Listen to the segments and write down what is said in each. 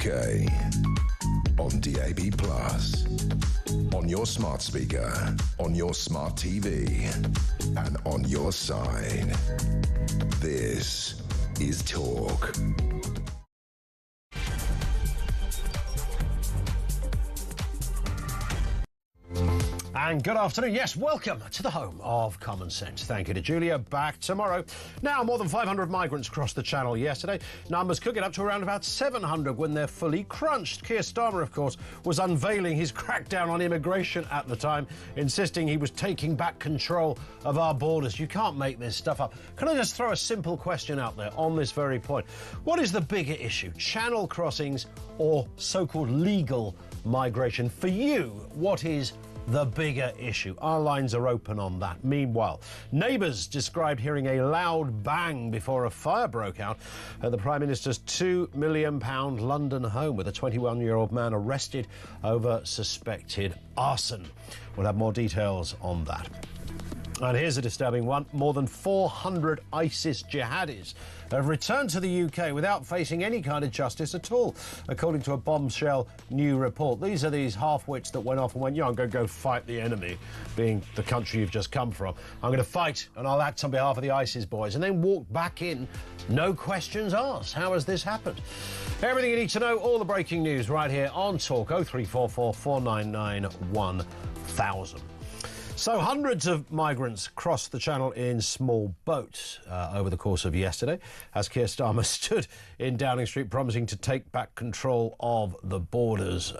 UK. On DAB+, on your smart speaker, on your smart TV, and on your side. This is Talk. And good afternoon. Yes, welcome to the home of common sense. Thank you to Julia. Back tomorrow. Now, more than 500 migrants crossed the channel yesterday. Numbers could get up to around about 700 when they're fully crunched. Keir Starmer, of course, was unveiling his crackdown on immigration at the time, insisting he was taking back control of our borders. You can't make this stuff up. Can I just throw a simple question out there on this very point? What is the bigger issue, channel crossings or so-called legal migration? For you, what is the bigger issue? Our lines are open on that. Meanwhile, neighbours described hearing a loud bang before a fire broke out at the Prime Minister's £2 million London home, with a 21-year-old man arrested over suspected arson. We'll have more details on that. And here's a disturbing one. More than 400 ISIS jihadis have returned to the UK without facing any kind of justice at all, according to a bombshell new report. These are these half-wits that went off and went, yeah, I'm going to go fight the enemy, being the country you've just come from. I'm going to fight and I'll act on behalf of the ISIS boys, and then walk back in, no questions asked. How has this happened? Everything you need to know, all the breaking news right here on Talk. 0344 499 1000. So hundreds of migrants crossed the channel in small boats over the course of yesterday, as Keir Starmer stood in Downing Street promising to take back control of the borders.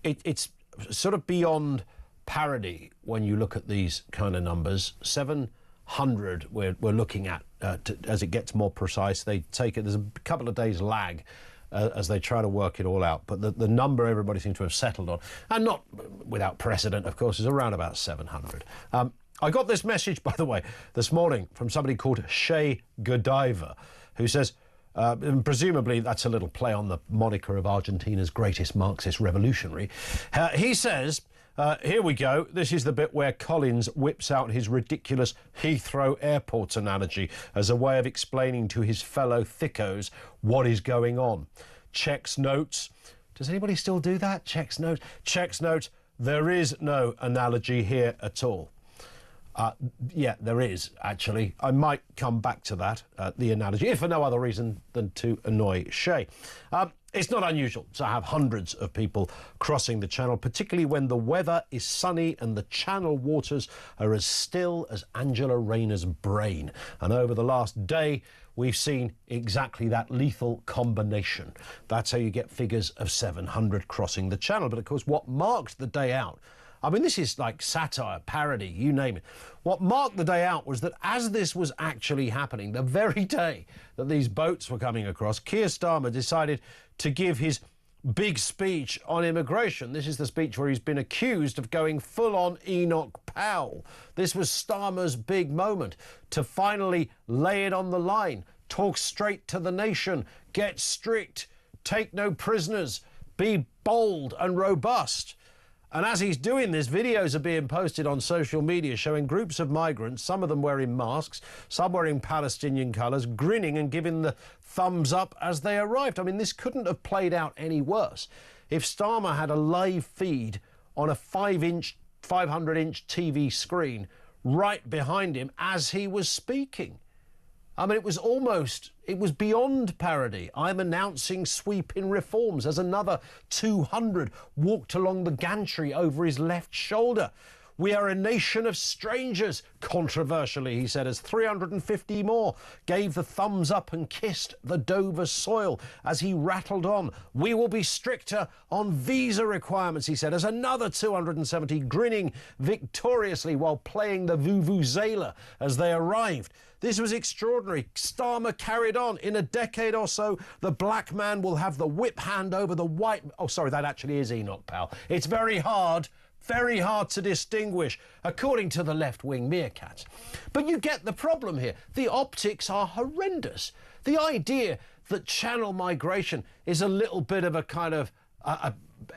It's sort of beyond parody when you look at these kind of numbers. 700 we're looking at as it gets more precise. They take it, there's a couple of days lag as they try to work it all out. But the number everybody seems to have settled on, and not without precedent, of course, is around about 700. I got this message, by the way, this morning from somebody called Shay Godiva, who says, and presumably that's a little play on the moniker of Argentina's greatest Marxist revolutionary. He says, here we go. This is the bit where Collins whips out his ridiculous Heathrow Airport analogy as a way of explaining to his fellow thickos what is going on. Checks notes. Does anybody still do that? Checks notes. Checks notes. There is no analogy here at all. Yeah, there is, actually. I might come back to that, the analogy, if for no other reason than to annoy Shay. It's not unusual to have hundreds of people crossing the channel, particularly when the weather is sunny and the channel waters are as still as Angela Rayner's brain. And over the last day, we've seen exactly that lethal combination. That's how you get figures of 700 crossing the channel. But of course, what marked the day out, I mean, this is like satire, parody, you name it. What marked the day out was that as this was actually happening, the very day that these boats were coming across, Keir Starmer decided to give his big speech on immigration. This is the speech where he's been accused of going full-on Enoch Powell. This was Starmer's big moment to finally lay it on the line, talk straight to the nation, get strict, take no prisoners, be bold and robust. And as he's doing this, videos are being posted on social media showing groups of migrants, some of them wearing masks, some wearing Palestinian colours, grinning and giving the thumbs up as they arrived. I mean, this couldn't have played out any worse if Starmer had a live feed on a 500-inch TV screen right behind him as he was speaking. I mean, it was beyond parody. I'm announcing sweeping reforms as another 200 walked along the gantry over his left shoulder. We are a nation of strangers, controversially, he said, as 350 more gave the thumbs up and kissed the Dover soil as he rattled on. We will be stricter on visa requirements, he said, as another 270 grinning victoriously while playing the vuvuzela as they arrived. This was extraordinary. Starmer carried on. In a decade or so, the black man will have the whip hand over the white... Oh, sorry, that actually is Enoch Powell. It's very hard to distinguish, according to the left-wing meerkats. But you get the problem here. The optics are horrendous. The idea that channel migration is a little bit of a kind of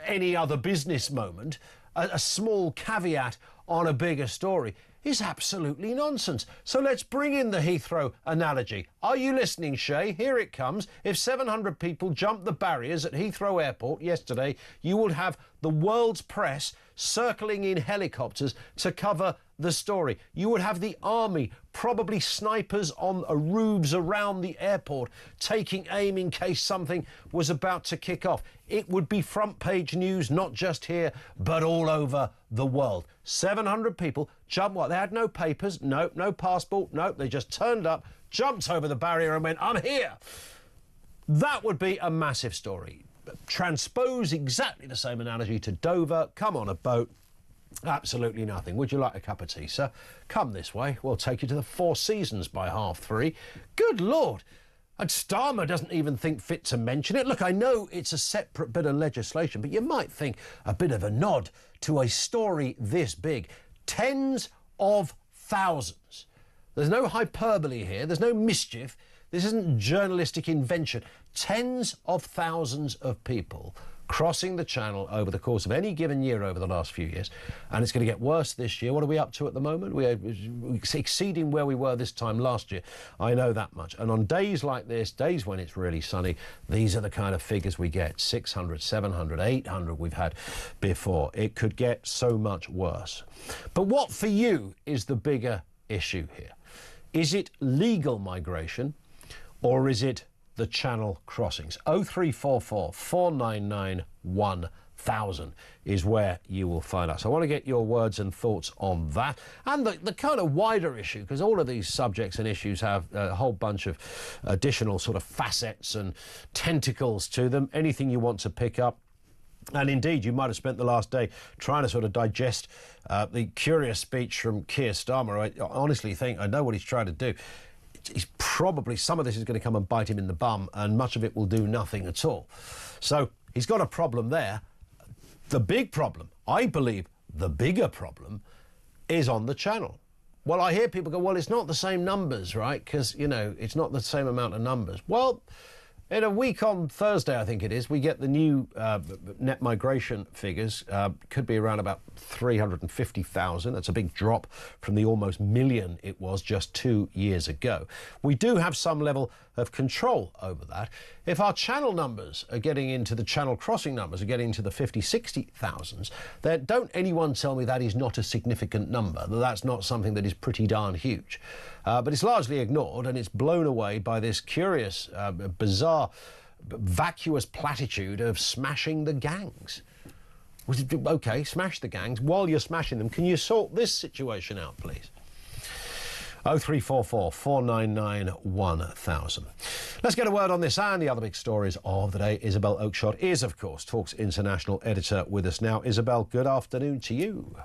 any other business moment, a small caveat on a bigger story is absolutely nonsense. So let's bring in the Heathrow analogy. Are you listening, Shay? Here it comes. If 700 people jumped the barriers at Heathrow Airport yesterday, you would have the world's press circling in helicopters to cover the story. You would have the army, probably snipers on roofs around the airport, taking aim in case something was about to kick off. It would be front page news, not just here, but all over the world. 700 people jumped what? They had no papers, no passport, no, they just turned up, jumped over the barrier and went, I'm here. That would be a massive story. Transpose exactly the same analogy to Dover, come on a boat, absolutely nothing. Would you like a cup of tea, sir? Come this way, we'll take you to the Four Seasons by 3:30. Good Lord! And Starmer doesn't even think fit to mention it. Look, I know it's a separate bit of legislation, but you might think a bit of a nod to a story this big. Tens of thousands. There's no hyperbole here, there's no mischief. This isn't journalistic invention. Tens of thousands of people crossing the channel over the course of any given year over the last few years, and it's going to get worse this year. What are we up to at the moment? We're exceeding where we were this time last year. I know that much. And on days like this, days when it's really sunny, these are the kind of figures we get. 600, 700, 800 we've had before. It could get so much worse. But what for you is the bigger issue here? Is it legal migration, or is it the channel crossings? 0344 499 1000 is where you will find us. I want to get your words and thoughts on that and the kind of wider issue, because all of these subjects and issues have a whole bunch of additional sort of facets and tentacles to them. Anything you want to pick up. And indeed, you might have spent the last day trying to sort of digest the curious speech from Keir Starmer. I honestly think I know what he's trying to do. He's probably, some of this is going to come and bite him in the bum, and much of it will do nothing at all. So he's got a problem there. The big problem, I believe the bigger problem, is on the channel. Well, I hear people go, well, it's not the same numbers, right? Because, you know, it's not the same amount of numbers. Well, in a week on Thursday, I think it is, we get the new net migration figures. Could be around about 350,000. That's a big drop from the almost million it was just 2 years ago. We do have some level of control over that. If our channel numbers are getting into the channel crossing numbers, are getting into the 50, 60,000s, then don't anyone tell me that is not a significant number, that that's not something that is pretty darn huge. But it's largely ignored, and it's blown away by this curious, bizarre, vacuous platitude of smashing the gangs. OK, smash the gangs. While you're smashing them, can you sort this situation out, please? 0344 499 1000. Let's get a word on this and the other big stories of the day. Isabel Oakeshott is, of course, Talk's international editor with us now. Isabel, good afternoon to you.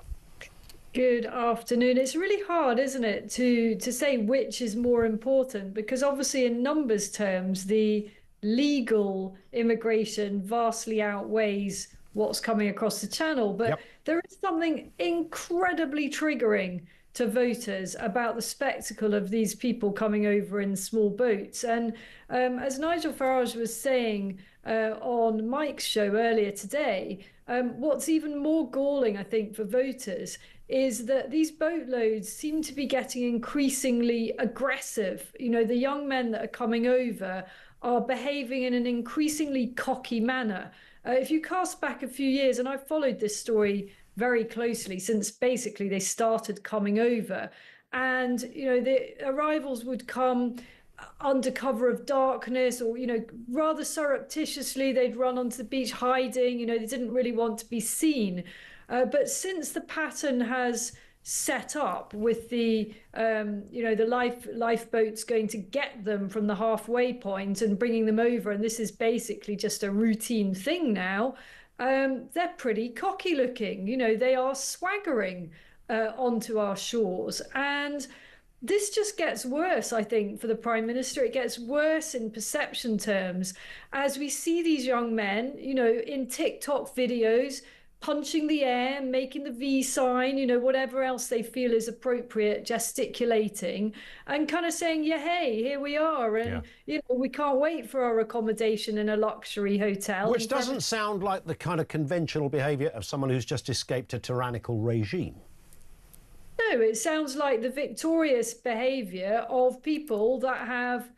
Good afternoon. It's really hard, isn't it, to say which is more important, because obviously in numbers terms, the legal immigration vastly outweighs what's coming across the channel. But there is something incredibly triggering to voters about the spectacle of these people coming over in small boats. And as Nigel Farage was saying on Mike's show earlier today, what's even more galling, I think, for voters is that these boatloads seem to be getting increasingly aggressive. You know, the young men that are coming over are behaving in an increasingly cocky manner. If you cast back a few years, and I've followed this story very closely since basically they started coming over, and, you know, the arrivals would come under cover of darkness, or, you know, rather surreptitiously, they'd run onto the beach hiding. You know, they didn't really want to be seen. But since the pattern has set up with the, you know, the lifeboats going to get them from the halfway point and bringing them over, and this is basically just a routine thing now, they're pretty cocky looking. You know, they are swaggering onto our shores. And this just gets worse, I think, for the Prime Minister. It gets worse in perception terms as we see these young men, you know, in TikTok videos, punching the air, making the V sign, whatever else they feel is appropriate, gesticulating, and kind of saying, yeah, hey, here we are. And, we can't wait for our accommodation in a luxury hotel. Which doesn't sound like the kind of conventional behaviour of someone who's just escaped a tyrannical regime. No, it sounds like the victorious behaviour of people that have,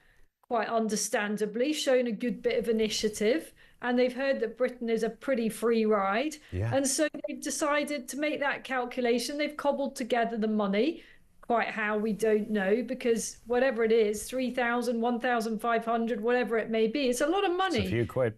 quite understandably, shown a good bit of initiative, and they've heard that Britain is a pretty free ride. Yeah. And so they've decided to make that calculation. They've cobbled together the money. Quite how, we don't know, because whatever it is, 3,000, 1,500, whatever it may be, it's a lot of money. It's a few quid.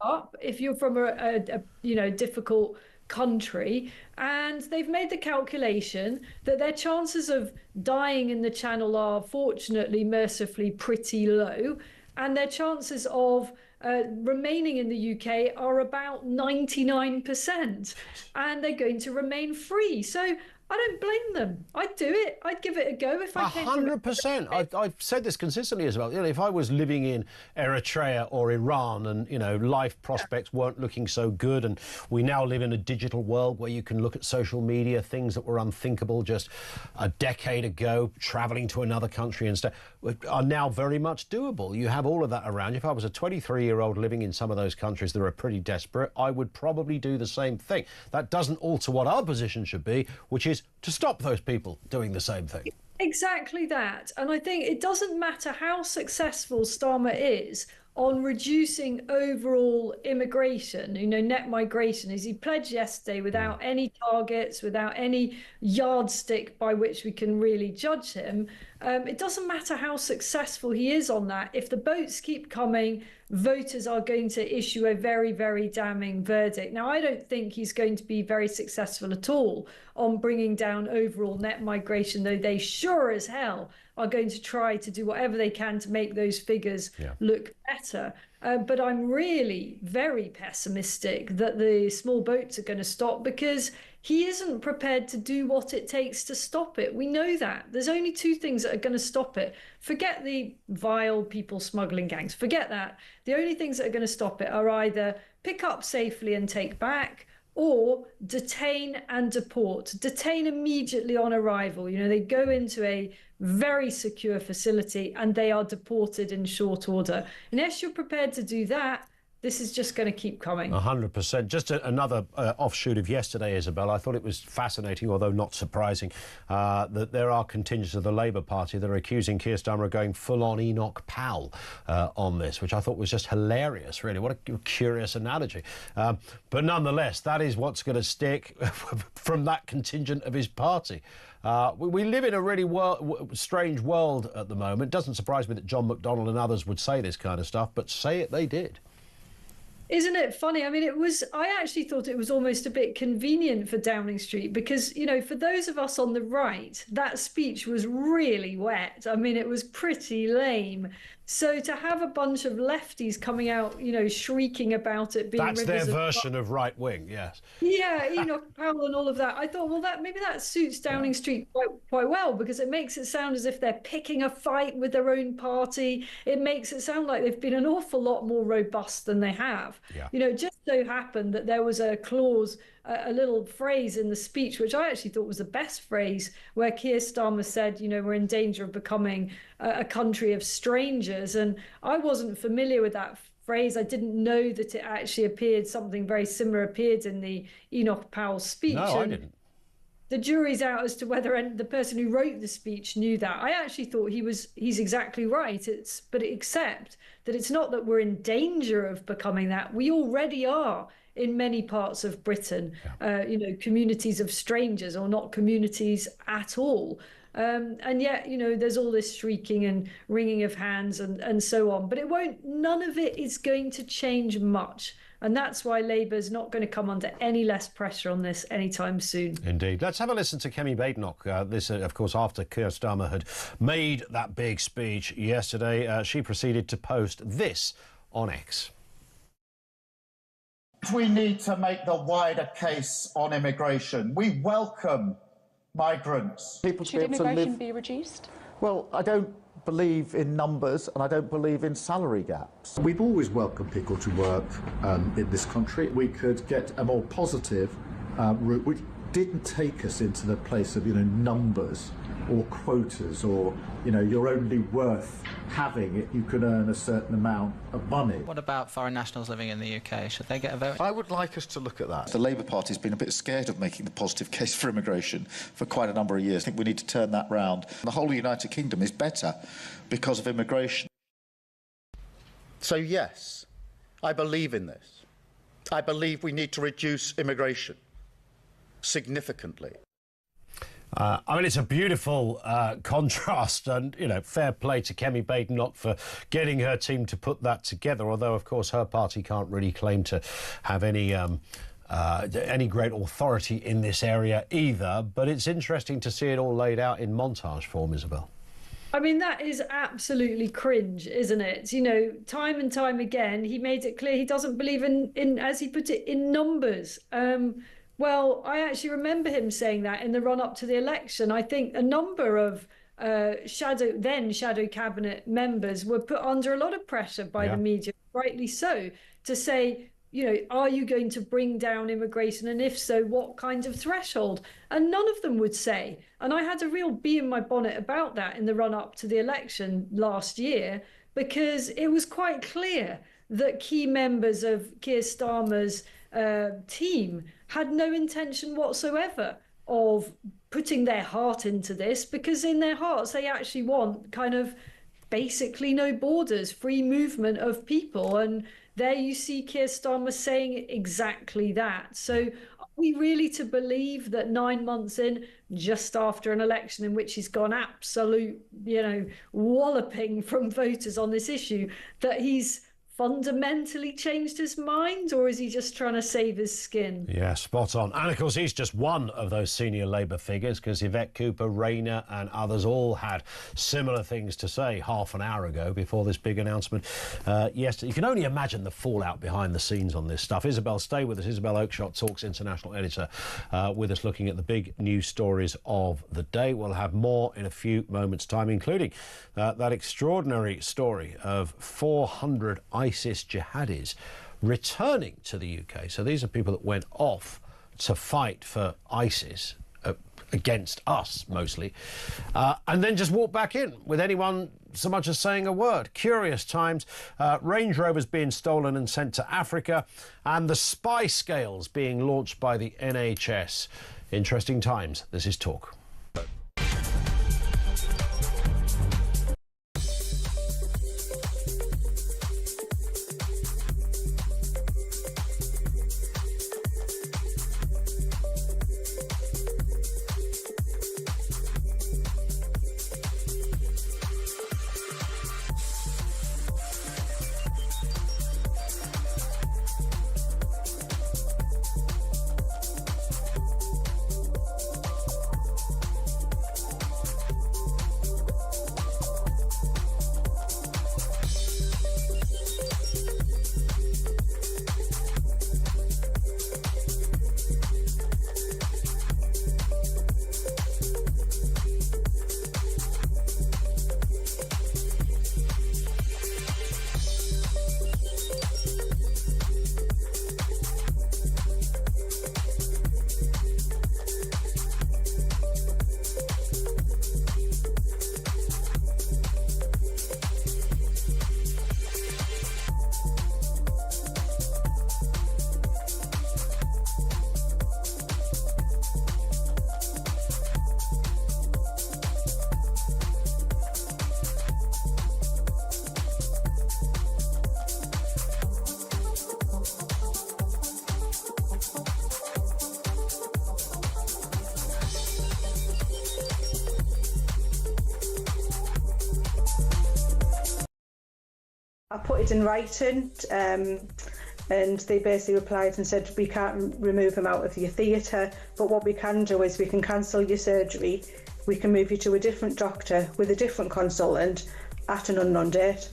Up if you're from a difficult country, and they've made the calculation that their chances of dying in the Channel are fortunately, mercifully, pretty low, and their chances of remaining in the UK are about 99%, and they're going to remain free. So I don't blame them. I'd do it. I'd give it a go if I came. 100%. I've said this consistently as well. If I was living in Eritrea or Iran and, life prospects weren't looking so good, and we now live in a digital world where you can look at social media, things that were unthinkable just a decade ago, travelling to another country and stuff, are now very much doable. You have all of that around. If I was a 23-year-old living in some of those countries that are pretty desperate, I would probably do the same thing. That doesn't alter what our position should be, which is to stop those people doing the same thing. Exactly that. And I think it doesn't matter how successful Starmer is on reducing overall immigration, net migration, as he pledged yesterday, without any targets, without any yardstick by which we can really judge him. It doesn't matter how successful he is on that. If the boats keep coming, voters are going to issue a very, very damning verdict. Now, I don't think he's going to be very successful at all on bringing down overall net migration, though they sure as hell are going to try to do whatever they can to make those figures look better. But I'm really very pessimistic that the small boats are going to stop, because he isn't prepared to do what it takes to stop it. We know that. There's only two things that are going to stop it. Forget the vile people smuggling gangs. Forget that. The only things that are going to stop it are either pick up safely and take back, or detain and deport. Detain immediately on arrival. They go into a very secure facility and they are deported in short order. Unless you're prepared to do that, this is just going to keep coming. 100%. Just another offshoot of yesterday, Isabel. I thought it was fascinating, although not surprising, that there are contingents of the Labour Party that are accusing Keir Starmer of going full-on Enoch Powell on this, which I thought was just hilarious, really. What a curious analogy. But nonetheless, that is what's going to stick from that contingent of his party. We live in a really strange world at the moment. It doesn't surprise me that John McDonnell and others would say this kind of stuff, but say it they did. Isn't it funny? I mean, I actually thought it was almost a bit convenient for Downing Street, because, for those of us on the right, that speech was really wet. I mean, it was pretty lame. So to have a bunch of lefties coming out, shrieking about it being That's their version of right wing, yes. Yeah, Enoch Powell and all of that. I thought, well, maybe that suits Downing Street quite well, because it makes it sound as if they're picking a fight with their own party. It makes it sound like they've been an awful lot more robust than they have. Yeah. It just so happened that there was a clause, a little phrase in the speech, which I actually thought was the best phrase, where Keir Starmer said, we're in danger of becoming a country of strangers. And I wasn't familiar with that phrase. I didn't know that it actually something very similar appeared in the Enoch Powell speech. No, I didn't. The jury's out as to whether the person who wrote the speech knew that. I actually thought he's exactly right. Except that it's not that we're in danger of becoming that. We already are in many parts of Britain, communities of strangers, or not communities at all. And yet, there's all this shrieking and wringing of hands and so on. But none of it is going to change much. And that's why Labour's not going to come under any less pressure on this anytime soon. Indeed. Let's have a listen to Kemi Badenoch. This, of course, after Keir Starmer had made that big speech yesterday, she proceeded to post this on X. We need to make the wider case on immigration. We welcome migrants. Should immigration be reduced? Well, I don't believe in numbers and I don't believe in salary gaps. We've always welcomed people to work in this country. We could get a more positive route which didn't take us into the place of, numbers or quotas or, you're only worth having it. You can earn a certain amount of money. What about foreign nationals living in the UK? Should they get a vote? I would like us to look at that. The Labour Party's been a bit scared of making the positive case for immigration for quite a number of years. I think we need to turn that round. The whole of the United Kingdom is better because of immigration. So yes, I believe in this. I believe we need to reduce immigration significantly. It's a beautiful contrast, and fair play to Kemi Badenoch for getting her team to put that together. Although, of course, her party can't really claim to have any great authority in this area either. But it's interesting to see it all laid out in montage form, Isabel. I mean, that is absolutely cringe, isn't it? Time and time again, he made it clear he doesn't believe in, as he put it, in numbers. Well, I actually remember him saying that in the run-up to the election. I think a number of shadow cabinet members were put under a lot of pressure by the media, rightly so, to say, are you going to bring down immigration? And if so, what kind of threshold? And none of them would say. And I had a real bee in my bonnet about that in the run-up to the election last year, because it was quite clear that key members of Keir Starmer's team had no intention whatsoever of putting their heart into this, because in their hearts they actually want kind of basically no borders, free movement of people. And there you see Keir Starmer saying exactly that. So are we really to believe that 9 months in, just after an election in which he's gone absolute, walloping from voters on this issue, that he's fundamentally changed his mind, or is he just trying to save his skin? Yeah, spot on. And of course, he's just one of those senior Labour figures, because Yvette Cooper, Rayner and others all had similar things to say half an hour ago before this big announcement yesterday. You can only imagine the fallout behind the scenes on this stuff. Isabel, stay with us. Isabel Oakeshott, Talk's international editor, with us looking at the big news stories of the day. We'll have more in a few moments' time, including that extraordinary story of 400 ISIS jihadis returning to the UK. So these are people that went off to fight for ISIS against us mostly, and then just walked back in with anyone so much as saying a word. Curious times. Range Rovers being stolen and sent to Africa, and the spy scales being launched by the NHS. Interesting times. This is Talk. I put it in writing, and they basically replied and said, we can't remove him out of your theatre, but what we can do is we can cancel your surgery, we can move you to a different doctor with a different consultant at an unknown date.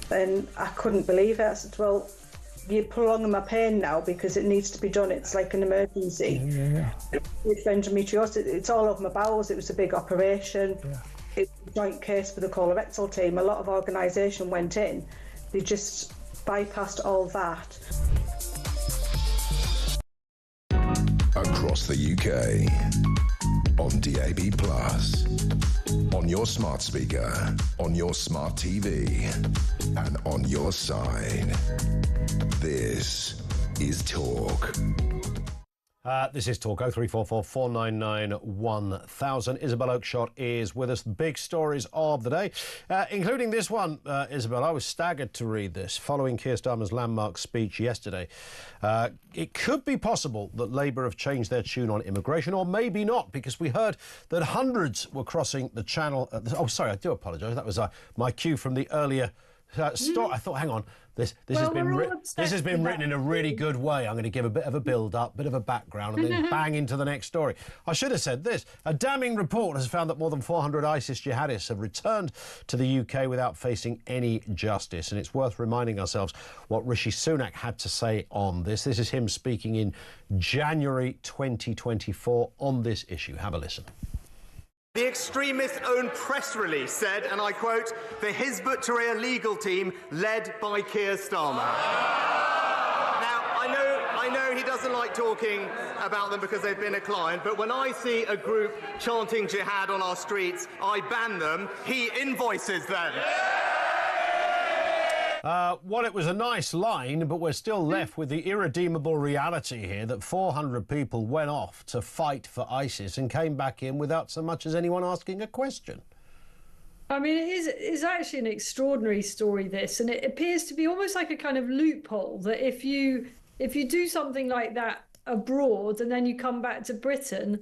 And I couldn't believe it. I said, well, you're prolonging my pain now because it needs to be done. It's like an emergency. With endometriosis, it's all over my bowels. It was a big operation. It joint case for the colorectal team. A lot of organisation went in. They just bypassed all that. Across the UK, on DAB+, on your smart speaker, on your smart TV, and on your side. This is Talk. This is Talk 0344 499 1000. Isabel Oakeshott is with us. Big stories of the day, including this one, Isabel. I was staggered to read this following Keir Starmer's landmark speech yesterday. It could be possible that Labour have changed their tune on immigration, or maybe not, because we heard that hundreds were crossing the channel. Oh, sorry, I do apologise. That was my cue from the earlier story. I thought, hang on. This has been written in a really good way. I'm going to give a bit of a build-up, bit of a background, and then bang into the next story. I should have said this. A damning report has found that more than 400 ISIS jihadis have returned to the UK without facing any justice. And it's worth reminding ourselves what Rishi Sunak had to say on this. This is him speaking in January 2024 on this issue. Have a listen. The extremist's own press release said, and I quote, the Hizb ut-Tahrir legal team led by Keir Starmer. Now, I know he doesn't like talking about them because they've been a client, but when I see a group chanting jihad on our streets, I ban them. He invoices them. Well, it was a nice line, but we're still left with the irredeemable reality here that 400 people went off to fight for ISIS and came back in without so much as anyone asking a question. I mean, it's actually an extraordinary story, this, and it appears to be almost like a kind of loophole that if you do something like that abroad and then you come back to Britain,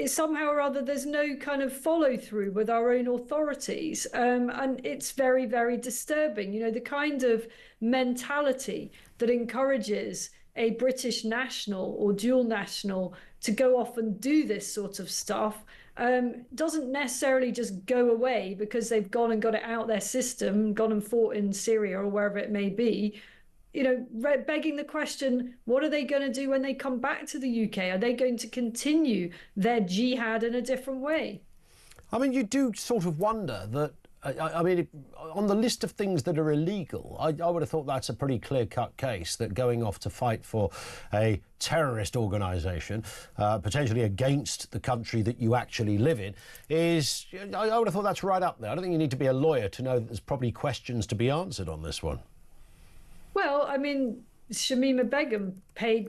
somehow or other there's no kind of follow through with our own authorities, and it's very, very disturbing. You know, the kind of mentality that encourages a British national or dual national to go off and do this sort of stuff doesn't necessarily just go away because they've gone and got it out their system, gone and fought in Syria or wherever it may be. You know, begging the question, what are they going to do when they come back to the UK? Are they going to continue their jihad in a different way? I mean, you do sort of wonder that, I mean, on the list of things that are illegal, I would have thought that's a pretty clear-cut case that going off to fight for a terrorist organisation, potentially against the country that you actually live in, is, I would have thought that's right up there. I don't think you need to be a lawyer to know that there's probably questions to be answered on this one. Well, I mean, Shamima Begum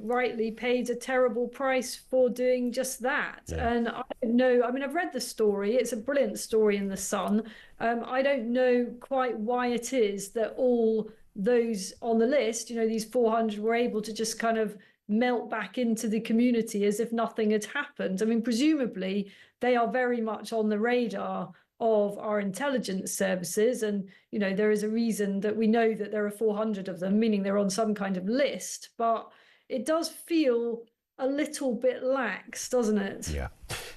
rightly paid a terrible price for doing just that. Yeah. And I don't know, I mean, I've read the story. It's a brilliant story in The Sun. I don't know quite why it is that all those on the list, you know, these 400 were able to just kind of melt back into the community as if nothing had happened. I mean, presumably they are very much on the radar of our intelligence services, and you know, there is a reason that we know that there are 400 of them, meaning they're on some kind of list. But it does feel a little bit lax, doesn't it? Yeah,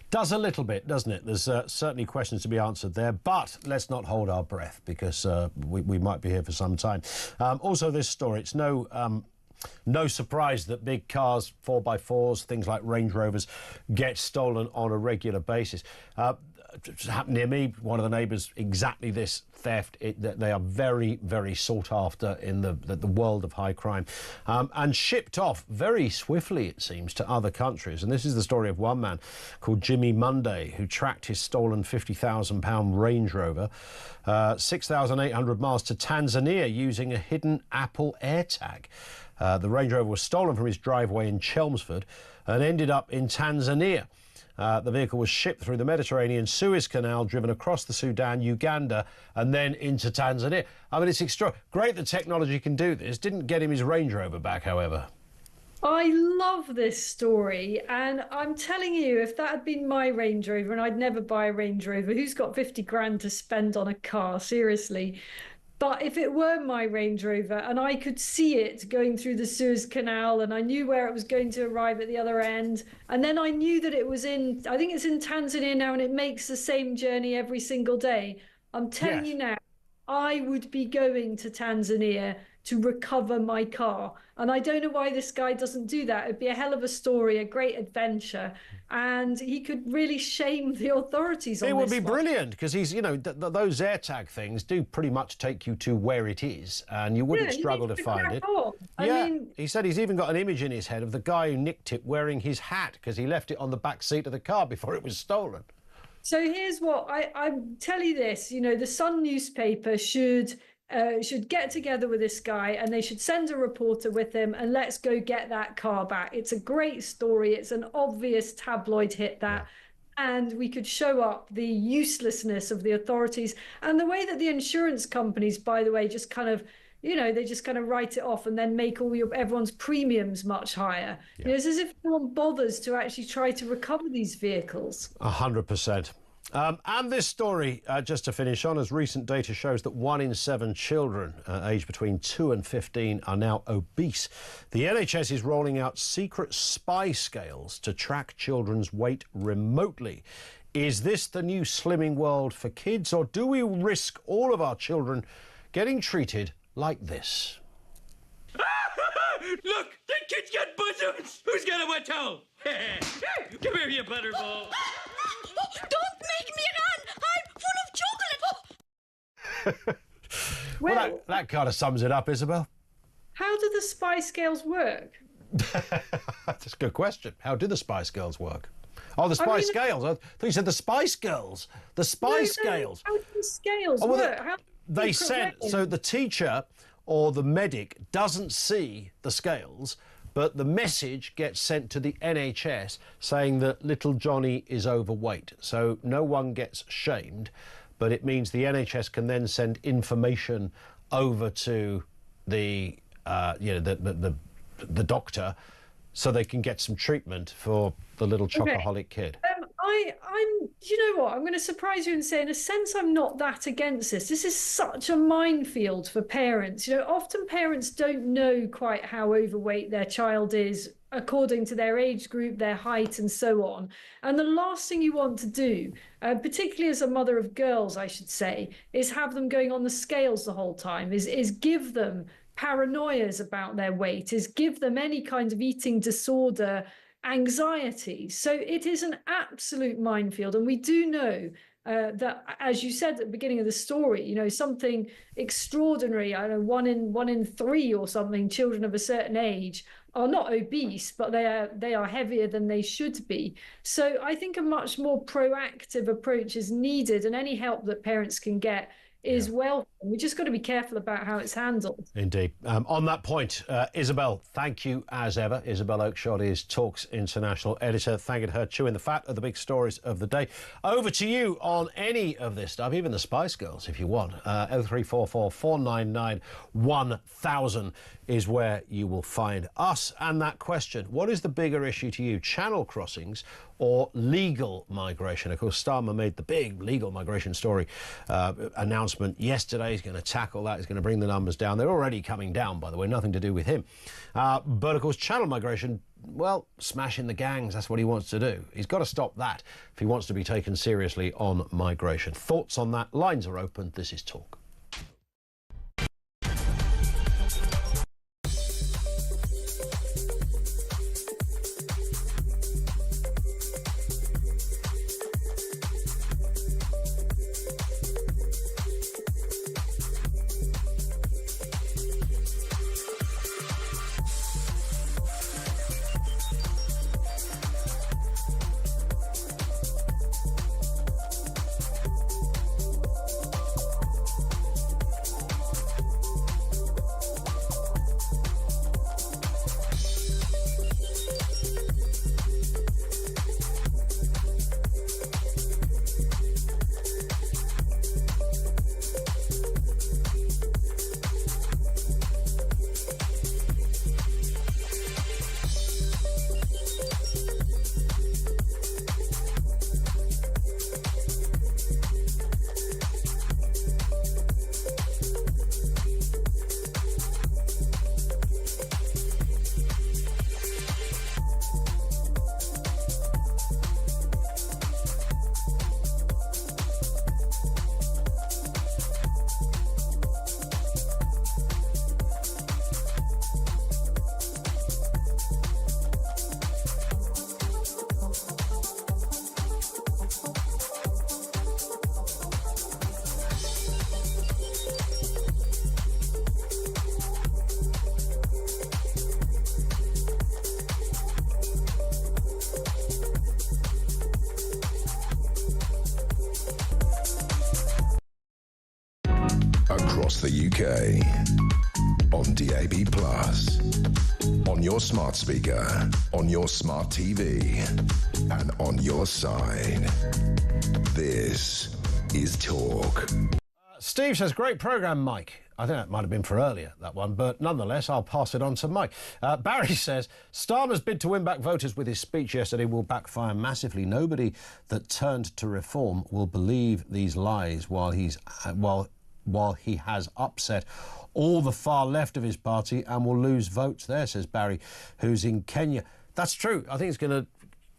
does a little bit, doesn't it? There's certainly questions to be answered there, but let's not hold our breath because we might be here for some time. Also, this story, it's no surprise that big cars, 4x4s, things like Range Rovers, get stolen on a regular basis. It's happened near me, one of the neighbours, exactly this theft. They are very, very sought after in the world of high crime, and shipped off very swiftly, it seems, to other countries. And this is the story of one man called Jimmy Monday, who tracked his stolen £50,000 Range Rover 6,800 miles to Tanzania using a hidden Apple AirTag. The Range Rover was stolen from his driveway in Chelmsford and ended up in Tanzania. The vehicle was shipped through the Mediterranean Suez Canal, driven across the Sudan, Uganda, and then into Tanzania. I mean, it's great that technology can do this. Didn't get him his Range Rover back, however. I love this story, and I'm telling you, if that had been my Range Rover, and I'd never buy a Range Rover, who's got 50 grand to spend on a car, seriously? But if it were my Range Rover and I could see it going through the Suez Canal and I knew where it was going to arrive at the other end, and then I knew that it was I think it's in Tanzania now, and it makes the same journey every single day. I'm telling you now, I would be going to Tanzania to recover my car. And I don't know why this guy doesn't do that. It'd be a hell of a story, a great adventure. And he could really shame the authorities on this. It would be brilliant, because he's, you know, those AirTag things do pretty much take you to where it is, and you wouldn't struggle to find it. I mean, he said he's even got an image in his head of the guy who nicked it wearing his hat because he left it on the back seat of the car before it was stolen. So here's what I tell you this, you know, the Sun newspaper should get together with this guy, and they should send a reporter with him, and let's go get that car back. It's a great story. It's an obvious tabloid hit, that. And we could show up the uselessness of the authorities and the way that the insurance companies, by the way, just kind of, you know, they just kind of write it off and then make everyone's premiums much higher. You know, it's as if no one bothers to actually try to recover these vehicles. 100%. And this story, just to finish on, as recent data shows that 1 in 7 children aged between 2 and 15 are now obese. The NHS is rolling out secret spy scales to track children's weight remotely. Is this the new slimming world for kids, or do we risk all of our children getting treated like this? Look, the kids got bosoms! Who's got a wet towel? Come here, you butterball. Don't make me run! I'm full of chocolate! Well, that kind of sums it up, Isabel. How do the spy scales work? That's a good question. How do the Spice Girls work? Oh, the Spice Scales. I thought you said the Spice Girls. The Spice Scales. How do the scales work? They sent, so the teacher or the medic doesn't see the scales, but the message gets sent to the NHS saying that little Johnny is overweight. So no one gets shamed, but it means the NHS can then send information over to the the doctor, so they can get some treatment for the little chocoholic kid. I'm, you know what, I'm going to surprise you and say, in a sense, I'm not that against this. This is such a minefield for parents. You know, often parents don't know quite how overweight their child is according to their age group, their height, and so on. And the last thing you want to do, particularly as a mother of girls, I should say, is have them going on the scales the whole time, is give them paranoias about their weight, is give them any kind of eating disorder, anxiety. So it is an absolute minefield. And we do know that, as you said at the beginning of the story, you know, something extraordinary, I don't know, one in 3 or something, children of a certain age are not obese, but they are heavier than they should be. So I think a much more proactive approach is needed, and any help that parents can get is welcome. We just got to be careful about how it's handled. Indeed. On that point, Isabel, thank you as ever. Isabel Oakeshott is Talk's international editor. Thanking her, chewing the fat of the big stories of the day. Over to you on any of this stuff, even the Spice Girls, if you want. 0344 499 1000 is where you will find us. And that question, what is the bigger issue to you, channel crossings or legal migration? Of course, Starmer made the big legal migration story announcement yesterday. He's going to tackle that. He's going to bring the numbers down. They're already coming down, by the way, nothing to do with him. But, of course, channel migration, well, smashing the gangs, that's what he wants to do. He's got to stop that if he wants to be taken seriously on migration. Thoughts on that? Lines are open. This is Talk. the UK. On DAB+, on your smart speaker, on your smart TV, and on your side. This is Talk. Steve says, great programme, Mike. I think that might have been for earlier, that one, but nonetheless, I'll pass it on to Mike. Barry says, Starmer's bid to win back voters with his speech yesterday will backfire massively. Nobody that turned to reform will believe these lies while he has upset all the far left of his party and will lose votes there, says Barry, who's in Kenya. That's true. I think it's going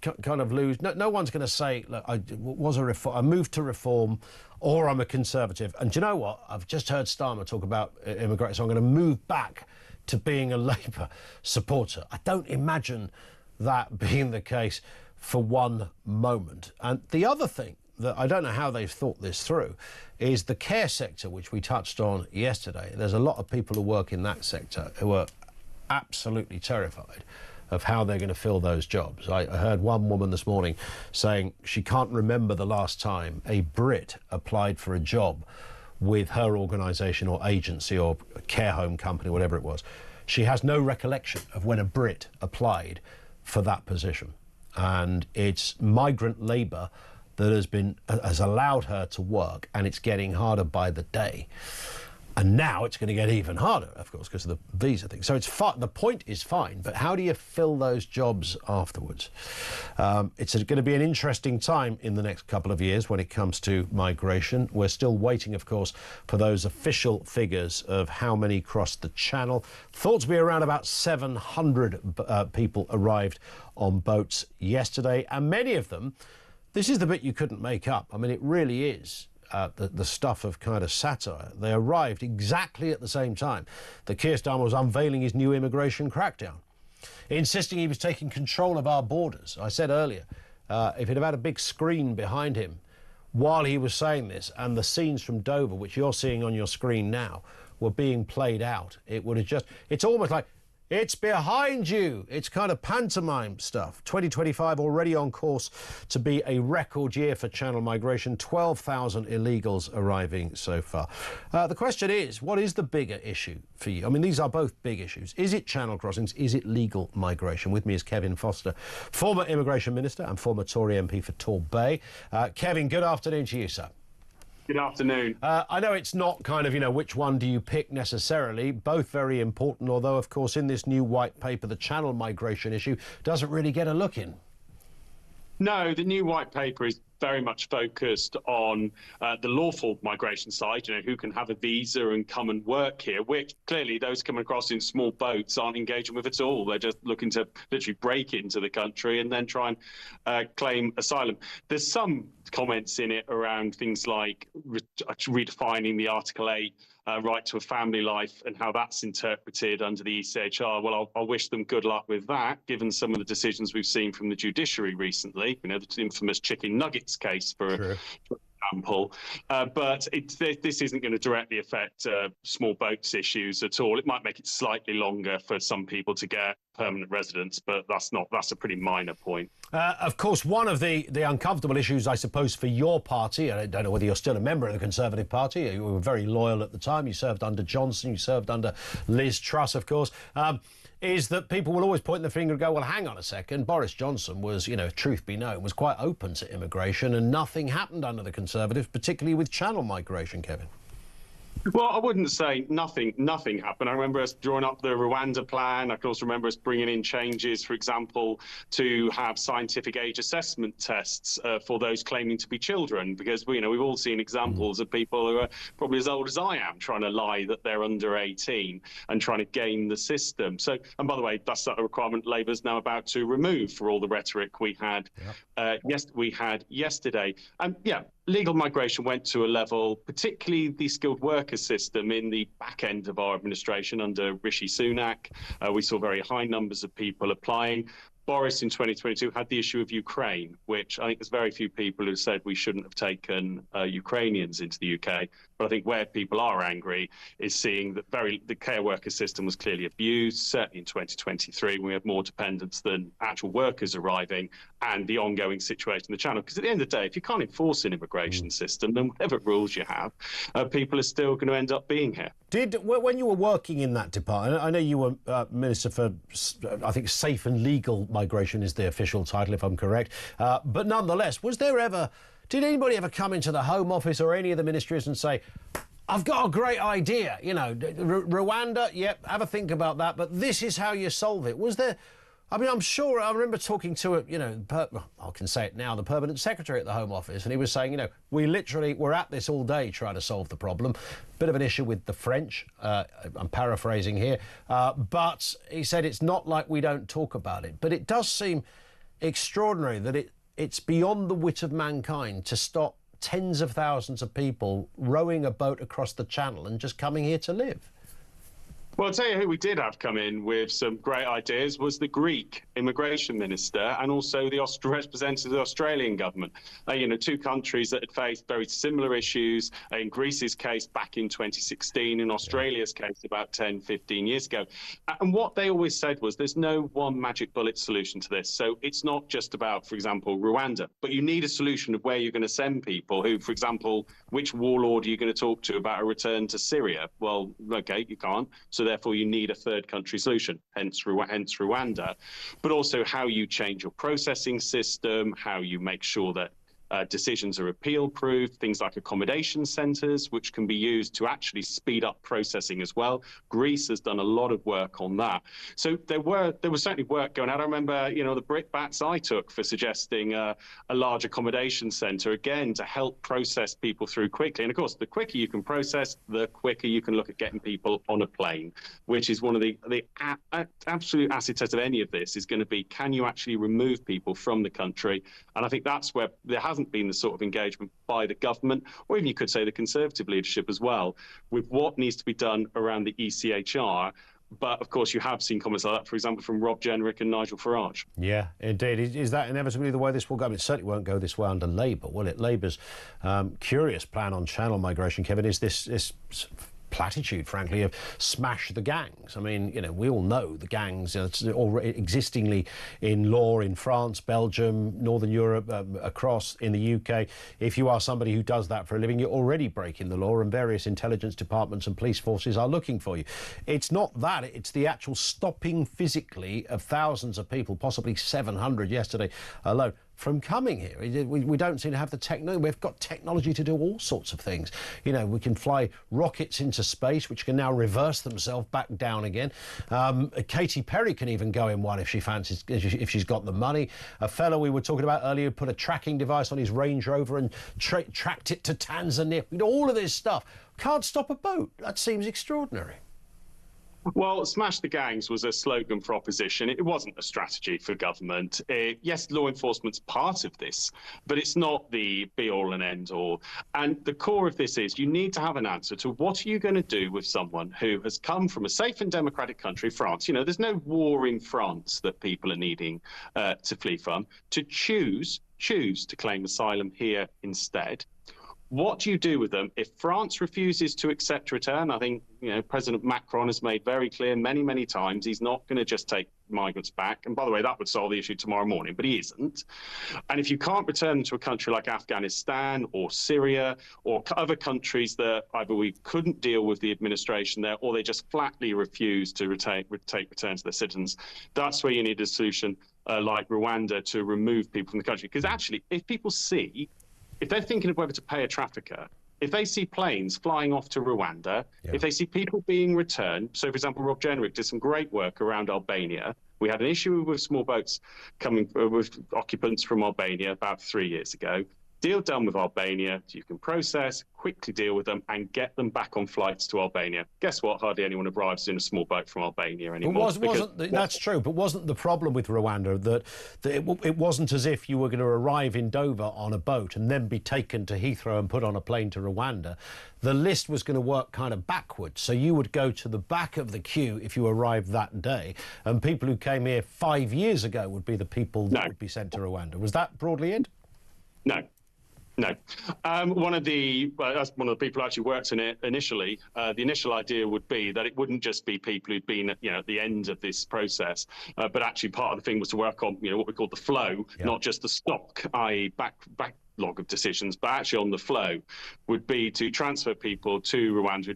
to kind of lose. No one's going to say, look, I moved to reform or I'm a Conservative. And do you know what? I've just heard Starmer talk about immigration, so I'm going to move back to being a Labour supporter. I don't imagine that being the case for one moment. And the other thing that I don't know how they've thought this through is the care sector, which we touched on yesterday. There's a lot of people who work in that sector who are absolutely terrified of how they're going to fill those jobs. I heard one woman this morning saying she can't remember the last time a Brit applied for a job with her organisation or agency or care home company, whatever it was. She has no recollection of when a Brit applied for that position. And it's migrant labour that has allowed her to work, and it's getting harder by the day. And now it's going to get even harder, of course, because of the visa thing. So it's the point is fine, but how do you fill those jobs afterwards? It's going to be an interesting time in the next couple of years when it comes to migration. We're still waiting, of course, for those official figures of how many crossed the channel. Thought to be around about 700 people arrived on boats yesterday, and many of them, this is the bit you couldn't make up. I mean, it really is. The stuff of kind of satire. They arrived exactly at the same time that Keir Starmer was unveiling his new immigration crackdown, insisting he was taking control of our borders. I said earlier, if he'd have had a big screen behind him while he was saying this, and the scenes from Dover, which you're seeing on your screen now, were being played out, it would have it's almost like, it's behind you. It's kind of pantomime stuff. 2025 already on course to be a record year for channel migration. 12,000 illegals arriving so far. The question is, what is the bigger issue for you? I mean, these are both big issues. Is it channel crossings? Is it legal migration? With me is Kevin Foster, former immigration minister and former Tory MP for Torbay. Kevin, good afternoon to you, sir. Good afternoon. I know it's not kind of, which one do you pick necessarily, both very important, although, of course, in this new white paper, the channel migration issue doesn't really get a look in. No, the new white paper is very much focused on the lawful migration side, who can have a visa and come and work here, which clearly those coming across in small boats aren't engaging with at all. They're just looking to literally break into the country and then try and claim asylum. There's some comments in it around things like redefining the Article 8 right to a family life and how that's interpreted under the ECHR. Well, I'll wish them good luck with that, given some of the decisions we've seen from the judiciary recently, the infamous chicken nuggets case, for example. But this isn't going to directly affect small boats issues at all. It might make it slightly longer for some people to get permanent residence, but that's a pretty minor point. Of course, one of the uncomfortable issues, I suppose, for your party, and I don't know whether you're still a member of the Conservative Party, you were very loyal at the time, you served under Johnson, you served under Liz Truss, of course, is that people will always point the finger and go, well, hang on a second, Boris Johnson was, truth be known, was quite open to immigration and nothing happened under the Conservatives, particularly with channel migration, Kevin. Well, I wouldn't say nothing happened. I remember us drawing up the Rwanda plan. I can also remember us bringing in changes, for example, to have scientific age assessment tests for those claiming to be children, because we've all seen examples of people who are probably as old as I am trying to lie that they're under 18 and trying to game the system. So, and by the way, that's a requirement Labour's now about to remove for all the rhetoric we had yesterday. And legal migration went to a level, particularly the skilled worker system in the back end of our administration under Rishi Sunak. We saw very high numbers of people applying. Boris in 2022 had the issue of Ukraine, which I think there's very few people who said we shouldn't have taken Ukrainians into the UK. But I think where people are angry is seeing that the care worker system was clearly abused, certainly in 2023, when we have more dependents than actual workers arriving, and the ongoing situation in the Channel. Because at the end of the day, if you can't enforce an immigration system, then whatever rules you have, people are still going to end up being here. When you were working in that department, I know you were Minister for, I think, Safe and Legal Migration is the official title, if I'm correct. But nonetheless, did anybody ever come into the Home Office or any of the ministries and say, I've got a great idea, you know, Rwanda, yep, have a think about that, but this is how you solve it? Was there... I mean, I'm sure, I remember talking to, I can say it now, the permanent secretary at the Home Office, and he was saying, we're at this all day trying to solve the problem. Bit of an issue with the French, I'm paraphrasing here, but he said it's not like we don't talk about it. But it does seem extraordinary that it's beyond the wit of mankind to stop tens of thousands of people rowing a boat across the Channel and just coming here to live. Well, I'll tell you who we did have come in with some great ideas was the Greek immigration minister and also the representative of the Australian government. Two countries that had faced very similar issues, in Greece's case back in 2016, in Australia's case about 10, 15 years ago. And what they always said was there's no one magic bullet solution to this. So it's not just about, for example, Rwanda, but you need a solution of where you're going to send people who, for example, which warlord are you going to talk to about a return to Syria? Well, OK, you can't. So therefore, you need a third country solution, hence Rwanda, but also how you change your processing system, how you make sure that decisions are appeal-proof, things like accommodation centres, which can be used to actually speed up processing as well. Greece has done a lot of work on that. So there was certainly work going out. I remember, the brickbats I took for suggesting a large accommodation centre, again, to help process people through quickly. And of course, the quicker you can process, the quicker you can look at getting people on a plane, which is one of the absolute acid test of any of this is going to be, can you actually remove people from the country? And I think that's where there hasn't been the sort of engagement by the government, or even you could say the Conservative leadership as well, with what needs to be done around the ECHR. But of course, you have seen comments like that, for example, from Rob Jenrick and Nigel Farage. Yeah, indeed. Is that inevitably the way this will go? I mean, it certainly won't go this way under Labour, will it? Labour's curious plan on Channel migration, Kevin, is this platitude, frankly, of smash the gangs. I mean, we all know the gangs are already existingly in law in France, Belgium, Northern Europe, across in the UK. If you are somebody who does that for a living, you're already breaking the law, and various intelligence departments and police forces are looking for you. It's not that, it's the actual stopping physically of thousands of people, possibly 700 yesterday alone, from coming here. We don't seem to have the technology. We've got technology to do all sorts of things. We can fly rockets into space, which can now reverse themselves back down again. Katy Perry can even go in one if she fancies, if she's got the money. A fellow we were talking about earlier put a tracking device on his Range Rover and tracked it to Tanzania. All of this stuff. Can't stop a boat. That seems extraordinary. Well, smash the gangs was a slogan for opposition. It wasn't a strategy for government. Yes, law enforcement's part of this, but it's not the be-all and end-all. And the core of this is you need to have an answer to what are you going to do with someone who has come from a safe and democratic country, France. There's no war in France that people are needing to flee from. To choose to claim asylum here instead. What do you do with them if France refuses to accept return? I think President Macron has made very clear many, many times he's not going to just take migrants back. And by the way, that would solve the issue tomorrow morning, but he isn't. And if you can't return them to a country like Afghanistan or Syria or other countries that either we couldn't deal with the administration there or they just flatly refuse to take return to their citizens, that's where you need a solution like Rwanda to remove people from the country. Because actually, if they're thinking of whether to pay a trafficker, if they see planes flying off to Rwanda, if they see people being returned, so, for example, Rob Jenrick did some great work around Albania. We had an issue with small boats coming with occupants from Albania about 3 years ago. Deal done with Albania, you can process, quickly deal with them and get them back on flights to Albania. Guess what? Hardly anyone arrives in a small boat from Albania anymore. That's true, but wasn't the problem with Rwanda that it wasn't as if you were going to arrive in Dover on a boat and then be taken to Heathrow and put on a plane to Rwanda? The list was going to work kind of backwards. So you would go to the back of the queue if you arrived that day, and people who came here 5 years ago would be the people that would be sent to Rwanda. Was that broadly it? No. No. As one of the people who actually worked in it initially, the initial idea would be that it wouldn't just be people who'd been at the end of this process, but actually part of the thing was to work on what we call the flow, not just the stock, i.e. backlog of decisions, but actually on the flow would be to transfer people to Rwanda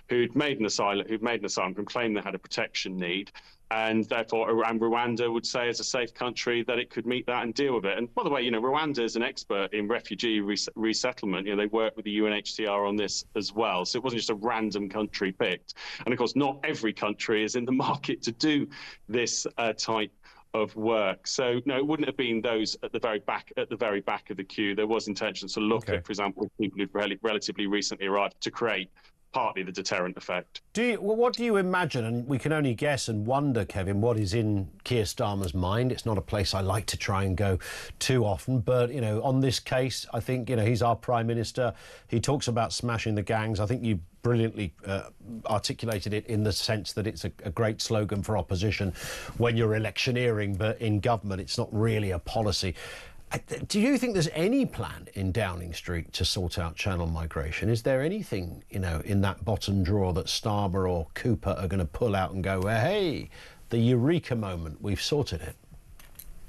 who'd made an asylum and claimed they had a protection need. And therefore, Rwanda would say, as a safe country, that it could meet that and deal with it. And by the way, Rwanda is an expert in refugee resettlement. They work with the UNHCR on this as well. So it wasn't just a random country picked. And of course, not every country is in the market to do this type of work. So no, it wouldn't have been those at the very back of the queue. There was intention to look at, for example, people who've relatively recently arrived to create partly the deterrent effect. What do you imagine, and we can only guess and wonder, Kevin, what is in Keir Starmer's mind? It's not a place I like to try and go too often, but, on this case, I think, he's our Prime Minister. He talks about smashing the gangs. I think you brilliantly articulated it in the sense that it's a great slogan for opposition when you're electioneering, but in government, it's not really a policy. Do you think there's any plan in Downing Street to sort out channel migration? Is there anything, in that bottom drawer that Starmer or Cooper are going to pull out and go, hey, the eureka moment, we've sorted it?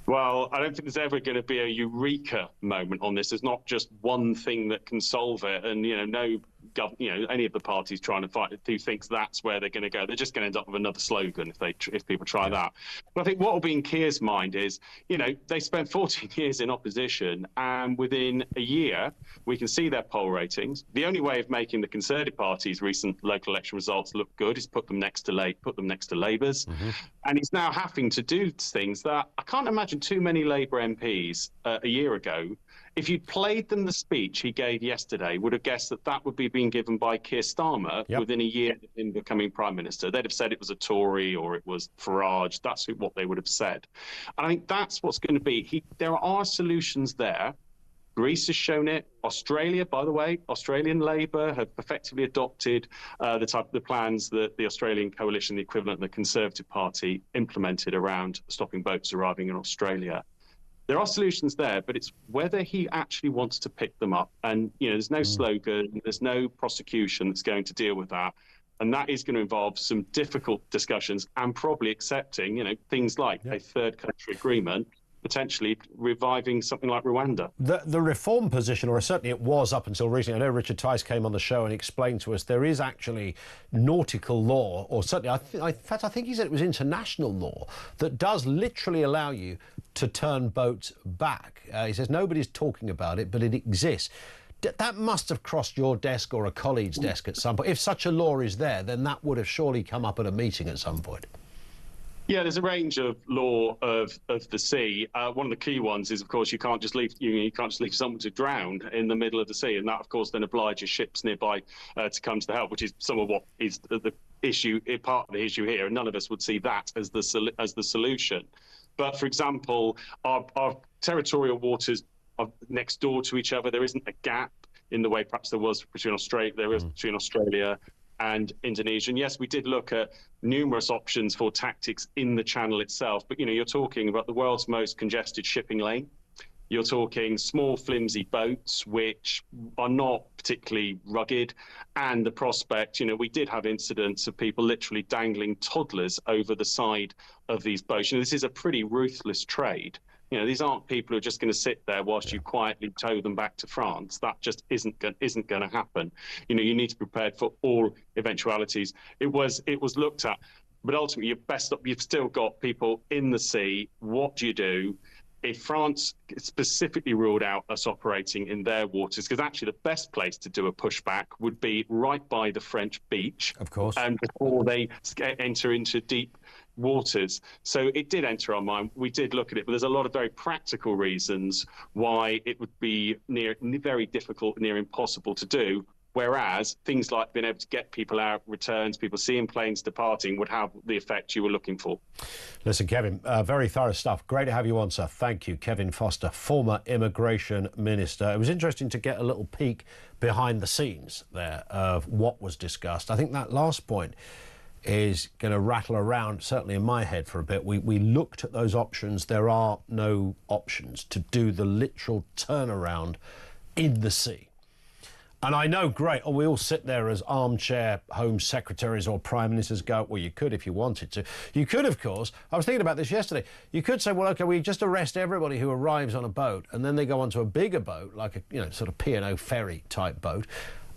Well, I don't think there's ever going to be a eureka moment on this. There's not just one thing that can solve it. And, any of the parties trying to fight who thinks that's where they're going to go. They're just going to end up with another slogan if people try that. But I think what will be in Keir's mind is, they spent 14 years in opposition, and within a year, we can see their poll ratings. The only way of making the Conservative Party's recent local election results look good is put them next to Labour's. Mm-hmm. And he's now having to do things that I can't imagine too many Labour MPs a year ago, if you'd played them the speech he gave yesterday, would have guessed that would be being given by Keir Starmer within a year of him becoming Prime Minister. They'd have said it was a Tory or it was Farage. That's what they would have said. And I think that's what's going to be. There are solutions there. Greece has shown it. Australia, by the way, Australian Labour have effectively adopted the plans that the Australian coalition, the equivalent of the Conservative Party, implemented around stopping boats arriving in Australia. There are solutions there, but it's whether he actually wants to pick them up. And, there's no slogan, there's no prosecution that's going to deal with that. And that is going to involve some difficult discussions and probably accepting, things like a third country agreement, potentially reviving something like Rwanda. The reform position, or certainly it was up until recently, I know Richard Tice came on the show and explained to us there is actually nautical law, or certainly, in fact, I think he said it was international law, that does literally allow you to turn boats back. He says nobody's talking about it, but it exists. That must have crossed your desk or a colleague's desk at some point. If such a law is there, then that would have surely come up at a meeting at some point. Yeah, there's a range of law of the sea. One of the key ones is, of course, you can't just leave someone to drown in the middle of the sea, and that, of course, then obliges ships nearby to come to the help, which is some of what is the issue, part of the issue here. And none of us would see that as the solution. But for example, our territorial waters are next door to each other. There isn't a gap in the way perhaps there was between Australia and Indonesia. And yes, we did look at numerous options for tactics in the channel itself. But, you're talking about the world's most congested shipping lane. You're talking small, flimsy boats, which are not particularly rugged. And the prospect, we did have incidents of people literally dangling toddlers over the side of these boats. This is a pretty ruthless trade. These aren't people who are just going to sit there whilst you quietly tow them back to France. That just isn't going to happen. You need to be prepared for all eventualities. It was looked at, but ultimately you've still got people in the sea. What do you do? If France specifically ruled out us operating in their waters, because actually the best place to do a pushback would be right by the French beach, of course, and before they enter into deep waters. So it did enter our mind. We did look at it, but there's a lot of very practical reasons why it would be very difficult, near impossible to do. Whereas things like being able to get people out, returns, people seeing planes departing would have the effect you were looking for. Listen, Kevin, very thorough stuff. Great to have you on, sir. Thank you. Kevin Foster, former Immigration Minister. It was interesting to get a little peek behind the scenes there of what was discussed. I think that last point is going to rattle around, certainly in my head, for a bit. We looked at those options. There are no options to do the literal turnaround in the sea. And I know, great, we all sit there as armchair Home Secretaries or Prime Ministers go, well, you could if you wanted to. You could, of course, I was thinking about this yesterday, you could say, well, OK, we just arrest everybody who arrives on a boat and then they go onto a bigger boat, like a, sort of P&O ferry type boat,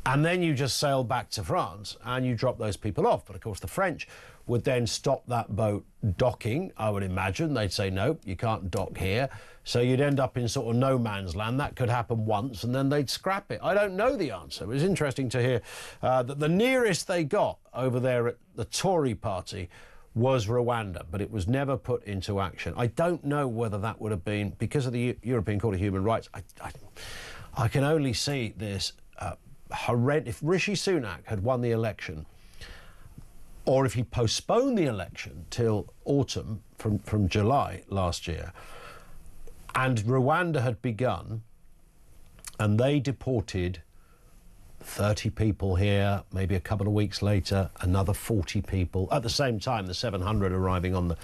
and then you just sail back to France and you drop those people off. But, of course, the French would then stop that boat docking, I would imagine. They'd say, no, you can't dock here. So you'd end up in sort of no man's land. That could happen once, and then they'd scrap it. I don't know the answer. It was interesting to hear that the nearest they got over there at the Tory party was Rwanda, but it was never put into action. I don't know whether that would have been because of the European Court of Human Rights. I can only see this horrendous. If Rishi Sunak had won the election, or if he postponed the election till autumn from July last year, and Rwanda had begun, and they deported 30 people here, maybe a couple of weeks later, another 40 people. At the same time, the 700 arriving on the...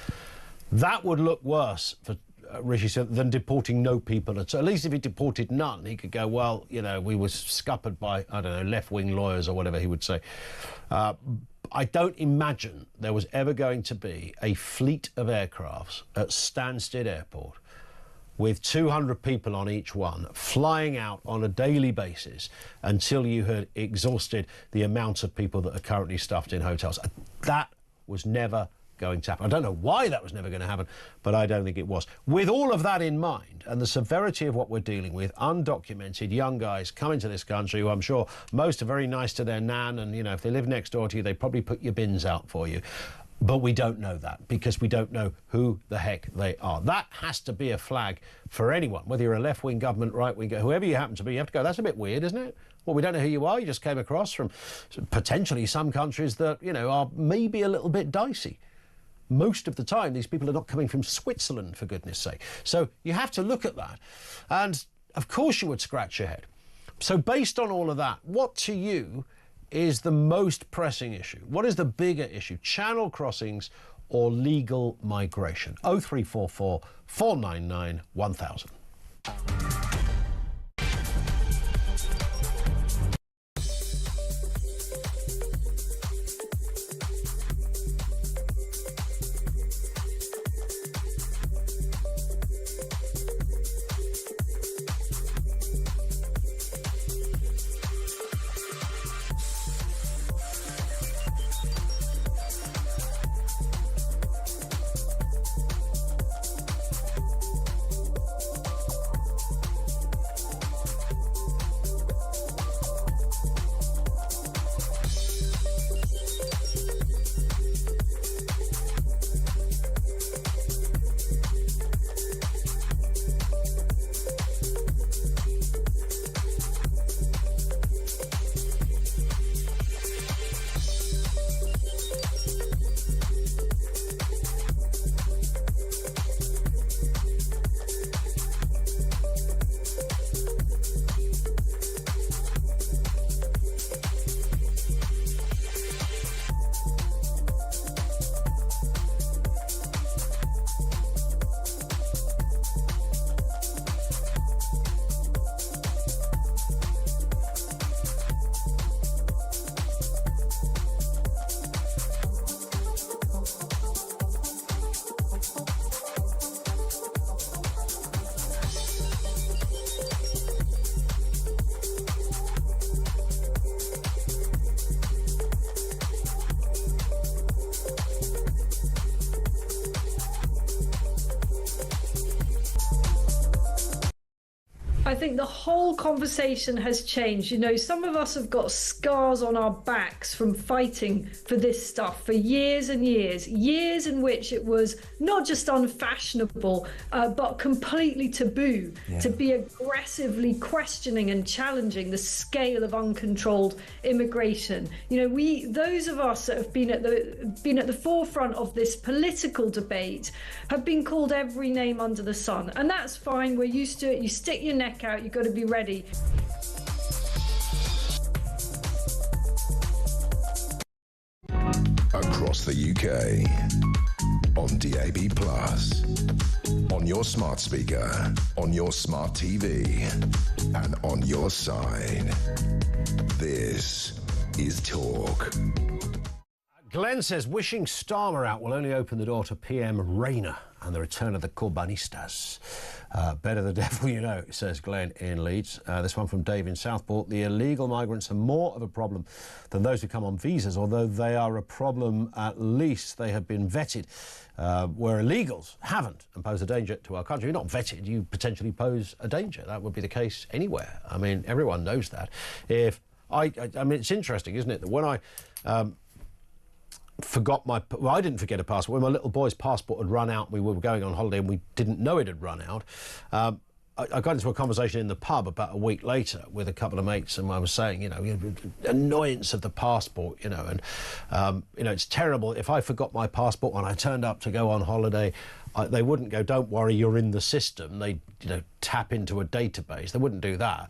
That would look worse for Rishi Sunak than deporting no people at all. At least if he deported none, he could go, well, we were scuppered by, I don't know, left-wing lawyers or whatever he would say. I don't imagine there was ever going to be a fleet of aircrafts at Stansted Airport with 200 people on each one, flying out on a daily basis until you had exhausted the amount of people that are currently stuffed in hotels. That was never going to happen. I don't know why that was never going to happen, but I don't think it was. With all of that in mind, and the severity of what we're dealing with, undocumented young guys coming to this country who I'm sure most are very nice to their nan, and, if they live next door to you, they probably put your bins out for you. But we don't know that because we don't know who the heck they are. That has to be a flag for anyone, whether you're a left-wing government, right-wing, whoever you happen to be. You have to go, that's a bit weird, isn't it? Well, we don't know who you are. You just came across from potentially some countries that, are maybe a little bit dicey. Most of the time, these people are not coming from Switzerland, for goodness sake. So you have to look at that. And, of course, you would scratch your head. So based on all of that, what to you is the most pressing issue? What is the bigger issue? Channel crossings or legal migration? 0344 499 1000. I think the whole conversation has changed. Some of us have got scars on our backs from fighting for this stuff for years and years in which it was not just unfashionable, but completely taboo to be aggressively questioning and challenging the scale of uncontrolled immigration. Those of us that have been at the forefront of this political debate have been called every name under the sun, and that's fine. We're used to it. You stick your neck out, you've got to be ready. Across across the UK. On DAB+, on your smart speaker, on your smart TV, and on your side. This is Talk. Glenn says wishing Starmer out will only open the door to PM Rayner and the return of the Corbanistas. Better the devil you know, says Glenn in Leeds. This one from Dave in Southport. The illegal migrants are more of a problem than those who come on visas, although they are a problem, at least they have been vetted. Where illegals haven't and pose a danger to our country. You're not vetted, you potentially pose a danger. That would be the case anywhere. I mean, everyone knows that. I mean, it's interesting, isn't it, that when I forgot I didn't forget a passport. When my little boy's passport had run out, we were going on holiday and we didn't know it had run out. I got into a conversation in the pub about a week later with a couple of mates, and I was saying, annoyance of the passport, and it's terrible. If I forgot my passport when I turned up to go on holiday, they wouldn't go, don't worry, you're in the system. They'd, tap into a database. They wouldn't do that.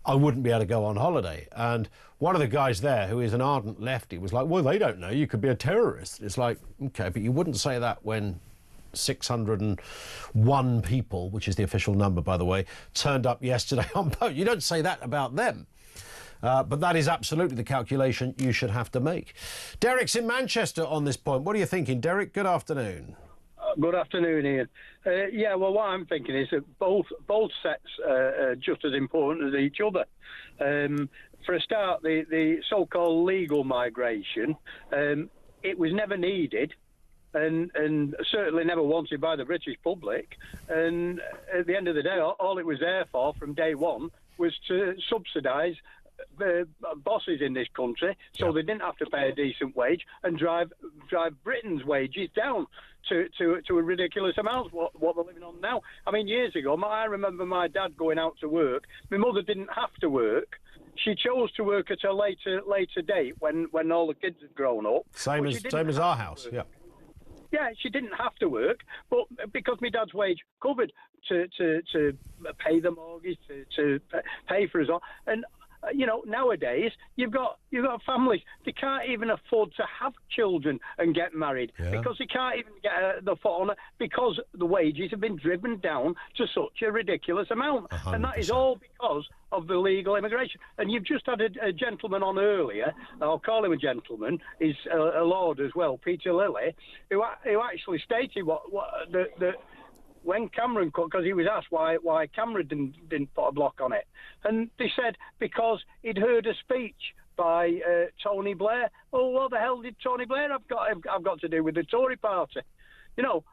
I wouldn't be able to go on holiday. And one of the guys there, who is an ardent lefty, was like, well, they don't know. You could be a terrorist. It's like, OK, but you wouldn't say that when 601 people, which is the official number, by the way, turned up yesterday on boat. You don't say that about them. But that is absolutely the calculation you should have to make. Derek's in Manchester on this point. What are you thinking, Derek? Good afternoon. Good afternoon, Ian. Well, what I'm thinking is that both sets are just as important as each other. For a start, the so-called legal migration, it was never needed and certainly never wanted by the British public. And at the end of the day, all it was there for from day one was to subsidise the bosses in this country, so they didn't have to pay a decent wage and drive Britain's wages down to a ridiculous amount, what they're living on now. I mean, years ago, I remember my dad going out to work. My mother didn't have to work. She chose to work at a later date when all the kids had grown up. Same as our house, yeah. Yeah, she didn't have to work, but because my dad's wage covered to pay the mortgage, to pay for us all, and nowadays you've got families, they can't even afford to have children and get married because they can't even get the foot on it because the wages have been driven down to such a ridiculous amount. 100%. And that is all because of the legal immigration. And you've just had a gentleman on earlier, I'll call him a gentleman, he's a lord as well, Peter Lilly, who actually stated that when Cameron, because he was asked why Cameron didn't put a block on it, and they said because he'd heard a speech by Tony Blair. Oh, what the hell did Tony Blair have got to do with the Tory party? Well,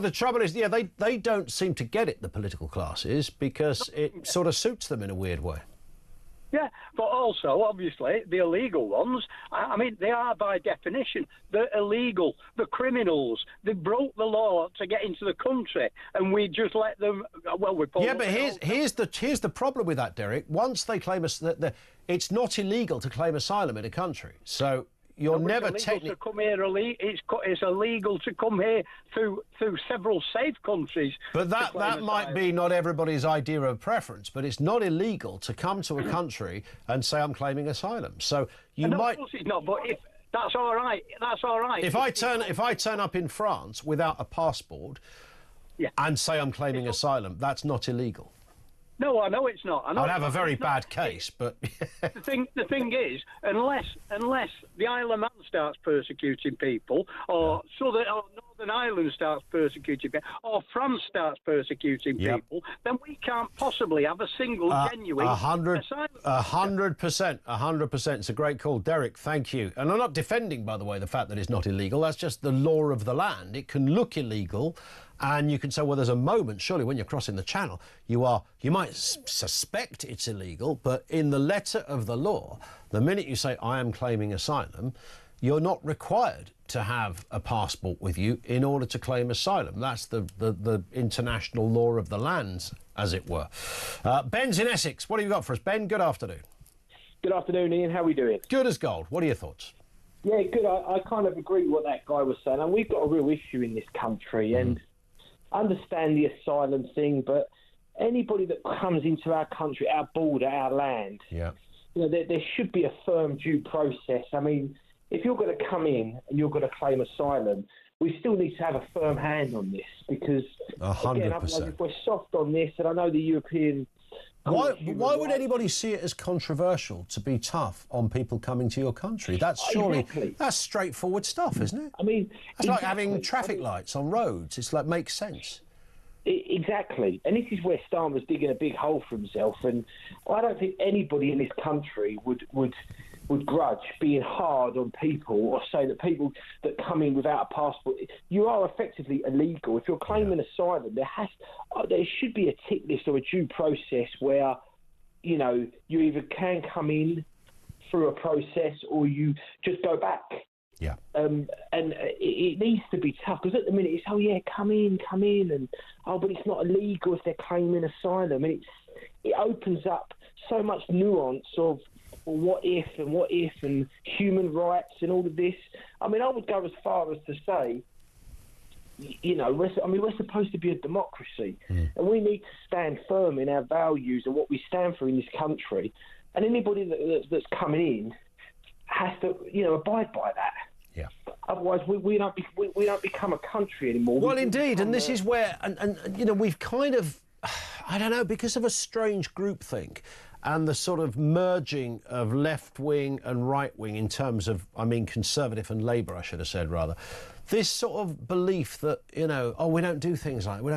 the trouble is, they don't seem to get it, the political classes, because it sort of suits them in a weird way. Yeah, but also, obviously, the illegal ones, I mean, they are by definition. They're illegal. They're criminals. They broke the law to get into the country, and we just let them, Yeah, but here's the problem with that, Derek. Once they claim it's not illegal to claim asylum in a country, so you're never technically... It's illegal to come here through several safe countries. But that might be not everybody's idea of preference, but it's not illegal to come to a country and say I'm claiming asylum. So you might... Of course it's not, but that's all right. That's all right. If I turn up in France without a passport and say I'm claiming asylum, that's not illegal. No, I know it's not. I'd have a very bad case, but... The thing is, unless the Isle of Man starts persecuting people, or Northern Ireland starts persecuting people, or France starts persecuting people, then we can't possibly have a single genuine asylum. 100%. It's a great call. Derek, thank you. And I'm not defending, by the way, the fact that it's not illegal. That's just the law of the land. It can look illegal, and you can say, well, there's a moment, surely, when you're crossing the channel, you might suspect it's illegal, but in the letter of the law, the minute you say, I am claiming asylum, you're not required to have a passport with you in order to claim asylum. That's the international law of the lands, as it were. Ben's in Essex. What have you got for us, Ben? Good afternoon. Good afternoon, Ian. How are we doing? Good as gold. What are your thoughts? Yeah, good. I kind of agree with what that guy was saying. And we've got a real issue in this country, and I understand the asylum thing, but anybody that comes into our country, our border, our land, there should be a firm due process. I mean, if you're going to come in and you're going to claim asylum, we still need to have a firm hand on this because, again, otherwise if we're soft on this, and I know the European... Why would anybody see it as controversial to be tough on people coming to your country? That's surely that's straightforward stuff, isn't it? I mean, it's like having traffic lights on roads. It's like makes sense. Exactly, and this is where Starmer's digging a big hole for himself. And I don't think anybody in this country would grudge being hard on people or say that people that come in without a passport, you are effectively illegal. If you're claiming asylum, there should be a tick list or a due process where, you either can come in through a process or you just go back. Yeah. And it needs to be tough because at the minute it's, come in, and but it's not illegal if they're claiming asylum. And it opens up so much nuance of what if and human rights and all of this. I mean, I would go as far as to say, we're supposed to be a democracy, and we need to stand firm in our values and what we stand for in this country. And anybody that's coming in has to, abide by that. Yeah. Otherwise, we don't become a country anymore. Well, indeed, and this is where, and we've kind of, I don't know, because of a strange groupthink and the sort of merging of left-wing and right-wing in terms of, Conservative and Labour, I should have said, rather. This sort of belief that, we don't do things like, we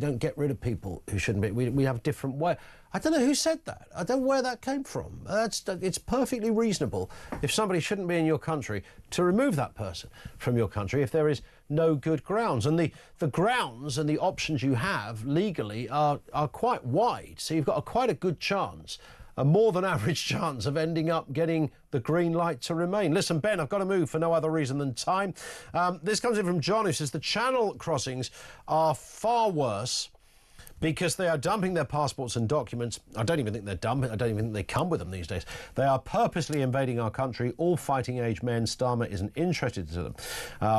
don't get rid of people who shouldn't be, we have a different way. I don't know who said that. I don't know where that came from. It's perfectly reasonable, if somebody shouldn't be in your country, to remove that person from your country if there is no good grounds. And the grounds and the options you have legally are quite wide. So you've got quite a good chance, a more than average chance of ending up getting the green light to remain. Listen, Ben, I've got to move for no other reason than time. This comes in from John, who says the channel crossings are far worse because they are dumping their passports and documents. I don't even think they're dumping. I don't even think they come with them these days. They are purposely invading our country, all fighting-age men. Starmer isn't interested in them.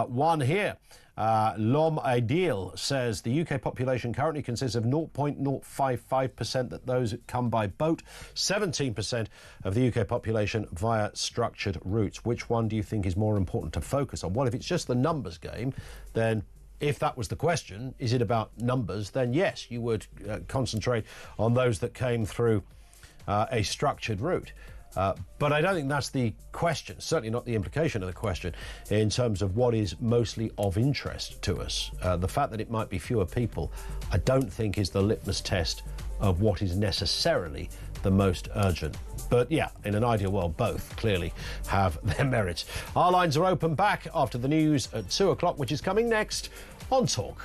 One here. L'Homme Ideal says the UK population currently consists of 0.055% that those come by boat, 17% of the UK population via structured routes. Which one do you think is more important to focus on? Well, if it's just the numbers game, then if that was the question, is it about numbers, then yes, you would concentrate on those that came through a structured route. But I don't think that's the question, certainly not the implication of the question in terms of what is mostly of interest to us. The fact that it might be fewer people, I don't think is the litmus test of what is necessarily the most urgent. But yeah, in an ideal world, both clearly have their merits. Our lines are open back after the news at 2 o'clock, which is coming next on Talk.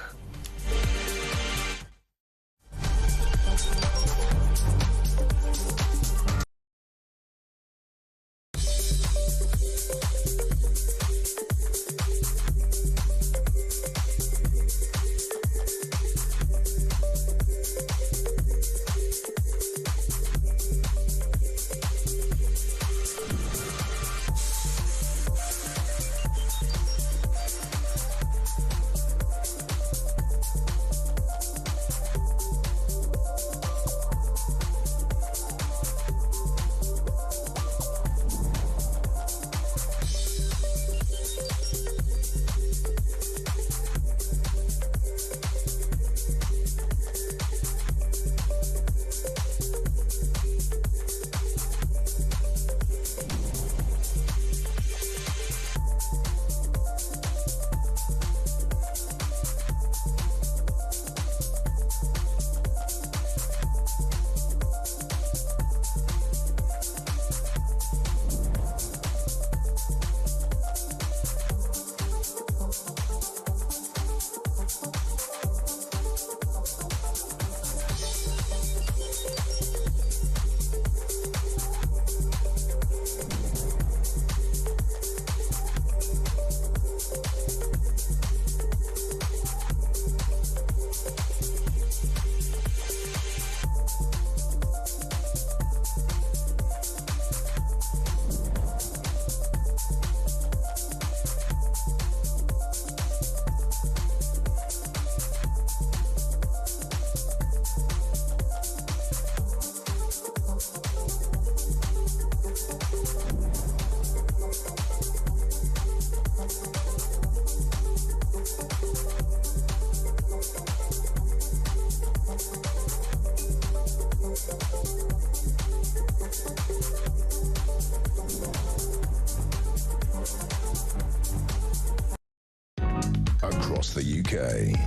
the UK.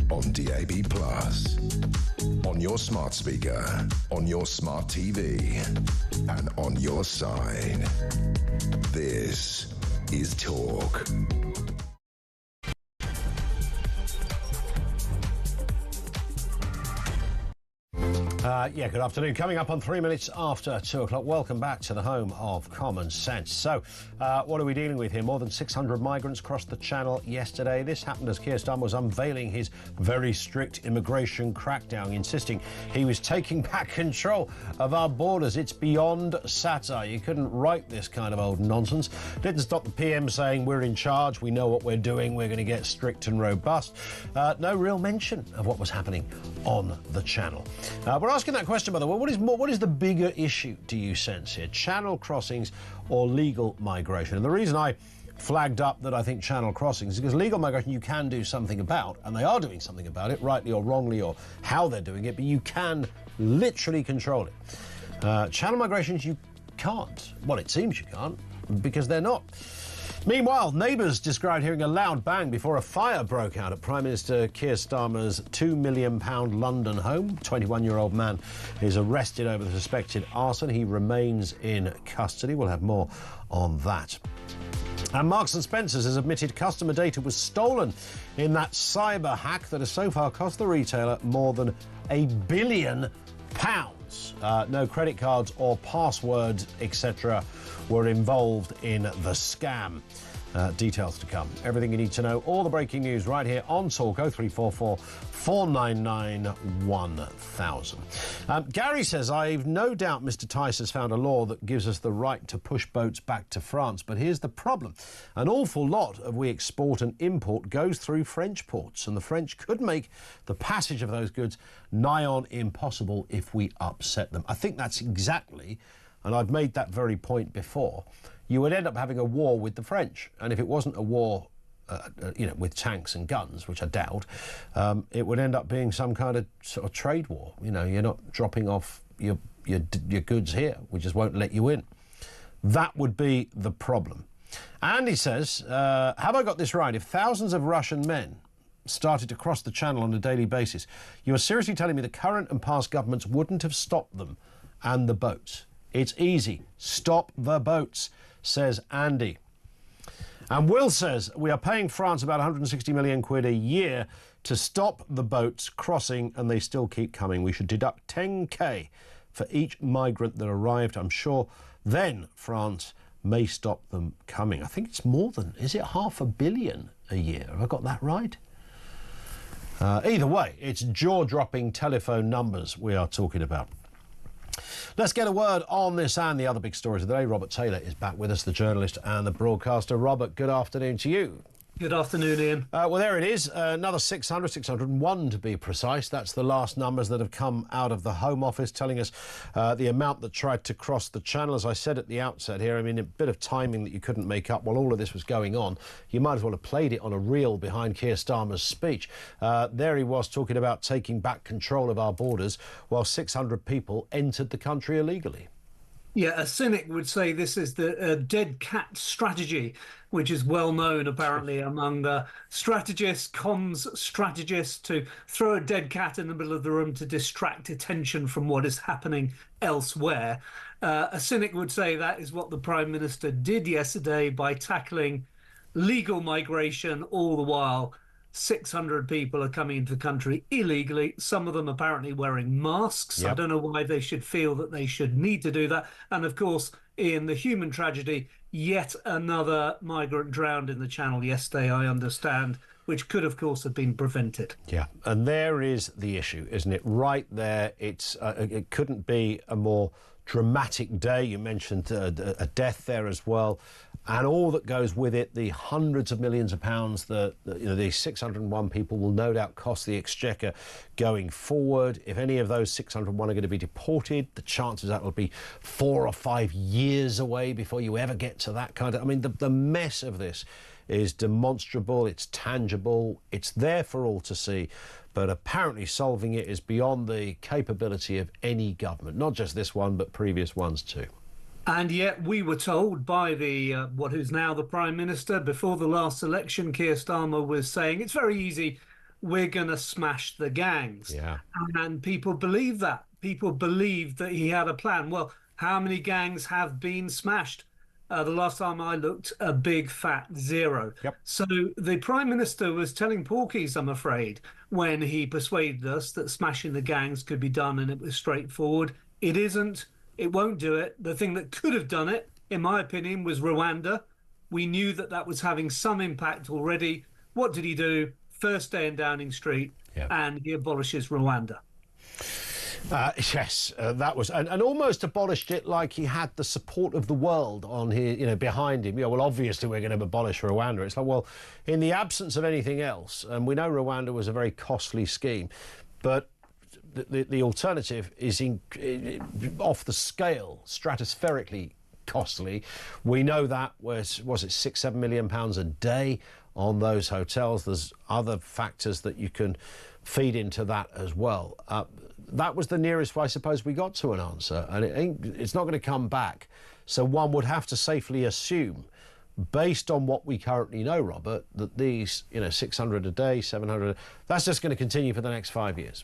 On DAB+, on your smart speaker, on your smart TV, and on your side. This is Talk. Yeah, good afternoon. Coming up on 3 minutes after 2 o'clock. Welcome back to the home of common sense. So, what are we dealing with here? More than 600 migrants crossed the Channel yesterday. This happened as Keir Starmer was unveiling his very strict immigration crackdown, insisting he was taking back control of our borders. It's beyond satire. You couldn't write this kind of old nonsense. Didn't stop the PM saying we're in charge, we know what we're doing, we're going to get strict and robust. No real mention of what was happening on the Channel. We're asking that question, by the way. What is the bigger issue, do you sense here? Channel crossings or legal migration? And the reason I flagged up that I think channel crossings is because legal migration you can do something about, and they are doing something about it, rightly or wrongly, or how they're doing it, but you can literally control it. Channel migrations you can't. Well, it seems you can't, because they're not. Meanwhile, neighbours described hearing a loud bang before a fire broke out at Prime Minister Keir Starmer's £2 million London home. 21-year-old man is arrested over the suspected arson. He remains in custody. We'll have more on that. And Marks & Spencer's has admitted customer data was stolen in that cyber hack that has so far cost the retailer more than £1 billion. No credit cards or passwords, etc., were involved in the scam. Details to come. Everything you need to know, all the breaking news right here on Talk 0344 499 1000. Gary says, I've no doubt Mr Tice has found a law that gives us the right to push boats back to France, but here's the problem. An awful lot of we export and import goes through French ports, and the French could make the passage of those goods nigh on impossible if we upset them. I think that's exactly, and I've made that very point before, you would end up having a war with the French. And if it wasn't a war, with tanks and guns, which I doubt, it would end up being some kind of sort of trade war. You know, you're not dropping off your goods here. We just won't let you in. That would be the problem. And he says, have I got this right? If thousands of Russian men started to cross the Channel on a daily basis, you are seriously telling me the current and past governments wouldn't have stopped them and the boats? It's easy. Stop the boats, says Andy. And Will says, we are paying France about 160 million quid a year to stop the boats crossing, and they still keep coming. We should deduct 10k for each migrant that arrived. I'm sure then France may stop them coming. I think it's more than, is it £500 million a year? Have I got that right? Either way, it's jaw-dropping telephone numbers we are talking about. Let's get a word on this and the other big stories of the day. Robert Taylor is back with us, the journalist and the broadcaster. Robert, good afternoon to you. Good afternoon, Ian. Well, there it is. Another 601 to be precise. That's the last numbers that have come out of the Home Office telling us the amount that tried to cross the Channel. As I said at the outset here, I mean, a bit of timing that you couldn't make up while all of this was going on. You might as well have played it on a reel behind Keir Starmer's speech. There he was talking about taking back control of our borders while 600 people entered the country illegally. Yeah, a cynic would say this is the dead cat strategy, which is well known apparently among strategists, comms strategists, to throw a dead cat in the middle of the room to distract attention from what is happening elsewhere. A cynic would say that is what the Prime Minister did yesterday by tackling legal migration. All the while 600 people are coming into the country illegally, some of them apparently wearing masks. Yep. I don't know why they should feel that they should need to do that. And of course, in the human tragedy, yet another migrant drowned in the Channel yesterday, I understand, which could, of course, have been prevented. Yeah, and there is the issue, isn't it? Right there, it's it couldn't be a more dramatic day. You mentioned a death there as well, and all that goes with it, the hundreds of millions of pounds that these 601 people will no doubt cost the Exchequer going forward. If any of those 601 are going to be deported, the chances that will be 4 or 5 years away before you ever get to that kind of... I mean, the mess of this is demonstrable, it's tangible, it's there for all to see, but apparently solving it is beyond the capability of any government, not just this one, but previous ones too. And yet we were told by the what is now the Prime Minister, before the last election, Keir Starmer was saying, it's very easy, we're going to smash the gangs. Yeah. And people believe that. People believe that he had a plan. Well, how many gangs have been smashed? The last time I looked, a big fat zero. Yep. So the Prime Minister was telling porkies, I'm afraid, when he persuaded us that smashing the gangs could be done and it was straightforward. It isn't. It won't do it. The thing that could have done it, in my opinion, was Rwanda. We knew that that was having some impact already. What did he do? First day in Downing Street, and he abolishes Rwanda. Yes, that was, and almost abolished it like he had the support of the world on his, behind him. Well, obviously we're going to abolish Rwanda. It's like, well, in the absence of anything else, and we know Rwanda was a very costly scheme, but the alternative is off the scale, stratospherically costly. We know that was it £6-7 million a day on those hotels. There's other factors that you can feed into that as well. That was the nearest, I suppose, we got to an answer, and it's not going to come back. So one would have to safely assume, based on what we currently know, Robert, that these 600 a day, 700, that's just going to continue for the next 5 years.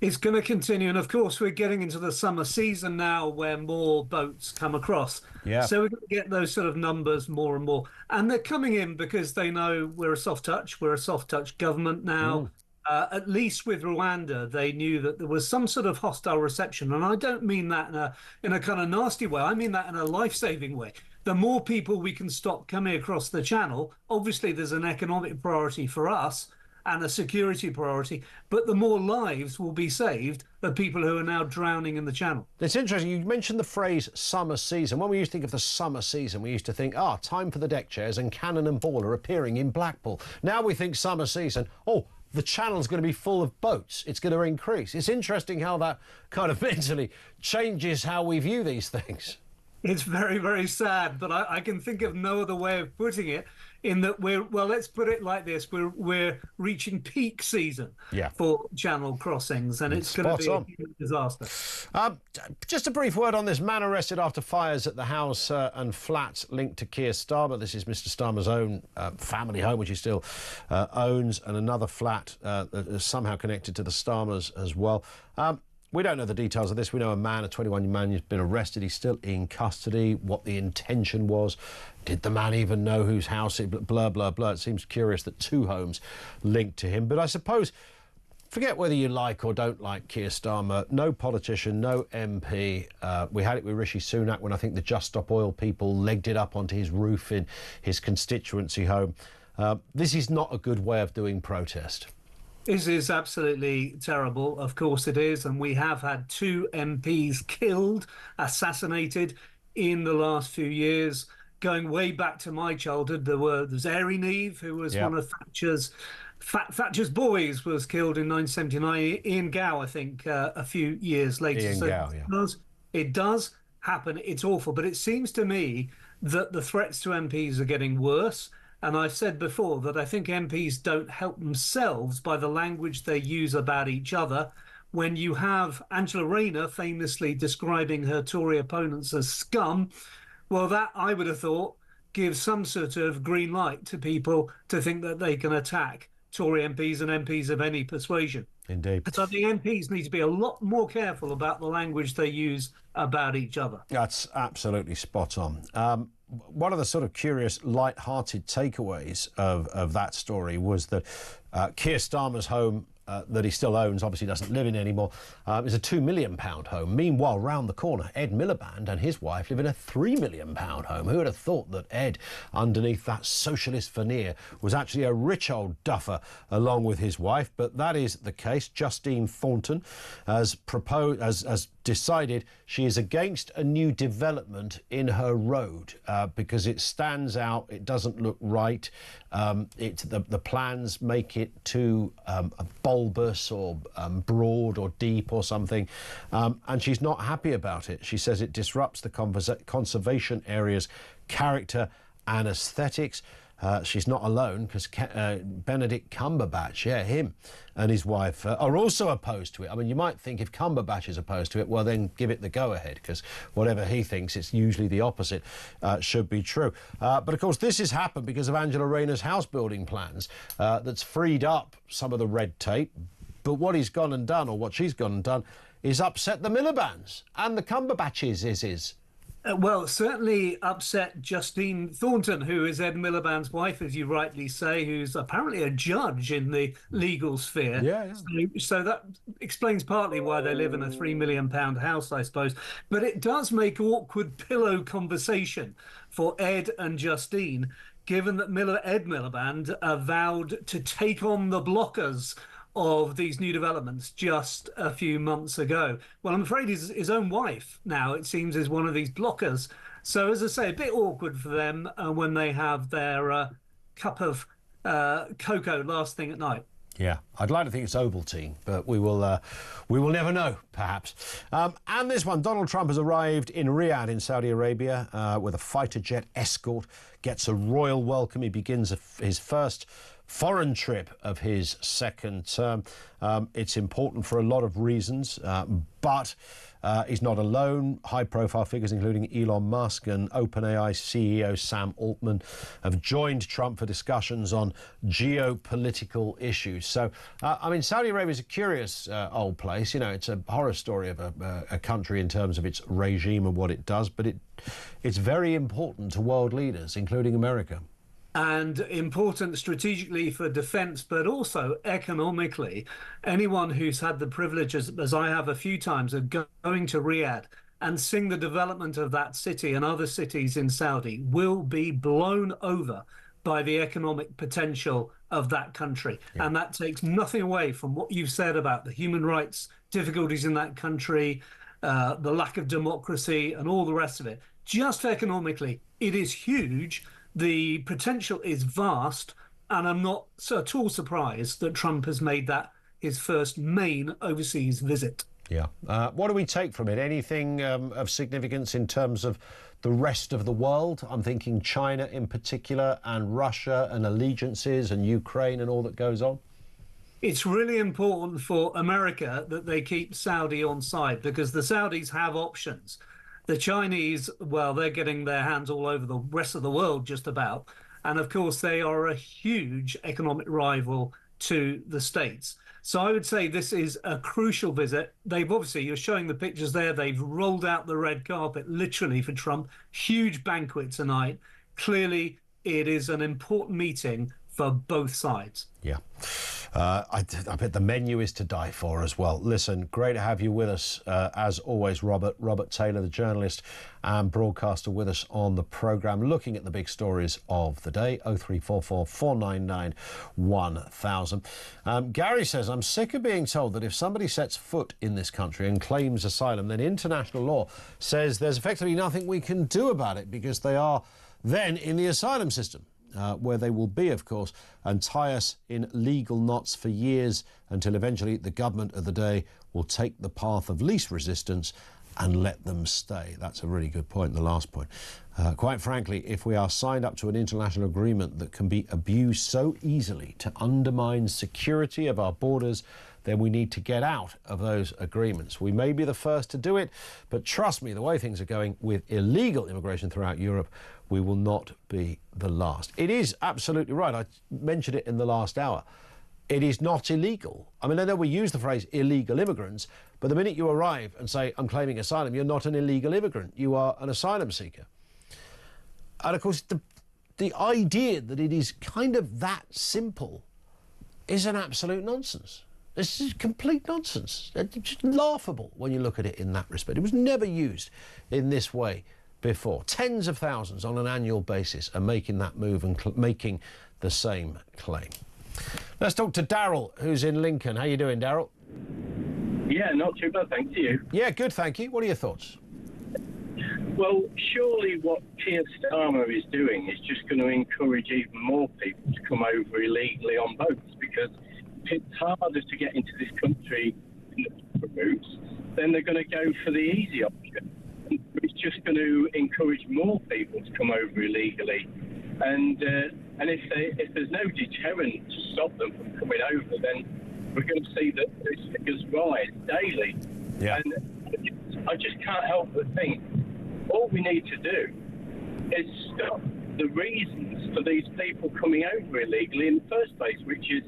It's going to continue, and of course we're getting into the summer season now where more boats come across. Yeah. So we're going to get those sort of numbers more and more. And they're coming in because they know we're a soft touch government now. At least with Rwanda, they knew that there was some sort of hostile reception. And I don't mean that in a kind of nasty way. I mean that in a life-saving way. The more people we can stop coming across the channel, obviously there's an economic priority for us and a security priority, but the more lives will be saved of people who are now drowning in the channel. It's interesting, you mentioned the phrase summer season. When we used to think of the summer season, we used to think, time for the deck chairs and Cannon and Ball are appearing in Blackpool. Now we think summer season, the channel's going to be full of boats. It's going to increase. It's interesting how that kind of mentally changes how we view these things. It's very, very sad, but I can think of no other way of putting it, in that let's put it like this, we're reaching peak season for channel crossings, and it's going to be a huge disaster. Just a brief word on this man arrested after fires at the house and flat linked to Keir Starmer. This is Mr Starmer's own family home, which he still owns, and another flat that is somehow connected to the Starmers as well. We don't know the details of this. We know a 21 man has been arrested. He's still in custody. What the intention was. Did the man even know whose house it... Blah, blah, blah. It seems curious that 2 homes linked to him. But I suppose, forget whether you like or don't like Keir Starmer. No politician, no MP. We had it with Rishi Sunak when I think the Just Stop Oil people legged it up onto his roof in his constituency home. This is not a good way of doing protest. This is absolutely terrible. Of course it is. And we have had 2 MPs killed, assassinated in the last few years. Going way back to my childhood, there's Airy Neve, who was one of Thatcher's boys, was killed in 1979. Ian Gow, I think, a few years later. Ian Gow, it does happen. It's awful. But it seems to me that the threats to MPs are getting worse. And I've said before that I think MPs don't help themselves by the language they use about each other. When you have Angela Rayner famously describing her Tory opponents as scum, well, that, I would have thought, gives some sort of green light to people to think that they can attack Tory MPs and MPs of any persuasion. Indeed. So I think MPs need to be a lot more careful about the language they use about each other. That's absolutely spot on. One of the sort of curious, light-hearted takeaways of that story was that Keir Starmer's home that he still owns, obviously doesn't live in anymore, is a £2 million home. Meanwhile, round the corner, Ed Miliband and his wife live in a £3 million home. Who would have thought that Ed, underneath that socialist veneer, was actually a rich old duffer along with his wife? But that is the case. Justine Thornton has decided she is against a new development in her road because it stands out, it doesn't look right. The plans make it too bulbous or broad or deep or something, and she's not happy about it. She says it disrupts the conservation area's character and aesthetics. she's not alone, because Benedict Cumberbatch, yeah, him and his wife are also opposed to it. I mean, you might think if Cumberbatch is opposed to it, well, then give it the go-ahead, because whatever he thinks, it's usually the opposite should be true. But, of course, this has happened because of Angela Rayner's house-building plans that's freed up some of the red tape. But what he's gone and done, or what she's gone and done, is upset the Miliband's and the Cumberbatches. Well, certainly upset Justine Thornton, who is Ed Miliband's wife, as you rightly say, who's apparently a judge in the legal sphere. Yeah. So that explains partly why they live in a £3 million house, I suppose. But it does make awkward pillow conversation for Ed and Justine, given that Ed Miliband vowed to take on the blockers of these new developments just a few months ago. Well, I'm afraid his own wife now, it seems, is one of these blockers. So, as I say, a bit awkward for them when they have their cup of cocoa last thing at night. Yeah, I'd like to think it's Ovaltine, but we will never know, perhaps. And this one, Donald Trump has arrived in Riyadh in Saudi Arabia with a fighter jet escort, gets a royal welcome. He begins his first foreign trip of his second term. It's important for a lot of reasons, but he's not alone. High-profile figures, including Elon Musk and OpenAI CEO Sam Altman, have joined Trump for discussions on geopolitical issues. So, I mean, Saudi Arabia is a curious old place. You know, it's a horror story of a country in terms of its regime and what it does, but it's very important to world leaders, including America. And important strategically for defence, but also economically. Anyone who's had the privilege, as I have a few times, of going to Riyadh and seeing the development of that city and other cities in Saudi will be blown over by the economic potential of that country. Yeah. And that takes nothing away from what you've said about the human rights difficulties in that country, the lack of democracy and all the rest of it. Just economically, it is huge. The potential is vast, and I'm not at all surprised that Trump has made that his first main overseas visit. Yeah. What do we take from it? Anything of significance in terms of the rest of the world? I'm thinking China in particular, and Russia and allegiances and Ukraine and all that goes on. It's really important for America that they keep Saudi on side, because the Saudis have options. The Chinese, well, they're getting their hands all over the rest of the world just about. And of course, they are a huge economic rival to the States. So I would say this is a crucial visit. They've obviously, you're showing the pictures there, they've rolled out the red carpet literally for Trump. Huge banquet tonight. Clearly, it is an important meeting for both sides. Yeah. I bet the menu is to die for as well. Listen, great to have you with us, as always, Robert Taylor, the journalist and broadcaster, with us on the programme, looking at the big stories of the day. 0344 499 1000. Gary says, I'm sick of being told that if somebody sets foot in this country and claims asylum, then international law says there's effectively nothing we can do about it because they are then in the asylum system. Where they will be, of course, and tie us in legal knots for years until eventually the government of the day will take the path of least resistance and let them stay. That's a really good point, the last point. Quite frankly, if we are signed up to an international agreement that can be abused so easily to undermine security of our borders, then we need to get out of those agreements. We may be the first to do it, but trust me, the way things are going with illegal immigration throughout Europe, we will not be the last. It is absolutely right. I mentioned it in the last hour. It is not illegal. I mean, I know we use the phrase illegal immigrants, but the minute you arrive and say, I'm claiming asylum, you're not an illegal immigrant. You are an asylum seeker. And of course, the idea that it is kind of that simple is an absolute nonsense. This is complete nonsense. It's just laughable when you look at it in that respect. It was never used in this way before. Tens of thousands on an annual basis are making that move and making the same claim. Let's talk to Daryl, who's in Lincoln. How you doing, Daryl? Yeah, not too bad, thank you. Yeah, good, thank you. What are your thoughts? Well, surely what Keir Starmer is doing is just going to encourage even more people to come over illegally on boats, because it's harder to get into this country in the different routes, then they're going to go for the easy option. It's just going to encourage more people to come over illegally. And And if there's no deterrent to stop them from coming over, then we're going to see that those figures rise daily. Yeah. And I just can't help but think all we need to do is stop the reasons for these people coming over illegally in the first place, which is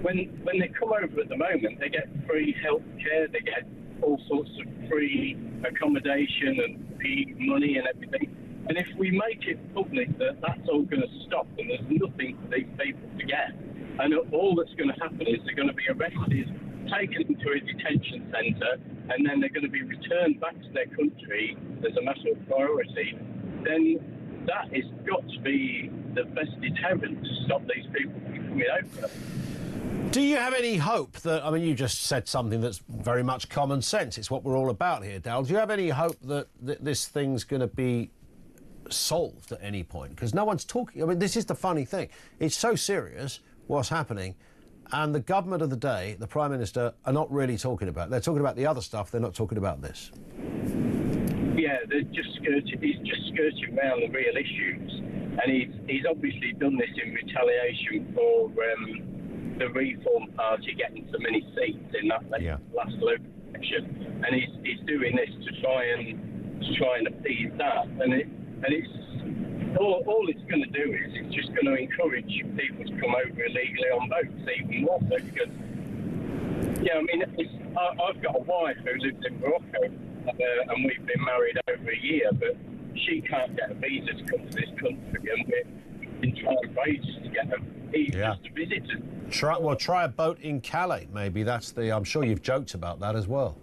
when they come over at the moment, they get free health care, they get all sorts of free accommodation and free money and everything. And if we make it public that that's all going to stop and there's nothing for these people to get, and all that's going to happen is they're going to be arrested, taken into a detention centre, and then they're going to be returned back to their country as a matter of priority, then that has got to be the best deterrent to stop these people from coming over. Do you have any hope that, I mean, you just said something that's very much common sense. It's what we're all about here, Dal. Do you have any hope that this thing's going to be solved at any point? Because no one's talking. I mean, this is the funny thing. It's so serious, what's happening, and the government of the day, the Prime Minister, are not really talking about it. They're talking about the other stuff. They're not talking about this. Yeah, he's just skirting around the real issues. And he's obviously done this in retaliation for the Reform Party getting so many seats in that last local election. And he's doing this to try and appease that. And it's all it's going to do is it's just going to encourage people to come over illegally on boats even more so, because I mean I've got a wife who lives in Morocco and we've been married over a year, but she can't get a visa to come to this country, and we've been trying for ages to get a visa just to visit her. Try a boat in Calais, maybe. I'm sure you've joked about that as well.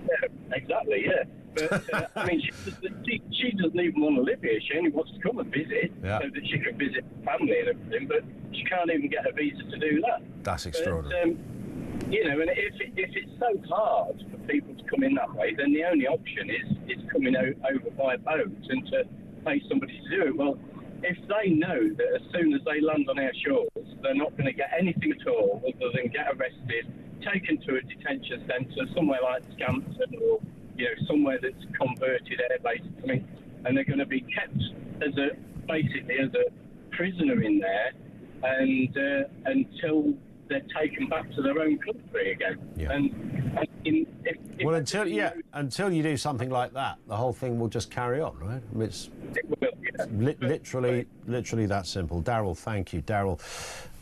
Yeah, exactly, yeah. But, I mean, she doesn't even want to live here. She only wants to come and visit so that she can visit family and everything, but she can't even get a visa to do that. That's extraordinary. And if it's so hard for people to come in that way, then the only option is coming over by boat and to pay somebody to do it. Well, if they know that as soon as they land on our shores, they're not going to get anything at all other than get arrested, taken to a detention centre, somewhere like Scampton or somewhere that's converted airbase, and they're going to be kept as a prisoner in there, and until they're taken back to their own country again. Yeah. Until you do something like that, the whole thing will just carry on, right? I mean, it will, yeah. Literally that simple. Daryl, thank you, Daryl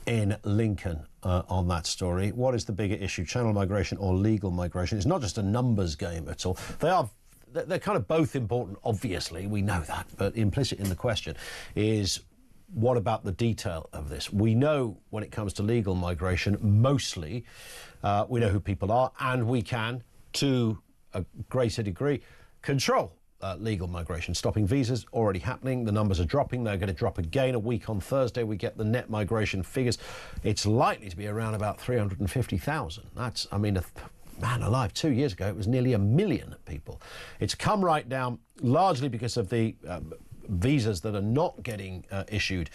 in Lincoln, on that story. What is the bigger issue, channel migration or legal migration? It's not just a numbers game at all. They're kind of both important, obviously, we know that, but implicit in the question is, what about the detail of this? We know when it comes to legal migration, mostly, we know who people are, and we can, to a greater degree, control legal migration. Stopping visas already happening. The numbers are dropping. They're going to drop again a week on Thursday. We get the net migration figures. It's likely to be around about 350,000. That's, I mean, man alive, 2 years ago, it was nearly 1 million people. It's come right down, largely because of the visas that are not getting issued,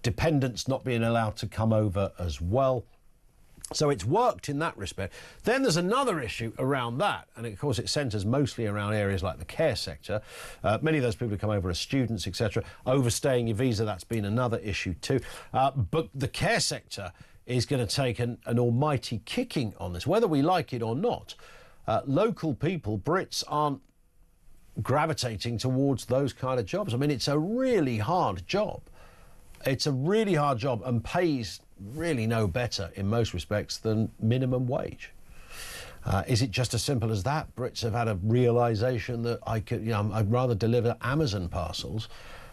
dependents not being allowed to come over as well. So it's worked in that respect. Then there's another issue around that, and of course it centres mostly around areas like the care sector. Many of those people who come over as students, etc. Overstaying your visa, that's been another issue too. But the care sector is going to take an almighty kicking on this, whether we like it or not. Local people, Brits, aren't gravitating towards those kind of jobs. I mean, it's a really hard job. It's a really hard job and pays really no better in most respects than minimum wage. Is it just as simple as that? Brits have had a realisation that I'd rather deliver Amazon parcels.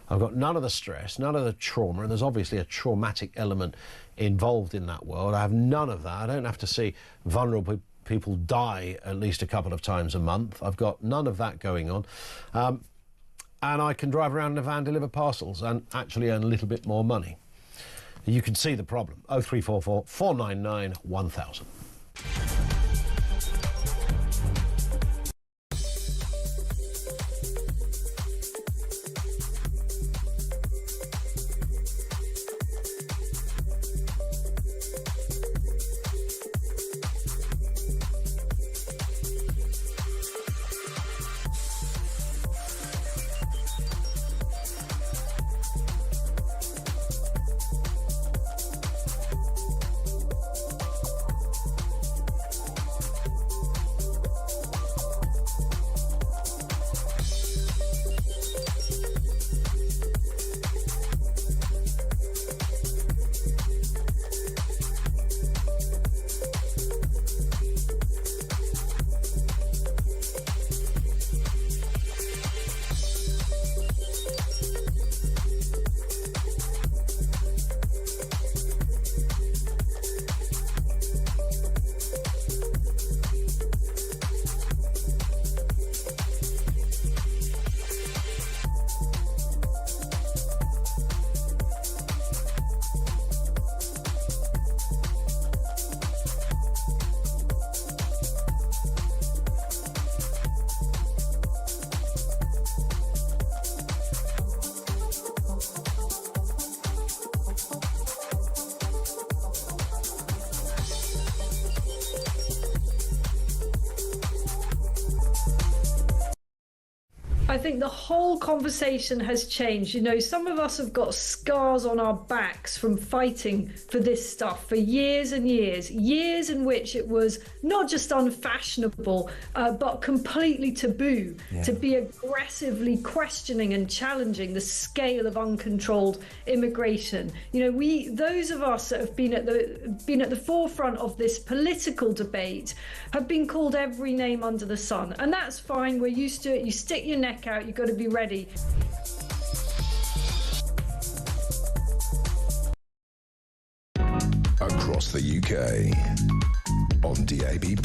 I've got none of the stress, none of the trauma, and there's obviously a traumatic element involved in that world. I have none of that. I don't have to see vulnerable people die at least a couple of times a month. I've got none of that going on. And I can drive around in a van, deliver parcels, and actually earn a little bit more money. You can see the problem. 0344 499 1000. I think the whole conversation has changed. You know, some of us have got scars on our backs from fighting for this stuff for years and years, years in which it was not just unfashionable, but completely taboo to be aggressively questioning and challenging the scale of uncontrolled immigration. You know, those of us that have been at the forefront of this political debate have been called every name under the sun, and that's fine. We're used to it. You stick your neck out, you've got to be ready. Across the UK, on DAB+,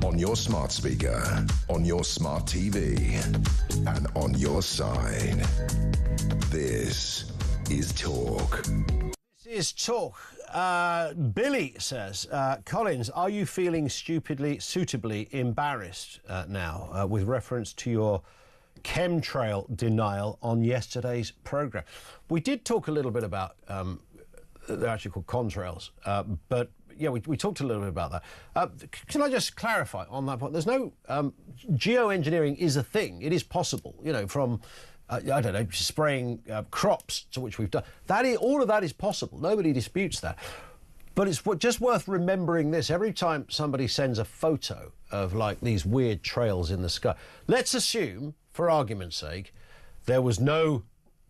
on your smart speaker, on your smart TV, and on your side. This is Talk. This is Talk. Billy says, Collins, are you feeling suitably embarrassed now with reference to your chemtrail denial on yesterday's programme? We did talk a little bit about, they're actually called contrails, but yeah, we talked a little bit about that. Can I just clarify on that point? There's no, geoengineering is a thing. It is possible, you know, from I don't know, spraying crops, to which we've done. All of that is possible. Nobody disputes that. But it's just worth remembering this. Every time somebody sends a photo of, like, these weird trails in the sky, let's assume, for argument's sake, there was no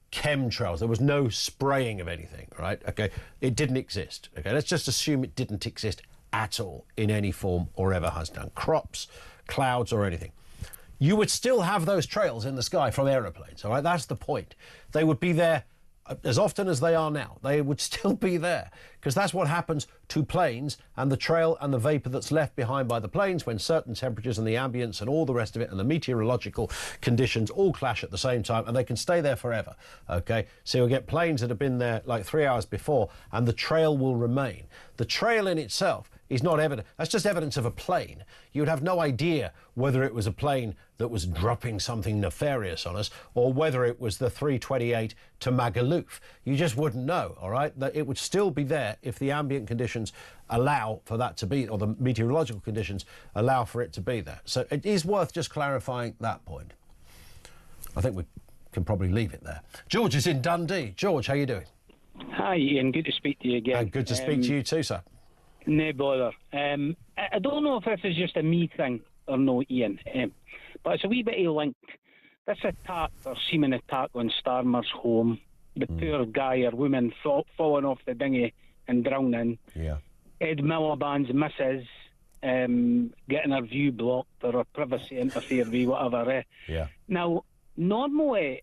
chemtrails, there was no spraying of anything, right? OK, it didn't exist. OK, let's just assume it didn't exist at all in any form or ever has done. Crops, clouds or anything. You would still have those trails in the sky from aeroplanes, all right? That's the point. They would be there as often as they are now. They would still be there, because that's what happens to planes and the trail and the vapour that's left behind by the planes when certain temperatures and the ambience and all the rest of it and the meteorological conditions all clash at the same time, and they can stay there forever, OK? So you'll get planes that have been there like 3 hours before and the trail will remain. The trail in itself is not evident. That's just evidence of a plane. You would have no idea whether it was a plane that was dropping something nefarious on us or whether it was the 328 to Magaluf. You just wouldn't know, all right? That it would still be there if the ambient conditions allow for that to be, or the meteorological conditions allow for it to be there. So it is worth just clarifying that point. I think we can probably leave it there. George is in Dundee. George, how you doing? Hi, Ian. Good to speak to you again. And good to speak to you too, sir. No bother. I don't know if this is just a me thing or no, Ian, but it's a wee bit linked. This attack or seeming attack on Starmer's home, the poor guy or woman falling off the dinghy and drowning. Yeah. Ed Miliband's missus getting her view blocked or her privacy interfered with, whatever. Yeah. Now, normally,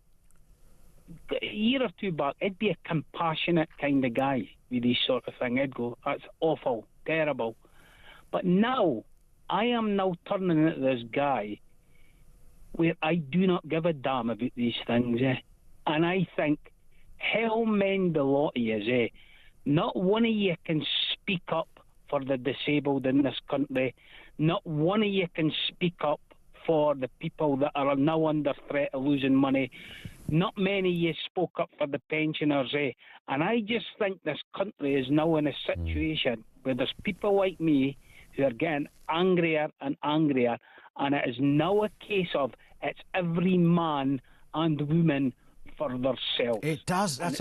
a year or two back, I'd be a compassionate kind of guy with these sort of thing. I'd go, that's awful, terrible. But now, I am now turning into this guy where I do not give a damn about these things. And I think, hell mend the lot of you. Not one of you can speak up for the disabled in this country. Not one of you can speak up for the people that are now under threat of losing money. Not many of you spoke up for the pensioners. And I just think this country is now in a situation where there's people like me who are getting angrier and angrier, and it is now a case of it's every man and woman for themselves. It does. That's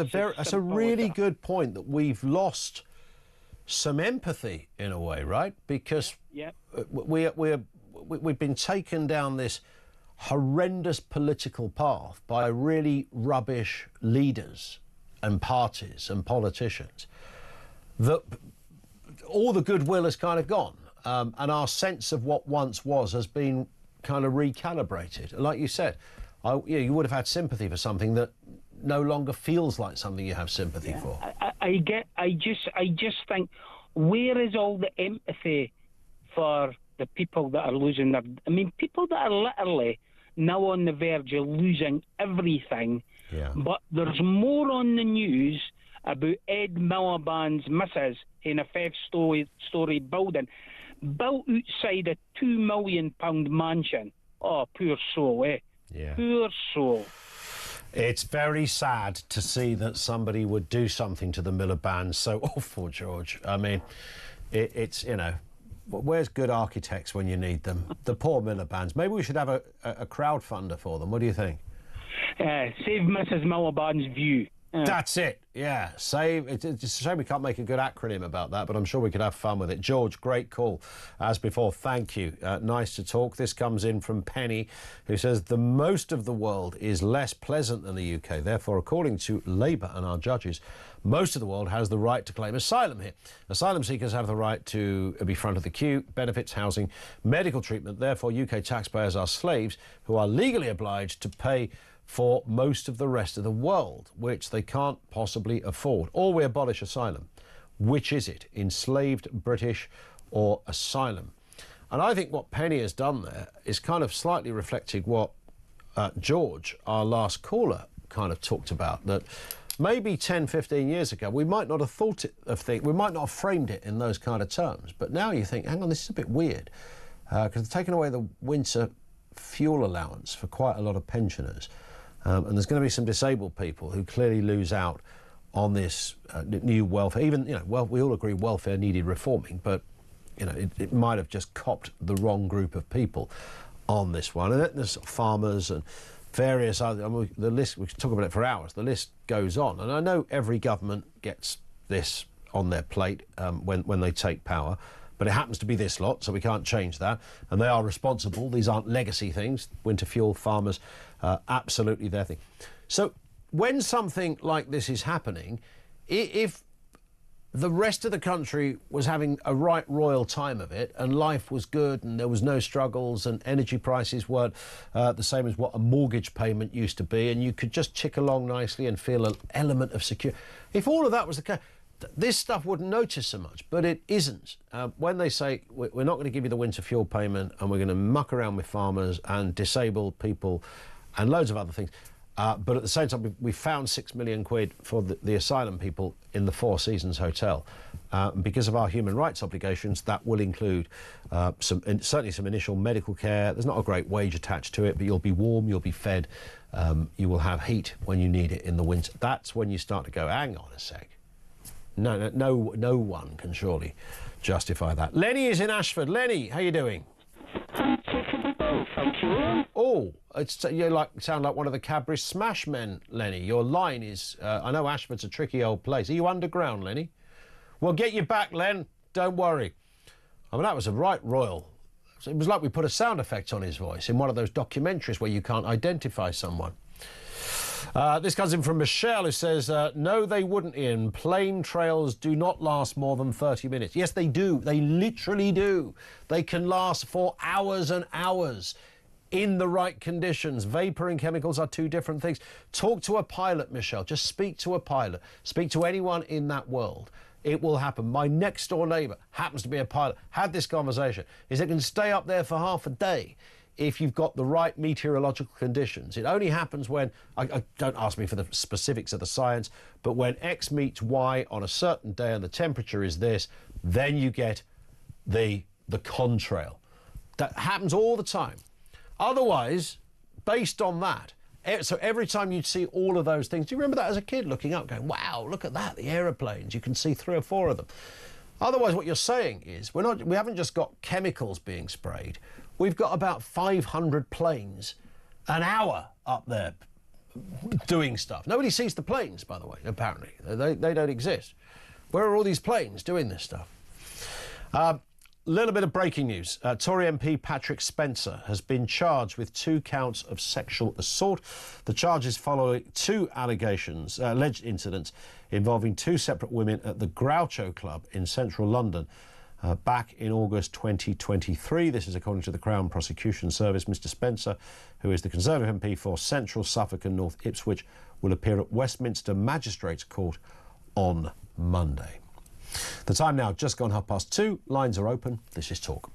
a really good point, that we've lost some empathy in a way, right? Because we've been taken down this horrendous political path by really rubbish leaders and parties and politicians, that all the goodwill has kind of gone, and our sense of what once was has been kind of recalibrated. Like you said, you would have had sympathy for something that no longer feels like something you have sympathy for. I just think, where is all the empathy for the people that are losing their... I mean, people that are literally now on the verge of losing everything, but there's more on the news about Ed Miliband's missus in a 5-story building built outside a £2 million mansion. Oh, poor soul, Yeah. Poor soul. It's very sad to see that somebody would do something to the Miliband so awful, George. I mean, it's, you know, where's good architects when you need them? The poor Miliband's. Maybe we should have a crowdfunder for them. What do you think? Save Mrs. Miliband's view. That's it. Yeah, save. It's a shame we can't make a good acronym about that, but I'm sure we could have fun with it. George, great call. As before, thank you. Nice to talk. This comes in from Penny, who says the most of the world is less pleasant than the UK. Therefore, according to Labour and our judges, most of the world has the right to claim asylum here. Asylum seekers have the right to be front of the queue, benefits, housing, medical treatment. Therefore, UK taxpayers are slaves who are legally obliged to pay for most of the rest of the world, which they can't possibly afford. Or we abolish asylum. Which is it? Enslaved British or asylum? And I think what Penny has done there is kind of slightly reflecting what George, our last caller, kind of talked about, that maybe 10, 15 years ago, we might not have thought we might not have framed it in those kind of terms. But now you think, hang on, this is a bit weird, because they've taken away the winter fuel allowance for quite a lot of pensioners. And there's going to be some disabled people who clearly lose out on this new welfare. Even, we all agree welfare needed reforming, but, it might have just copped the wrong group of people on this one. And then there's farmers and various other, the list, we could talk about it for hours, the list goes on. And I know every government gets this on their plate when they take power, but it happens to be this lot, so we can't change that. And they are responsible. These aren't legacy things. Winter fuel, farmers, absolutely their thing. So when something like this is happening, if the rest of the country was having a right royal time of it and life was good and there was no struggles and energy prices weren't the same as what a mortgage payment used to be, and you could just tick along nicely and feel an element of security. If all of that was the case, this stuff wouldn't notice so much, but it isn't. When they say, we're not going to give you the winter fuel payment and we're going to muck around with farmers and disabled people and loads of other things, but at the same time, we found £6 million for the asylum people in the Four Seasons Hotel. Because of our human rights obligations, that will include certainly some initial medical care. There's not a great wage attached to it, but you'll be warm, you'll be fed, you will have heat when you need it in the winter. That's when you start to go, hang on a sec. No one can surely justify that. Lenny is in Ashford. Lenny, how you doing? Thank you. Oh, you sound like one of the Cadbury Smash Men, Lenny. Your line is, I know Ashford's a tricky old place. Are you underground, Lenny? We'll get you back, Len. Don't worry. I mean, that was a right royal. It was like we put a sound effect on his voice in one of those documentaries where you can't identify someone. This comes in from Michelle, who says, no, they wouldn't, Ian. Plane trails do not last more than 30 minutes. Yes, they do. They literally do. They can last for hours and hours in the right conditions. Vapour and chemicals are two different things. Talk to a pilot, Michelle. Just speak to a pilot. Speak to anyone in that world. It will happen. My next door neighbour happens to be a pilot. Had this conversation. He said, it can stay up there for half a day if you've got the right meteorological conditions. It only happens when, I don't ask me for the specifics of the science, but when X meets Y on a certain day and the temperature is this, then you get the contrail. That happens all the time. Otherwise, based on that, so every time you'd see all of those things, do you remember that as a kid, looking up, going, wow, look at that, the aeroplanes, you can see 3 or 4 of them. Otherwise, what you're saying is, we haven't just got chemicals being sprayed, we've got about 500 planes an hour up there doing stuff. Nobody sees the planes, by the way, apparently. They don't exist. Where are all these planes doing this stuff? Little bit of breaking news. Tory MP Patrick Spencer has been charged with 2 counts of sexual assault. The charges follow 2 allegations, alleged incidents involving 2 separate women at the Groucho Club in central London back in August 2023. This is according to the Crown Prosecution Service. Mr Spencer, who is the Conservative MP for Central Suffolk and North Ipswich, will appear at Westminster Magistrates Court on Monday. The time now, just gone 2:30. Lines are open. This is Talk.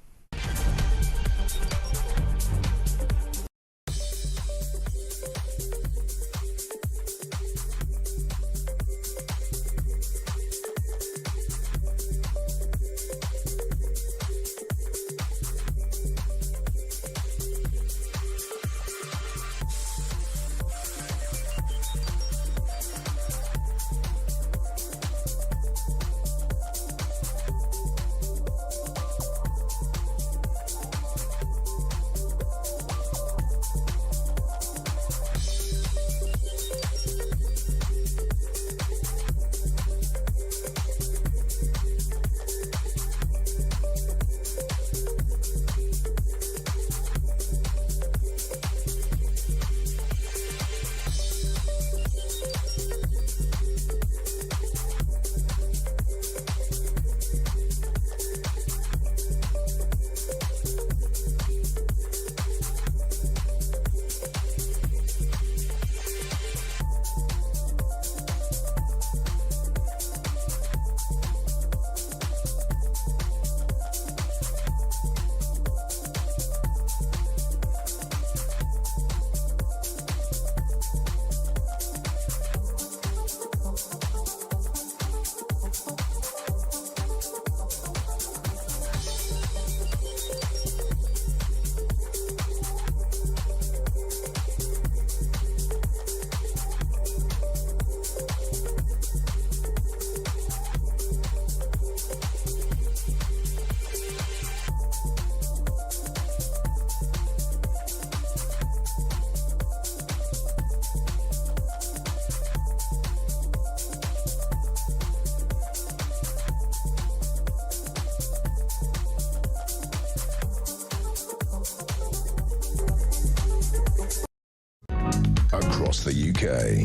across the UK.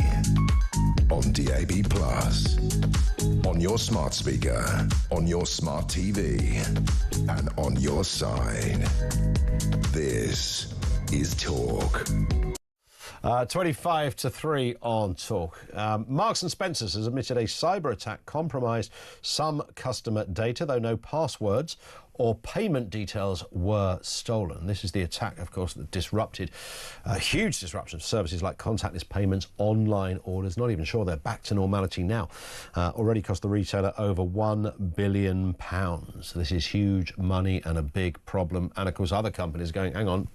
On DAB+, on your smart speaker, on your smart TV, and on your side. This is Talk. 25 to 3 on Talk. Marks and Spencer's has admitted a cyber attack compromised some customer data, though no passwords or payment details were stolen. This is the attack, of course, that disrupted a huge disruption of services like contactless payments, online orders. Not even sure they're back to normality now. Already cost the retailer over £1 billion. This is huge money and a big problem. And, of course, other companies are going, hang on,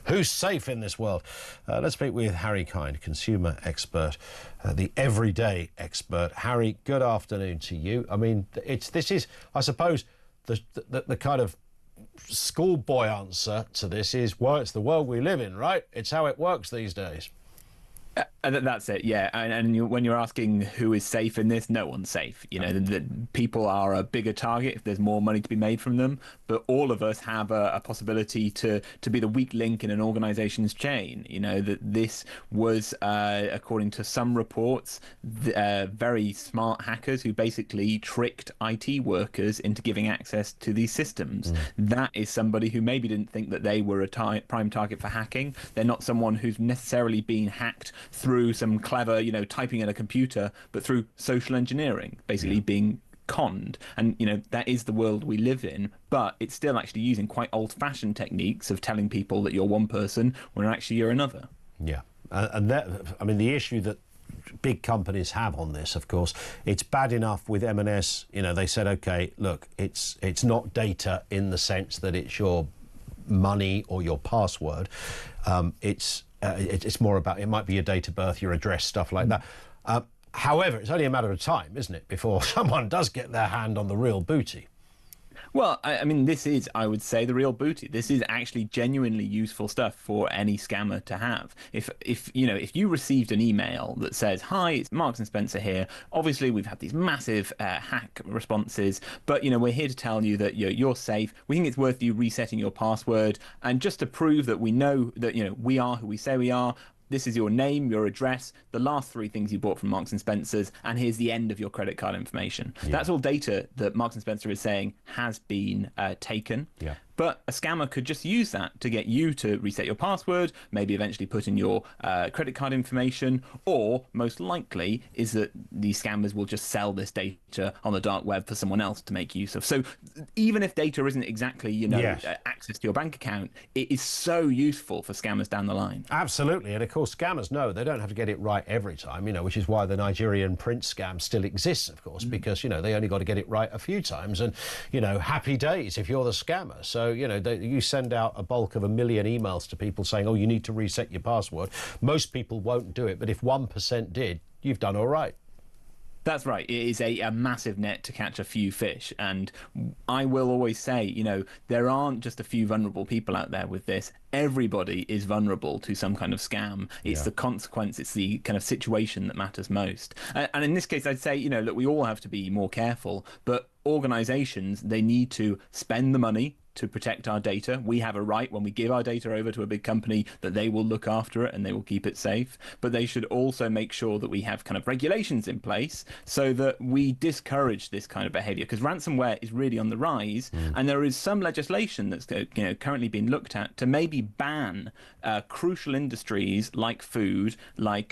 who's safe in this world? Let's speak with Harry Kind, consumer expert, the everyday expert. Harry, good afternoon to you. I mean, this is, I suppose, the kind of schoolboy answer to this is, well, it's the world we live in, right? It's how it works these days. That's it, yeah. And when you're asking who is safe in this, no one's safe. You know, the people are a bigger target if there's more money to be made from them. But all of us have a possibility to be the weak link in an organization's chain. You know, that this was, according to some reports, very smart hackers who basically tricked IT workers into giving access to these systems. That is somebody who maybe didn't think that they were a prime target for hacking. They're not someone who's necessarily been hacked through some clever, you know, typing in a computer, but through social engineering, basically being conned. And, you know, that is the world we live in, but it's still actually using quite old-fashioned techniques of telling people that you're one person when actually you're another. Yeah. And that, I mean, the issue that big companies have on this, of course, it's bad enough with M&S, you know, they said, OK, look, it's not data in the sense that it's your money or your password. It's more about, it might be your date of birth, your address, stuff like that. However, it's only a matter of time, isn't it, before someone does get their hand on the real booty. Well, I mean, this is, I would say, the real booty. This is actually genuinely useful stuff for any scammer to have. If you received an email that says, "Hi, it's Marks and Spencer here. Obviously, we've had these massive hack responses, but you know, we're here to tell you that you're safe. We think it's worth you resetting your password, and just to prove that we know that we are who we say we are. This is your name, your address, the last 3 things you bought from Marks and Spencer's, and here's the end of your credit card information." Yeah. That's all data that Marks and Spencer is saying has been taken. Yeah. But a scammer could just use that to get you to reset your password, maybe eventually put in your credit card information, or most likely is that these scammers will just sell this data on the dark web for someone else to make use of. So even if data isn't exactly, access to your bank account, it is so useful for scammers down the line. Absolutely. And of course, scammers know they don't have to get it right every time, which is why the Nigerian prince scam still exists, of course, because, they only got to get it right a few times. And, happy days if you're the scammer. So, you send out a bulk of 1 million emails to people saying, oh, you need to reset your password. Most people won't do it. But if 1% did, you've done all right. That's right. It is a massive net to catch a few fish. And I will always say, there aren't just a few vulnerable people out there with this. Everybody is vulnerable to some kind of scam. It's the consequence, it's the kind of situation that matters most. And in this case, I'd say, look, we all have to be more careful. But organizations, they need to spend the money to protect our data. We have a right when we give our data over to a big company that they will look after it and they will keep it safe. But they should also make sure that we have kind of regulations in place so that we discourage this kind of behavior, because ransomware is really on the rise. And there is some legislation that's currently being looked at to maybe ban crucial industries like food, like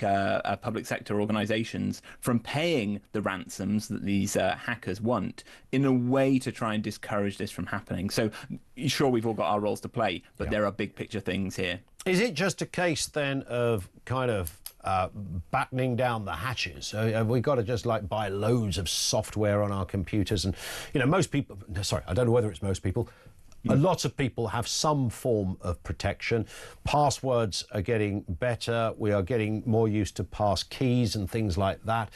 public sector organizations from paying the ransoms that these hackers want, in a way to try and discourage this from happening. So sure, we've all got our roles to play, but there are big picture things here. Is it just a case then of kind of battening down the hatches? Have we got to just buy loads of software on our computers? And most people, sorry, I don't know whether it's most people, a lot of people have some form of protection. Passwords are getting better. We are getting more used to pass keys and things like that.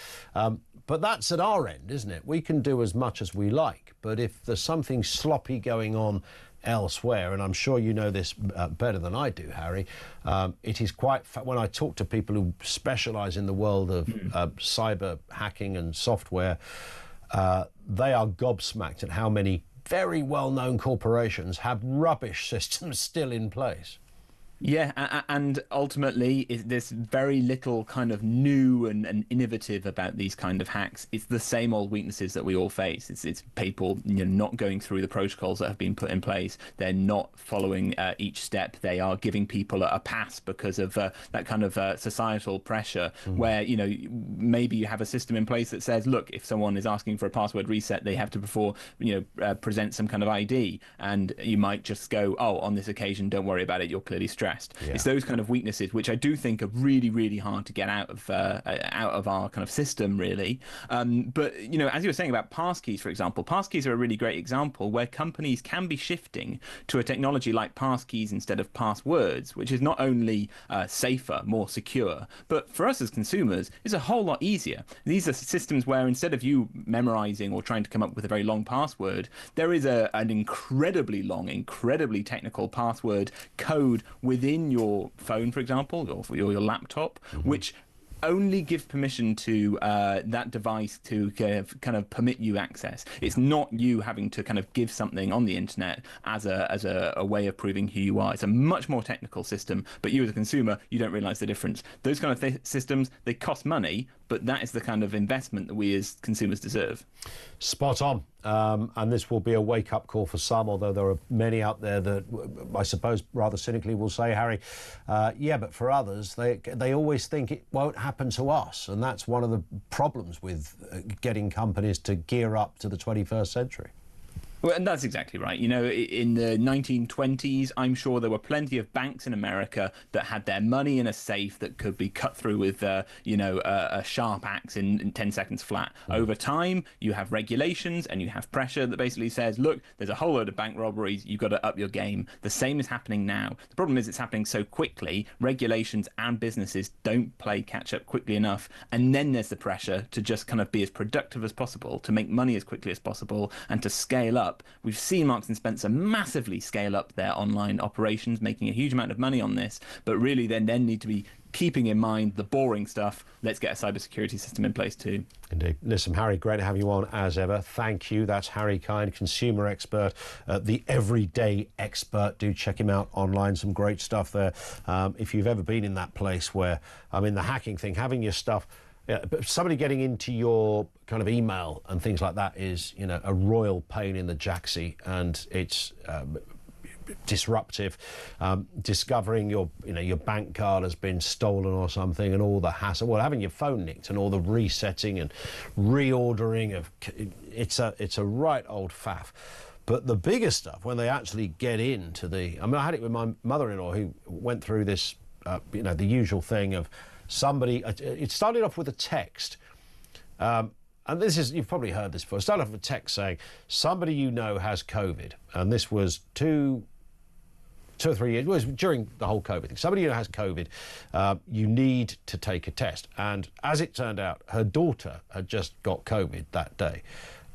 But that's at our end, isn't it? We can do as much as we like. But if there's something sloppy going on elsewhere, and I'm sure you know this better than I do, Harry, it is quite... when I talk to people who specialise in the world of cyber hacking and software, they are gobsmacked at how many very well-known corporations have rubbish systems still in place. Yeah, and ultimately, there's very little kind of new and innovative about these kind of hacks. It's the same old weaknesses that we all face. It's people not going through the protocols that have been put in place. They're not following each step. They are giving people a pass because of that kind of societal pressure, where maybe you have a system in place that says, look, if someone is asking for a password reset, they have to present some kind of ID, and you might just go, oh, on this occasion, don't worry about it. You're clearly stressed. Yeah. It's those kind of weaknesses which I do think are really, really hard to get out of our kind of system, really. But as you were saying about passkeys, for example, passkeys are a really great example where companies can be shifting to a technology like passkeys instead of passwords, which is not only safer, more secure, but for us as consumers, it's a whole lot easier. These are systems where instead of you memorizing or trying to come up with a very long password, there is an incredibly long, incredibly technical password code within your phone, for example, or your laptop, which only gives permission to that device to kind of permit you access. It's not you having to kind of give something on the internet as a way of proving who you are. It's a much more technical system, but you as a consumer, you don't realize the difference. Those kind of systems, they cost money, but that is the kind of investment that we as consumers deserve. Spot on. And this will be a wake-up call for some, although there are many out there that, I suppose, rather cynically will say, Harry, yeah, but for others, they always think it won't happen to us. And that's one of the problems with getting companies to gear up to the 21st century. Well, and that's exactly right. In the 1920s, I'm sure there were plenty of banks in America that had their money in a safe that could be cut through with, a sharp axe in 10 seconds flat. Over time, you have regulations and you have pressure that basically says, look, there's a whole load of bank robberies. You've got to up your game. The same is happening now. The problem is it's happening so quickly. Regulations and businesses don't play catch up quickly enough. And then there's the pressure to just kind of be as productive as possible, to make money as quickly as possible, and to scale up. We've seen Marks and Spencer massively scale up their online operations, making a huge amount of money on this, but really they then need to be keeping in mind the boring stuff. Let's get a cybersecurity system in place too. Indeed. Listen, Harry, great to have you on as ever. Thank you. That's Harry Kind, consumer expert, the everyday expert. Do check him out online. Some great stuff there. If you've ever been in that place where, the hacking thing, having your stuff, but somebody getting into your kind of email and things like that is, a royal pain in the jacksie, and it's disruptive. Discovering your bank card has been stolen or something, and all the hassle. Well, having your phone nicked and all the resetting and reordering of it's a right old faff. But the bigger stuff, when they actually get into I had it with my mother-in-law, who went through this, the usual thing of somebody. It started off with a text. And you've probably heard this before. It started off with a text saying, somebody you know has COVID. And this was 2 or 3 years, it was during the whole COVID thing. Somebody who has COVID, you need to take a test. And as it turned out, her daughter had just got COVID that day.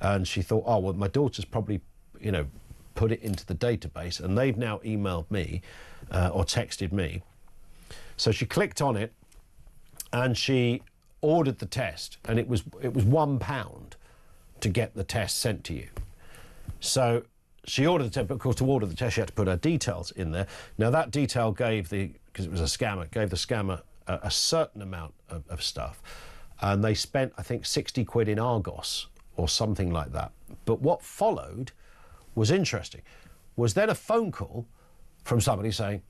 And she thought, oh, well, my daughter's probably, put it into the database. And they've now emailed me or texted me. So she clicked on it and she ordered the test, and it was £1 to get the test sent to you. So she ordered the test, but of course to order the test she had to put her details in there. Now that detail because it was a scammer, gave the scammer a certain amount of stuff, and they spent, I think, 60 quid in Argos or something like that. But what followed was interesting, was then a phone call from somebody saying,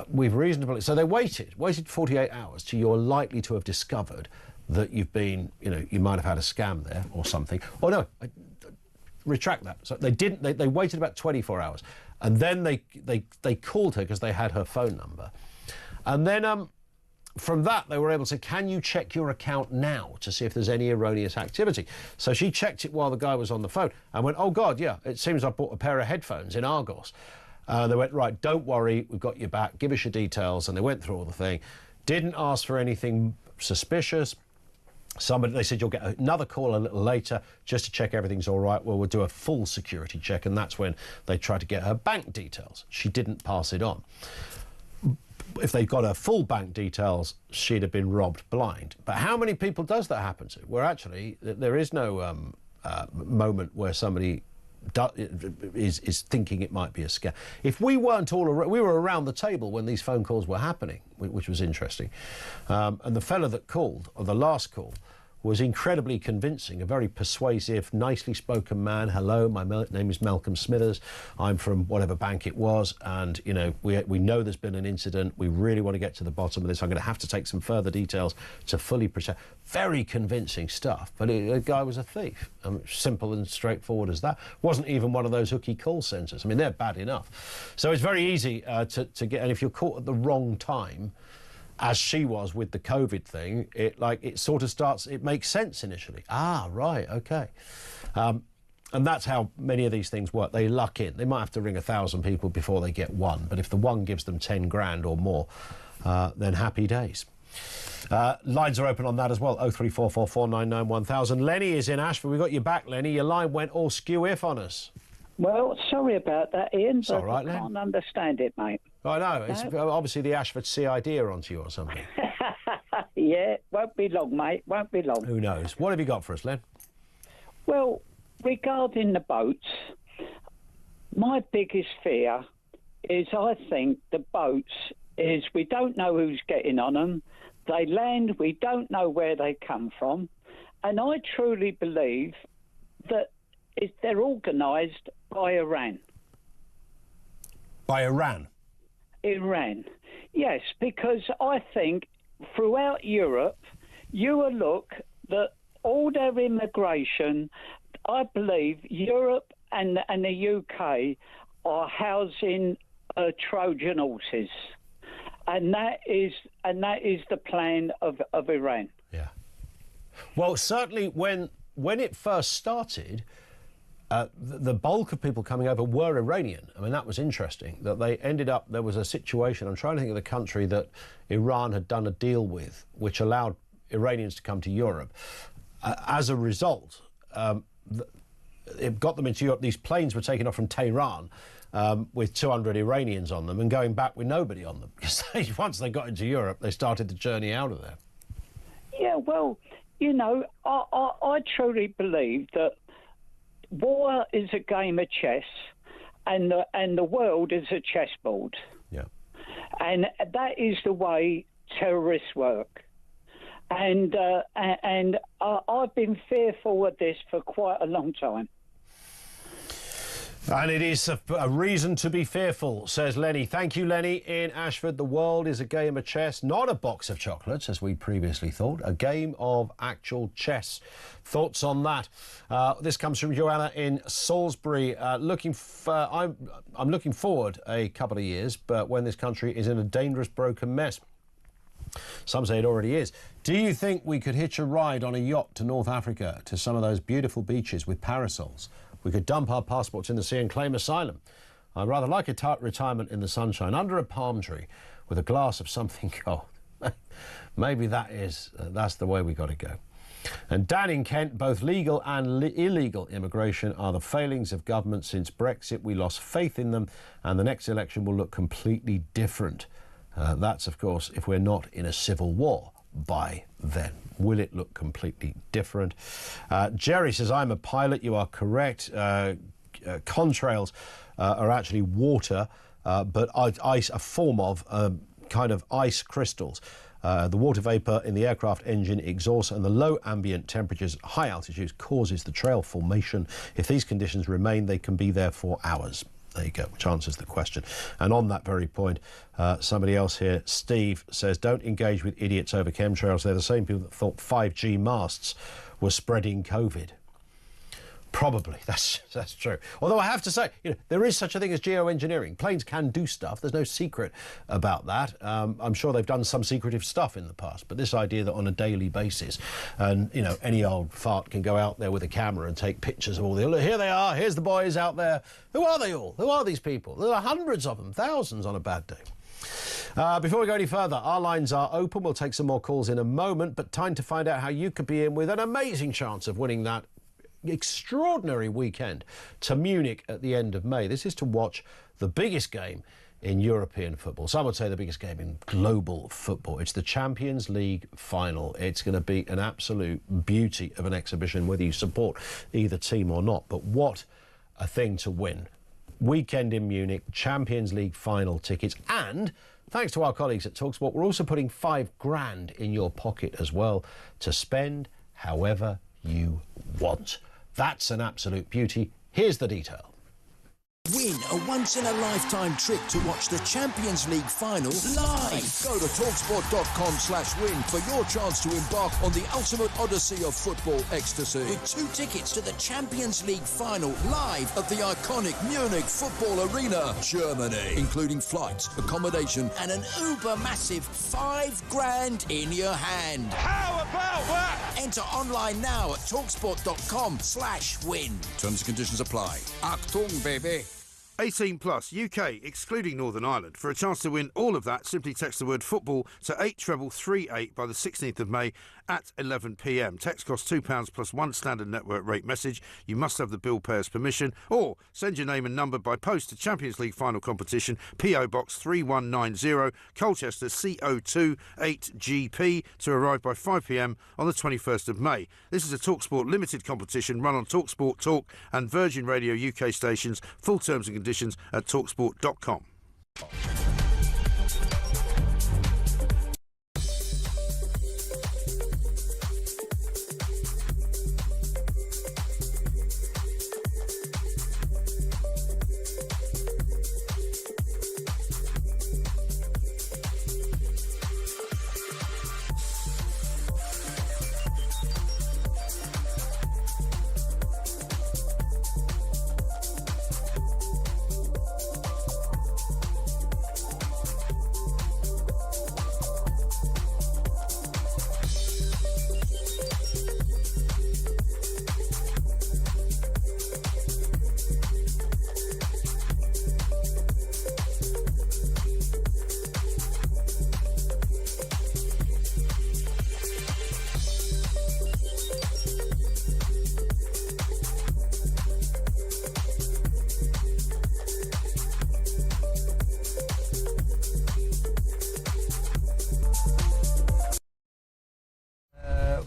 we've reasonably... So they waited 48 hours till you're likely to have discovered that you've been, you might have had a scam there or something. Or no, retract that. So they didn't, they waited about 24 hours. And then they called her because they had her phone number. And then from that, they were able to say, can you check your account now to see if there's any erroneous activity? So she checked it while the guy was on the phone and went, oh God, yeah, it seems I bought a pair of headphones in Argos. They went, right, don't worry, we've got your back, give us your details. And they went through all the thing, didn't ask for anything suspicious. They said, you'll get another call a little later just to check everything's all right. Well, we'll do a full security check. And that's when they tried to get her bank details. She didn't pass it on. If they got her full bank details, she'd have been robbed blind. But how many people does that happen to? Where actually there is no moment where somebody is thinking it might be a scam. If we weren't we were around the table when these phone calls were happening, which was interesting. And the fella that called, or the last call, was incredibly convincing, a very persuasive, nicely spoken man. Hello, my name is Malcolm Smithers. I'm from whatever bank it was, and you know we know there's been an incident. We really want to get to the bottom of this. I'm going to have to take some further details to fully protect. Very convincing stuff, but the guy was a thief. Simple and straightforward as that. Wasn't even one of those hooky call centres. I mean, they're bad enough. So it's very easy to get, and if you're caught at the wrong time, as she was with the COVID thing, it sort of starts, it makes sense initially. Ah, right, okay. And that's how many of these things work. They luck in. They might have to ring 1,000 people before they get one, but if the one gives them 10 grand or more, then happy days. Lines are open on that as well, 03444991000. Lenny is in Ashford. We got you back, Lenny. Your line went all skew-if on us. Well, sorry about that, Ian, it's but all right, I can't understand it, mate. I know. It's obviously the Ashford CID are onto you or something. Yeah, won't be long, mate. Won't be long. Who knows? What have you got for us, Len? Well, regarding the boats, my biggest fear is I think the boats is we don't know who's getting on them. They land, we don't know where they come from. And I truly believe that they're organised by Iran. By Iran? Iran, yes, because I think throughout Europe, you will look that all their immigration, I believe Europe and the UK are housing Trojan horses, and that is the plan of Iran. Yeah. Well, certainly when it first started, the bulk of people coming over were Iranian. I mean, that was interesting, that they ended up, there was a situation, I'm trying to think of the country that Iran had done a deal with, which allowed Iranians to come to Europe. As a result, it got them into Europe. These planes were taken off from Tehran with 200 Iranians on them and going back with nobody on them. Because once they got into Europe, they started the journey out of there. Yeah, well, you know, I truly believe that war is a game of chess, and the world is a chessboard. Yeah. And that is the way terrorists work. And I've been fearful of this for quite a long time. And it is a reason to be fearful, says Lenny. Thank you, Lenny, in Ashford. The world is a game of chess, not a box of chocolates, as we previously thought. A game of actual chess. Thoughts on that? This comes from Joanna in Salisbury. I'm looking forward a couple of years, but when this country is in a dangerous, broken mess. Some say it already is. Do you think we could hitch a ride on a yacht to North Africa, to some of those beautiful beaches with parasols? We could dump our passports in the sea and claim asylum. I'd rather like a retirement in the sunshine, under a palm tree, with a glass of something cold. Maybe that's the way we got to go. And Dan in Kent, both legal and illegal immigration are the failings of government since Brexit. We lost faith in them, and the next election will look completely different. That's, of course, if we're not in a civil war by then. Will it look completely different? Jerry says, I'm a pilot. You are correct. Contrails are actually water, but ice, a form of kind of ice crystals. The water vapour in the aircraft engine exhaust and the low ambient temperatures at high altitudes causes the trail formation. If these conditions remain, they can be there for hours. There you go, which answers the question. And on that very point, somebody else here, Steve, says, don't engage with idiots over chemtrails. They're the same people that thought 5G masts were spreading COVID. Probably, that's true. Although I have to say, you know, there is such a thing as geoengineering. Planes can do stuff. There's no secret about that. I'm sure they've done some secretive stuff in the past, but this idea that on a daily basis, and you know, any old fart can go out there with a camera and take pictures of all the, here they are, here's the boys out there. Who are they all? Who are these people? There are hundreds of them, thousands on a bad day. Before we go any further, our lines are open. We'll take some more calls in a moment, but time to find out how you could be in with an amazing chance of winning that extraordinary weekend to Munich at the end of May. This is to watch the biggest game in European football. Some would say the biggest game in global football. It's the Champions League final. It's going to be an absolute beauty of an exhibition, whether you support either team or not. But what a thing to win. Weekend in Munich, Champions League final tickets, and thanks to our colleagues at talkSPORT, we're also putting £5,000 in your pocket as well to spend however you want. That's an absolute beauty. Here's the detail. Win a once-in-a-lifetime trip to watch the Champions League final live. Go to talksport.com/win for your chance to embark on the ultimate odyssey of football ecstasy. With 2 tickets to the Champions League final live at the iconic Munich Football Arena, Germany, including flights, accommodation, and an uber-massive £5,000 in your hand. How about that? Enter online now at talksport.com/win. Terms and conditions apply. Achtung, baby. 18 plus, UK, excluding Northern Ireland. For a chance to win all of that, simply text the word football to 83338 by the 16th of May at 11 p.m. Text costs £2 plus 1 standard network rate message. You must have the bill payer's permission, or send your name and number by post to Champions League final competition, PO Box 3190, Colchester CO2 8GP, to arrive by 5 p.m. on the 21st of May. This is a talkSPORT limited competition run on talkSPORT Talk and Virgin Radio UK stations. Full terms and conditions at talksport.com.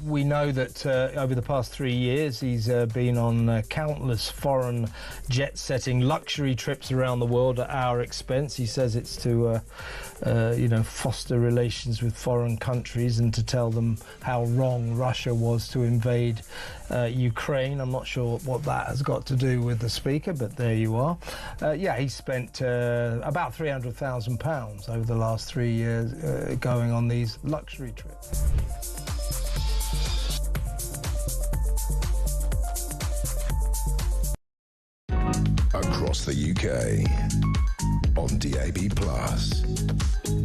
We know that over the past 3 years he's been on countless foreign jet-setting luxury trips around the world at our expense. He says it's to foster relations with foreign countries and to tell them how wrong Russia was to invade Ukraine. I'm not sure what that has got to do with the speaker, but there you are. He spent about £300,000 over the last 3 years going on these luxury trips. Across the UK, on DAB+,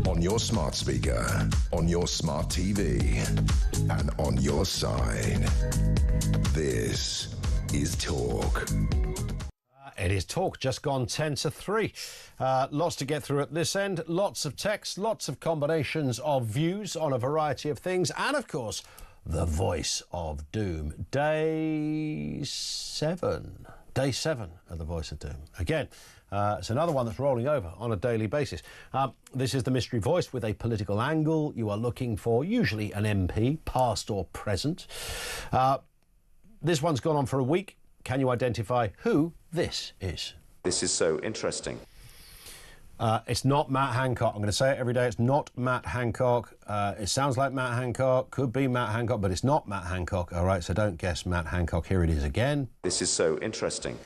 on your smart speaker, on your smart TV, and on your side. This is Talk. It is Talk, just gone 10 to 3. Lots to get through at this end, lots of text, lots of combinations of views on a variety of things, and of course, the voice of doom. Day 7 of the voice of doom. Again, it's another one that's rolling over on a daily basis. This is the mystery voice with a political angle. You are looking for usually an MP, past or present. This one's gone on for a week. Can you identify who this is? This is so interesting. It's not Matt Hancock. I'm going to say it every day. It's not Matt Hancock. It sounds like Matt Hancock. Could be Matt Hancock, but it's not Matt Hancock. All right, so don't guess Matt Hancock. Here it is again. This is so interesting.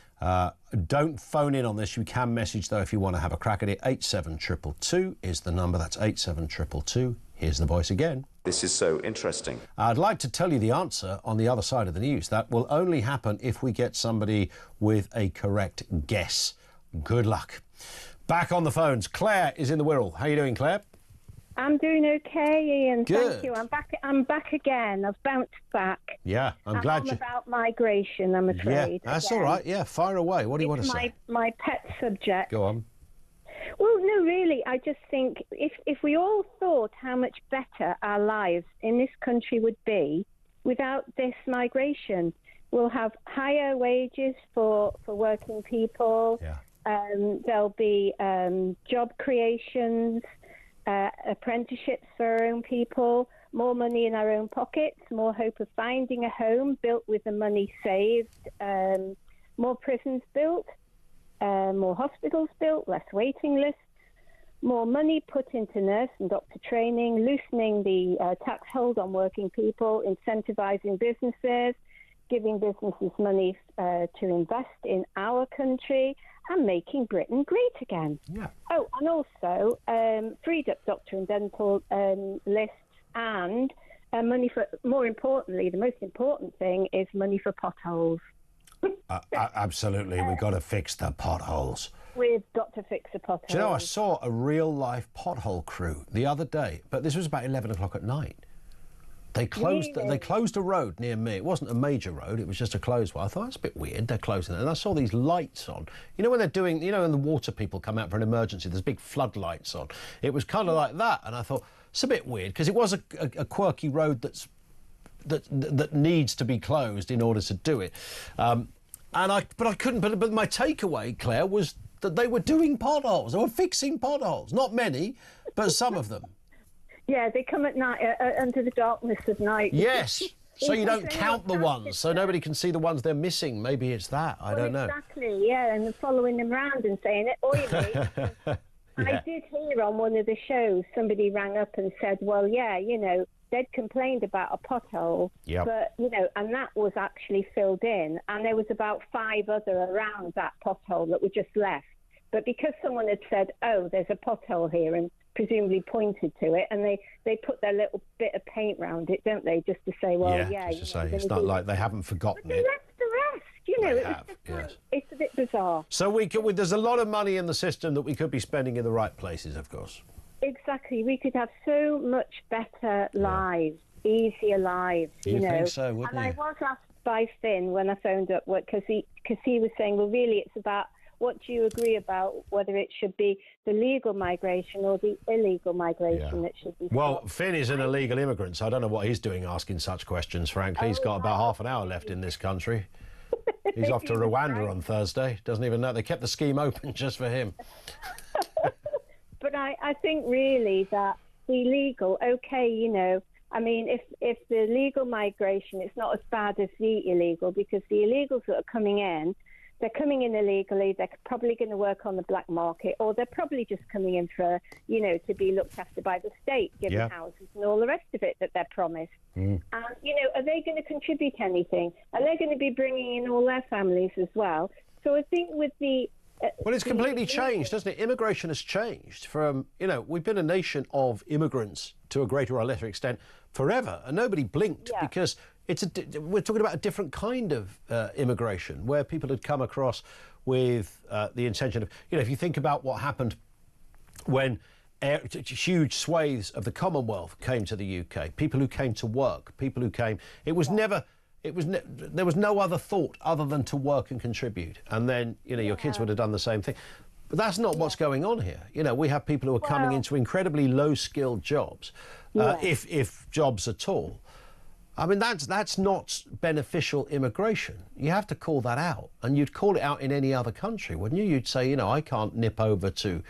Don't phone in on this. You can message, though, if you want to have a crack at it. 87222 is the number. That's 87222. Here's the voice again. This is so interesting. I'd like to tell you the answer on the other side of the news. That will only happen if we get somebody with a correct guess. Good luck. Back on the phones. Claire is in the Wirral. How are you doing, Claire? I'm doing okay, Ian. Good. Thank you. I'm back again. I've bounced back. Yeah, I'm glad on you... about migration, I'm afraid. Yeah, that's again. all right. Yeah, fire away. What do you want to say? My pet subject. Go on. Well, no, really, I just think if we all thought how much better our lives in this country would be without this migration, we'll have higher wages for working people. Yeah. There'll be job creations, apprenticeships for our own people, more money in our own pockets, more hope of finding a home built with the money saved, more prisons built, more hospitals built, less waiting lists, more money put into nurse and doctor training, loosening the tax hold on working people, incentivising businesses, giving businesses money to invest in our country, and making Britain great again. Yeah. Oh, and also freed up doctor and dental lists, and money for, more importantly, the most important thing is money for potholes. Absolutely, we've got to fix the potholes. We've got to fix the potholes. Do you know, I saw a real-life pothole crew the other day, but this was about 11 o'clock at night. They closed a road near me. It wasn't a major road, it was just a closed one. I thought, that's a bit weird, they're closing it. And I saw these lights on. You know when they're doing, you know when the water people come out for an emergency, there's big floodlights on. It was kind of like that, and I thought, it's a bit weird, because it was a quirky road that needs to be closed in order to do it. But my takeaway, Claire, was that they were doing potholes. They were fixing potholes. Not many, but some of them. Yeah, they come at night, under the darkness of night. Yes, so you don't count the ones, so nobody can see the ones they're missing. Maybe it's that, I don't know. Exactly, yeah, and following them around and saying, oi, mate. I did hear on one of the shows, somebody rang up and said, well, yeah, you know, they'd complained about a pothole, but, you know, and that was actually filled in, and there was about 5 other around that pothole that were just left. But because someone had said, oh, there's a pothole here, and presumably pointed to it, and they put their little bit of paint round it, don't they, just to say, well, just to say, it's not like they haven't forgotten it. Left the rest, you know, it's a bit bizarre. So there's a lot of money in the system that we could be spending in the right places, of course. Exactly, we could have so much better lives, easier lives, you know. Think so, wouldn't and you? I was asked by Finn when I phoned up, because he was saying, well, really, it's about what do you agree about, whether it should be the legal migration or the illegal migration that should be stopped? Well, Finn is an illegal immigrant, so I don't know what he's doing asking such questions, frankly. He's got about half an hour left in this country. He's off to Rwanda on Thursday. Doesn't even know. They kept the scheme open just for him. But I think really that the legal, okay, you know, I mean, if the legal migration, it's not as bad as the illegal, because the illegals that are coming in, they're coming in illegally, they're probably going to work on the black market, or they're probably just coming in for, you know, to be looked after by the state, given houses and all the rest of it that they're promised. And, you know, are they going to contribute anything? Are they going to be bringing in all their families as well? So I think with the... Well, it's completely changed, doesn't it? Immigration has changed from, you know, we've been a nation of immigrants to a greater or lesser extent forever, and nobody blinked because we're talking about a different kind of immigration, where people had come across with the intention of, you know, if you think about what happened when huge swathes of the Commonwealth came to the UK, people who came to work, people who came, it was never... there was no other thought other than to work and contribute, and then, you know, your kids would have done the same thing. But that's not what's going on here. You know, we have people who are coming into incredibly low-skilled jobs, if jobs at all. I mean, that's not beneficial immigration. You have to call that out, and you'd call it out in any other country, wouldn't you? You'd say, you know, I can't nip over to...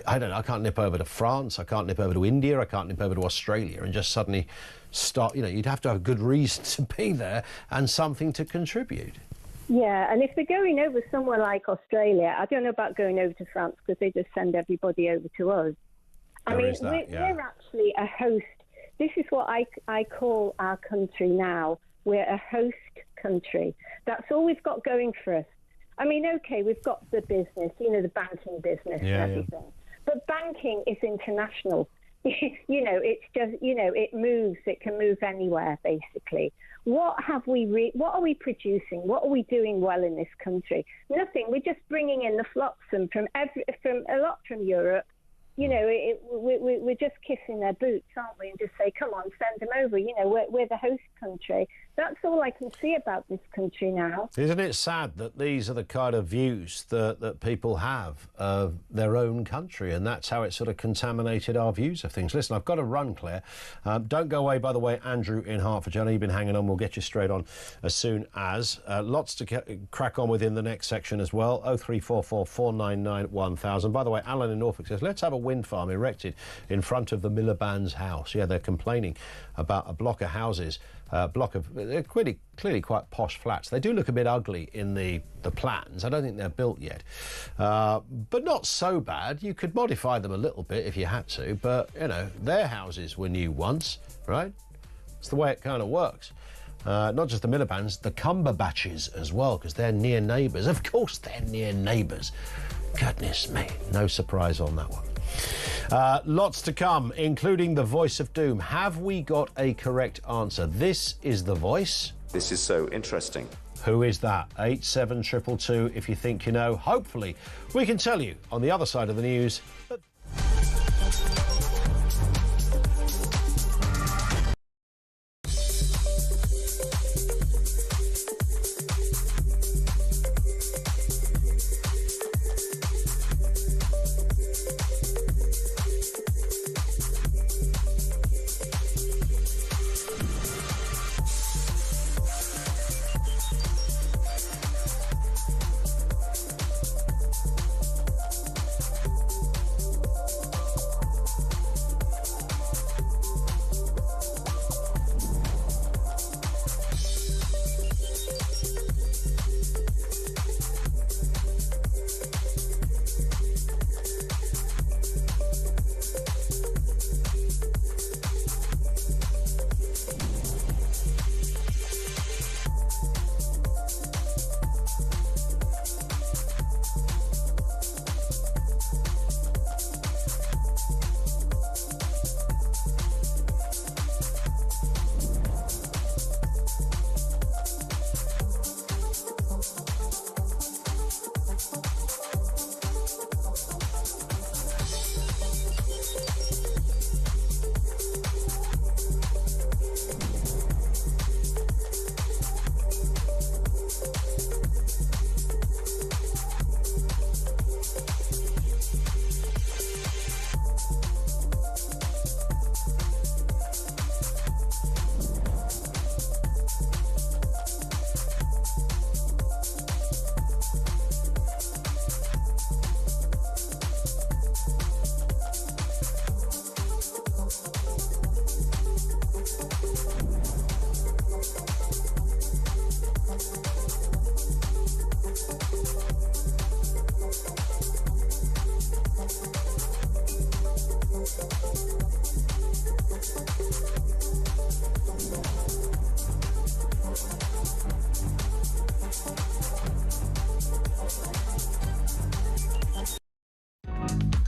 I don't know, I can't nip over to France, I can't nip over to India, I can't nip over to Australia and just suddenly start, you know, you'd have to have a good reason to be there and something to contribute. Yeah, and if they're going over somewhere like Australia, I don't know about going over to France, because they just send everybody over to us. We're actually a host. This is what I call our country now. We're a host country. That's all we've got going for us. I mean, OK, we've got the business, you know, the banking business and everything. But banking is international. You know, it's just, you know, it moves. It can move anywhere, basically. What are we producing? What are we doing well in this country? Nothing. We're just bringing in the flotsam from a lot from Europe. You know, we're just kissing their boots, aren't we? And just say, come on, send them over. You know, we're the host country. That's all I can see about this country now. Isn't it sad that these are the kind of views that people have of their own country, and that's how it sort of contaminated our views of things? Listen, I've got to run, Claire. Don't go away, by the way, Andrew in Hertfordshire. I know you've been hanging on. We'll get you straight on as soon as. Lots to crack on with in the next section as well. 0344 499 1000. By the way, Alan in Norfolk says, let's have a wind farm erected in front of the Miliband's house. Yeah, they're complaining about a block of houses block of clearly quite posh flats. They do look a bit ugly in the plans. I don't think they're built yet, but not so bad. You could modify them a little bit if you had to, but you know, their houses were new once, right? It's the way it kind of works. Not just the Miliband's, the Cumberbatches as well, because they're near neighbours. Of course they're near neighbours. Goodness me, no surprise on that one. Lots to come, including the voice of doom. Have we got a correct answer? This is the voice. This is so interesting. Who is that? 87222 if you think you know. Hopefully, we can tell you on the other side of the news.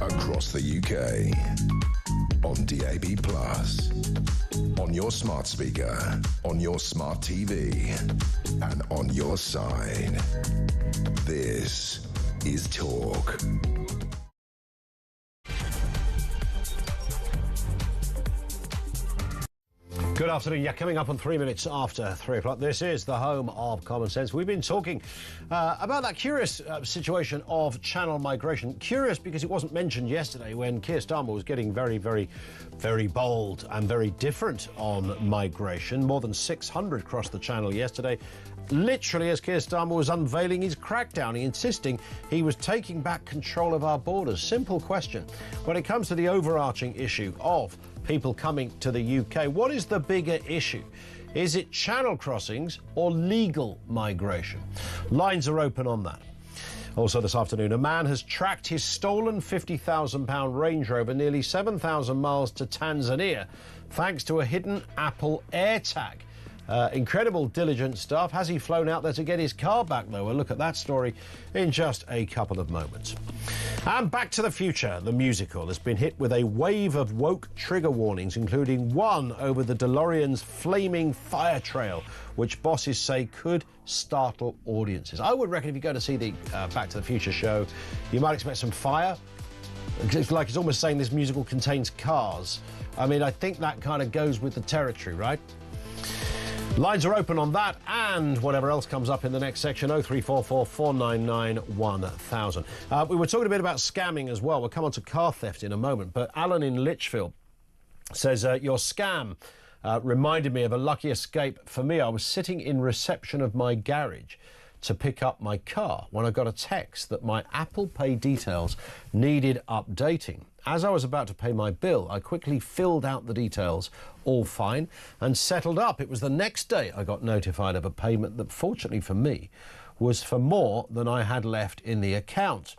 Across the UK, on DAB+, on your smart speaker, on your smart TV, and on your side. This is Talk. Good afternoon. Yeah, coming up on 3 minutes after 3 o'clock. This is the home of Common Sense. We've been talking about that curious situation of channel migration. Curious because it wasn't mentioned yesterday when Keir Starmer was getting very bold and very different on migration. More than 600 crossed the channel yesterday. Literally, as Keir Starmer was unveiling his crackdown, he insisting he was taking back control of our borders. Simple question. When it comes to the overarching issue of people coming to the UK, what is the bigger issue? Is it channel crossings or legal migration? Lines are open on that. Also this afternoon, a man has tracked his stolen £50,000 Range Rover nearly 7,000 miles to Tanzania thanks to a hidden Apple AirTag. Incredible diligent stuff. Has he flown out there to get his car back, though? We'll look at that story in just a couple of moments. And Back to the Future, the musical, has been hit with a wave of woke trigger warnings, including one over the DeLorean's flaming fire trail, which bosses say could startle audiences. I would reckon if you go to see the Back to the Future show, you might expect some fire. It's like it's almost saying this musical contains cars. I mean, I think that kind of goes with the territory, right? Lines are open on that and whatever else comes up in the next section, 0344 499 1000. We were talking a bit about scamming as well. We'll come on to car theft in a moment. But Alan in Lichfield says, your scam reminded me of a lucky escape for me. I was sitting in reception of my garage to pick up my car when I got a text that my Apple Pay details needed updating. As I was about to pay my bill, I quickly filled out the details, all fine, and settled up. It was the next day I got notified of a payment that, fortunately for me, was for more than I had left in the account.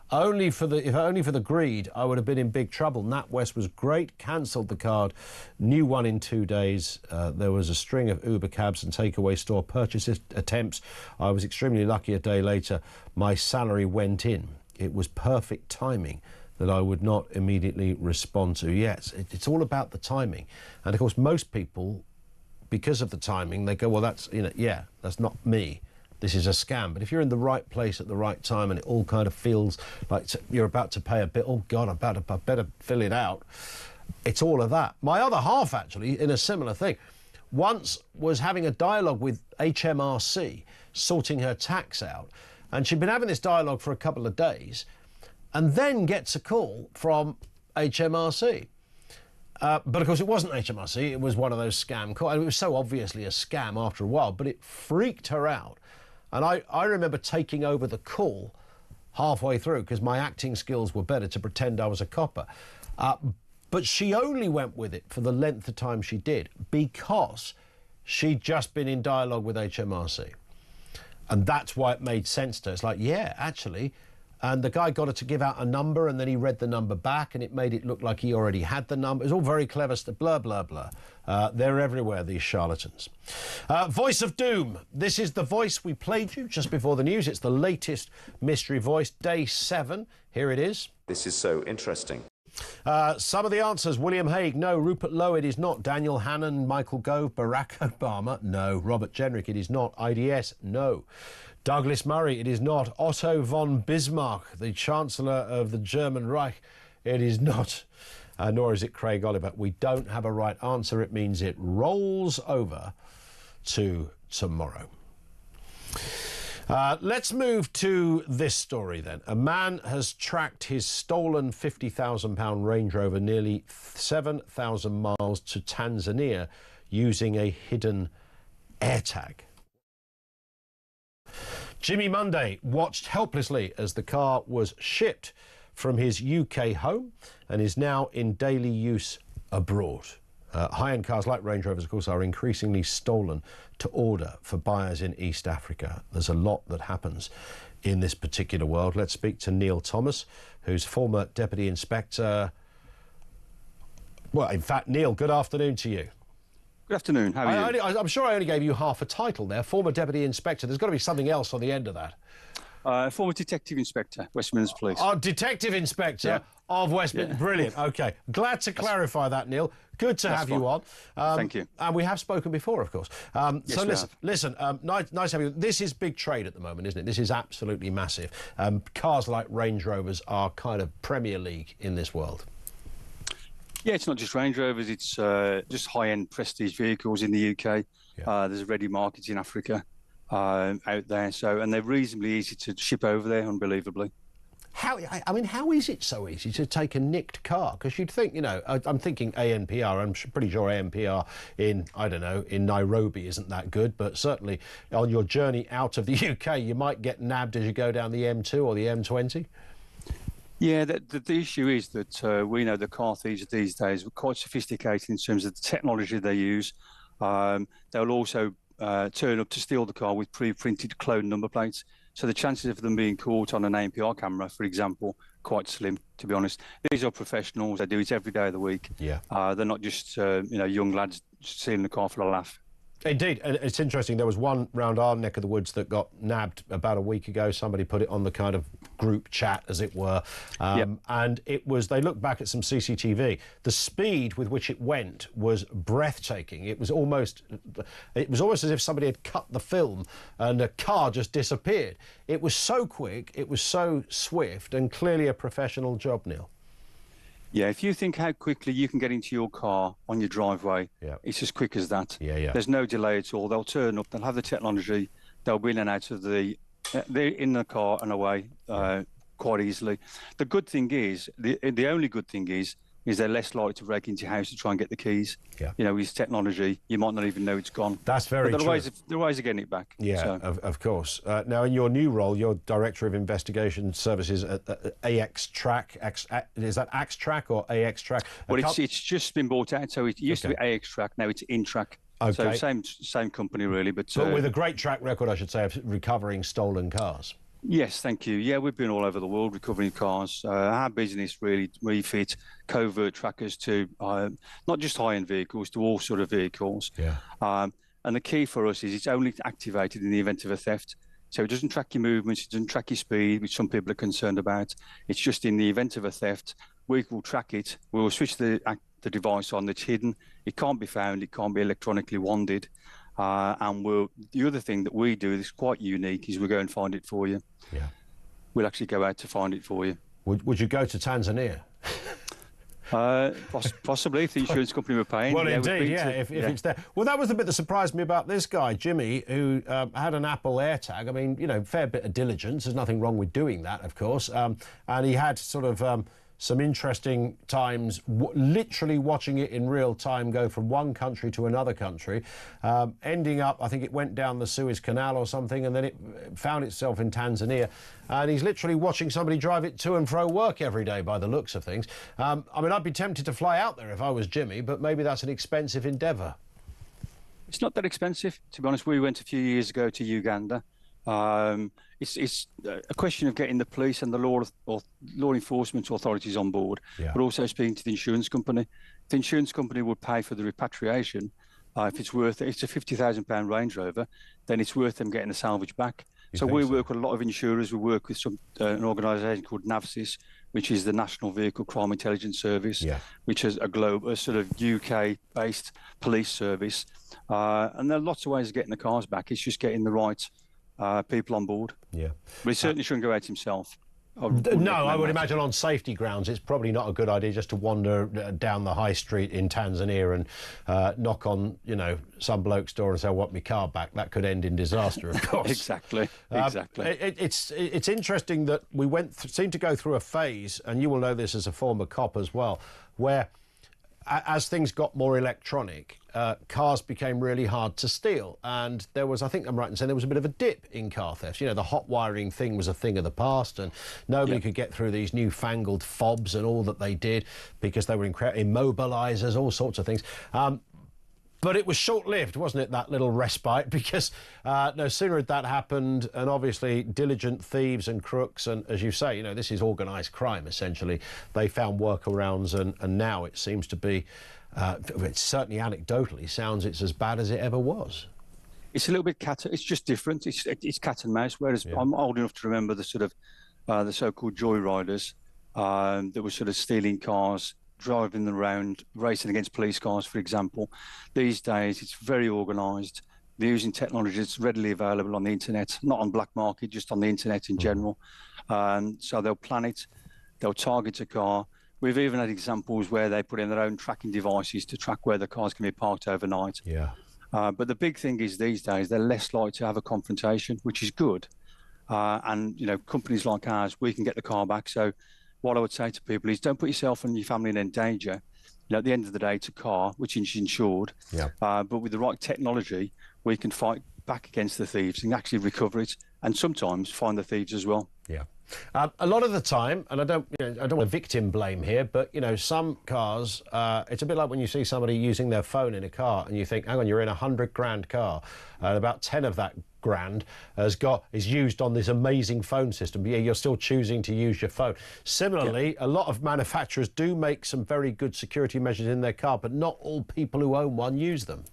If only for the greed, I would have been in big trouble. NatWest was great, cancelled the card, new one in 2 days. There was a string of Uber cabs and takeaway store purchase attempts. I was extremely lucky. A day later, my salary went in. It was perfect timing that I would not immediately respond to. Yes, it's all about the timing. And of course, most people, because of the timing, they go, well, that's, yeah, that's not me. This is a scam. But if you're in the right place at the right time and it all kind of feels like you're about to pay a bill, oh God, I better fill it out. It's all of that. My other half, actually, in a similar thing, once was having a dialogue with HMRC, sorting her tax out. And she'd been having this dialogue for a couple of days and then gets a call from HMRC. But of course, it wasn't HMRC. It was one of those scam calls. It was so obviously a scam after a while, but it freaked her out. And I remember taking over the call halfway through because my acting skills were better to pretend I was a copper. But she only went with it for the length of time she did because she'd just been in dialogue with HMRC. And that's why it made sense to her. It's like, yeah, actually. And the guy got her to give out a number and then he read the number back and it made it look like he already had the number. It was all very clever stuff, blah, blah, blah. They're everywhere, these charlatans. Voice of Doom. This is the voice we played you just before the news. It's the latest mystery voice, day 7. Here it is. This is so interesting. Some of the answers. William Hague, no. Rupert Lowe, it is not. Daniel Hannan, Michael Gove, Barack Obama, no. Robert Jenrick, it is not. IDS, no. Douglas Murray, it is not. Otto von Bismarck, the Chancellor of the German Reich, it is not. Nor is it Craig Oliver. We don't have a right answer. It means it rolls over to tomorrow. Let's move to this story then. A man has tracked his stolen £50,000 Range Rover nearly 7,000 miles to Tanzania using a hidden AirTag. Jimmy Monday watched helplessly as the car was shipped from his UK home and is now in daily use abroad. High-end cars like Range Rovers, of course, are increasingly stolen to order for buyers in East Africa. There's a lot that happens in this particular world. Let's speak to Neil Thomas, who's former Deputy Inspector. Well, in fact, Neil, good afternoon to you. Good afternoon. How are you? I'm sure I only gave you half a title there. Former Deputy Inspector. There's got to be something else on the end of that. Former Detective Inspector, West Midlands Police. Detective Inspector of West Midlands. Brilliant. OK. Glad to clarify that, Neil. Good to have you on. Thank you. And we have spoken before, of course. Yes, so listen, nice to have you. This is big trade at the moment, isn't it? This is absolutely massive. Cars like Range Rovers are kind of Premier League in this world. Yeah, it's not just Range Rovers, it's just high-end prestige vehicles in the UK. Yeah. There's a ready market in Africa out there, and they're reasonably easy to ship over there, unbelievably. How is it so easy to take a nicked car? Because you'd think, I'm thinking ANPR. I'm pretty sure ANPR in Nairobi isn't that good, but certainly on your journey out of the UK, you might get nabbed as you go down the M2 or the M20. Yeah, the issue is that we know the car thieves these days are quite sophisticated in terms of the technology they use. They'll also turn up to steal the car with pre-printed clone number plates. So the chances of them being caught on an ANPR camera, for example, quite slim, to be honest. These are professionals. They do it every day of the week. Yeah. They're not just young lads stealing the car for a laugh. Indeed, and it's interesting. There was one round our neck of the woods that got nabbed about a week ago. Somebody put it on the kind of group chat, as it were, and it was. They looked back at some CCTV. The speed with which it went was breathtaking. It was almost as if somebody had cut the film and a car just disappeared. It was so quick. It was so swift, and clearly a professional job, Neil. Yeah, if you think how quickly you can get into your car on your driveway, it's as quick as that. Yeah. There's no delay at all. They'll turn up, they'll have the technology, they'll be in and out of they're in the car and away quite easily. The good thing is, the only good thing is, is they're less likely to break into your house to try and get the keys. Yeah. You know, with technology, you might not even know it's gone. That's very but true. There are ways of getting it back. Yeah, of course. Now, in your new role, you're Director of Investigation Services at AX Track. Is that AX Track or AX Track? Well, it's just been bought out. So it used to be AX Track, now it's InTrack. Okay. So same company, really. But with a great track record, I should say, of recovering stolen cars. Yes, thank you. Yeah, we've been all over the world recovering cars. Our business really refits covert trackers to not just high-end vehicles, to all sort of vehicles. Yeah. And the key for us is it's only activated in the event of a theft. So it doesn't track your movements, it doesn't track your speed, which some people are concerned about. It's just in the event of a theft, we will track it. We will switch the device on that's hidden. It can't be found. It can't be electronically wanded. And the other thing that we do that's quite unique is we go and find it for you. Yeah. We'll actually go out to find it for you. Would you go to Tanzania? Possibly, if the insurance company were paying. Well, indeed, if it's there. Well, that was the bit that surprised me about this guy, Jimmy, who had an Apple AirTag. I mean, you know, fair bit of diligence. There's nothing wrong with doing that, of course. And he had sort of some interesting times literally watching it in real time go from one country to another country, ending up, I think it went down the Suez Canal or something, and then it found itself in Tanzania. And he's literally watching somebody drive it to and fro work every day by the looks of things. I mean, I'd be tempted to fly out there if I was Jimmy, but maybe that's an expensive endeavour. It's not that expensive, to be honest. We went a few years ago to Uganda. It's a question of getting the police and the law enforcement authorities on board, but also speaking to the insurance company. The insurance company would pay for the repatriation. If it's worth it, it's a £50,000 Range Rover, then it's worth them getting the salvage back. So we work with a lot of insurers. We work with an organisation called NAVSIS, which is the National Vehicle Crime Intelligence Service, which is a sort of UK-based police service. And there are lots of ways of getting the cars back. It's just getting the right people on board. Yeah. But he certainly shouldn't go out himself. No, I would imagine on safety grounds it's probably not a good idea just to wander down the high street in Tanzania and knock on, you know, some bloke's door and say, I want my car back. That could end in disaster, of course. Exactly. It's interesting that we seemed to go through a phase, and you will know this as a former cop as well, where as things got more electronic, cars became really hard to steal. And there was, I think I'm right in saying, there was a bit of a dip in car theft. You know, the hot wiring thing was a thing of the past, and nobody could get through these newfangled fobs and all that they did because they were immobilizers, all sorts of things. But it was short-lived, wasn't it, that little respite? Because no sooner had that happened, and obviously diligent thieves and crooks, and as you say, you know, this is organised crime, essentially. They found workarounds, and now it seems to be, it certainly anecdotally sounds it's as bad as it ever was. It's a little bit it's just different. It's cat and mouse, whereas I'm old enough to remember the sort of, the so-called joyriders that were sort of stealing cars, driving them around, racing against police cars, for example. These days, it's very organised. They're using technology that's readily available on the internet, not on black market, just on the internet in general. So they'll plan it, they'll target a car. We've even had examples where they put in their own tracking devices to track where the cars can be parked overnight. Yeah. But the big thing is these days, they're less likely to have a confrontation, which is good. And, you know, companies like ours, we can get the car back. So what I would say to people is don't put yourself and your family in danger. You know, at the end of the day, it's a car, which is insured. Yeah. But with the right technology, we can fight back against the thieves and actually recover it, and sometimes find the thieves as well. Yeah. A lot of the time, and I don't want to victim blame here, but, you know, some cars, it's a bit like when you see somebody using their phone in a car and you think, hang on, you're in a £100,000 car, and about 10 of that grand is used on this amazing phone system, but yeah, you're still choosing to use your phone. Similarly, a lot of manufacturers do make some very good security measures in their car, but not all people who own one use them.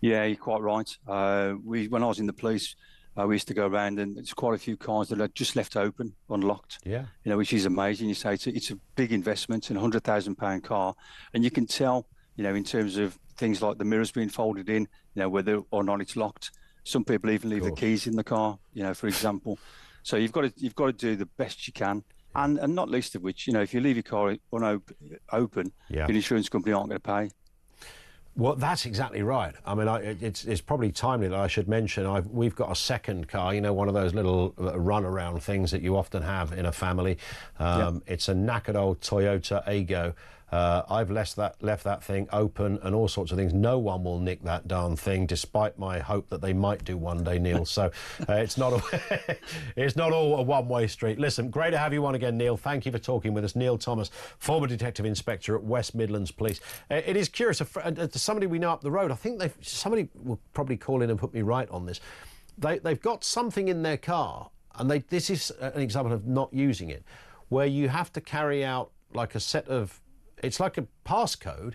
Yeah, you're quite right. When I was in the police, we used to go around, and there's quite a few cars that are just left open, unlocked. Yeah. You know, which is amazing. You say it's a big investment in a £100,000 car, and you can tell, you know, in terms of things like the mirrors being folded in, you know, whether or not it's locked. Some people even leave the keys in the car, you know, for example. So you've got to do the best you can, and not least of which, you know, if you leave your car open, your insurance company aren't going to pay. Well, that's exactly right. I mean, it's probably timely that I should mention we've got a second car, you know, one of those little run-around things that you often have in a family. It's a knackered old Toyota Aygo. I've left that thing open and all sorts of things. No one will nick that darn thing, despite my hope that they might do one day, Neil. So it's not all a one-way street. Listen, great to have you on again, Neil. Thank you for talking with us. Neil Thomas, former Detective Inspector at West Midlands Police. It is curious, somebody we know up the road, I think somebody will probably call in and put me right on this. They've got something in their car, and this is an example of not using it, where you have to carry out like a set of, it's like a passcode,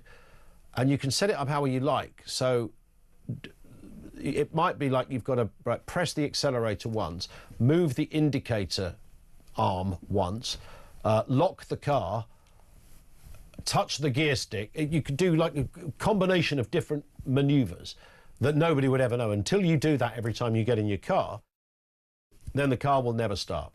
and you can set it up how you like. So it might be like you've got to press the accelerator once, move the indicator arm once, lock the car, touch the gear stick. You could do like a combination of different maneuvers that nobody would ever know. Until you do that every time you get in your car, then the car will never start.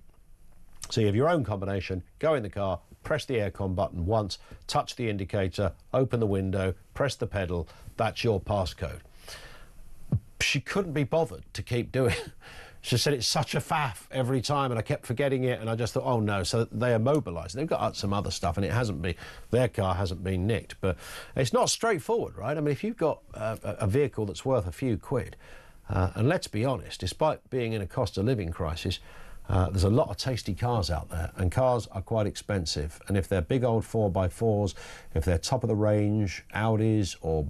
So you have your own combination, go in the car, press the aircon button once, touch the indicator, open the window, press the pedal. That's your passcode. She couldn't be bothered to keep doing it. She said it's such a faff every time, and I kept forgetting it, and I just thought, oh no. So they immobilised. They've got some other stuff, and their car hasn't been nicked. But it's not straightforward, right? I mean, if you've got a vehicle that's worth a few quid, and let's be honest, despite being in a cost of living crisis, there's a lot of tasty cars out there, and cars are quite expensive. And if they're big old 4x4s, if they're top of the range Audis or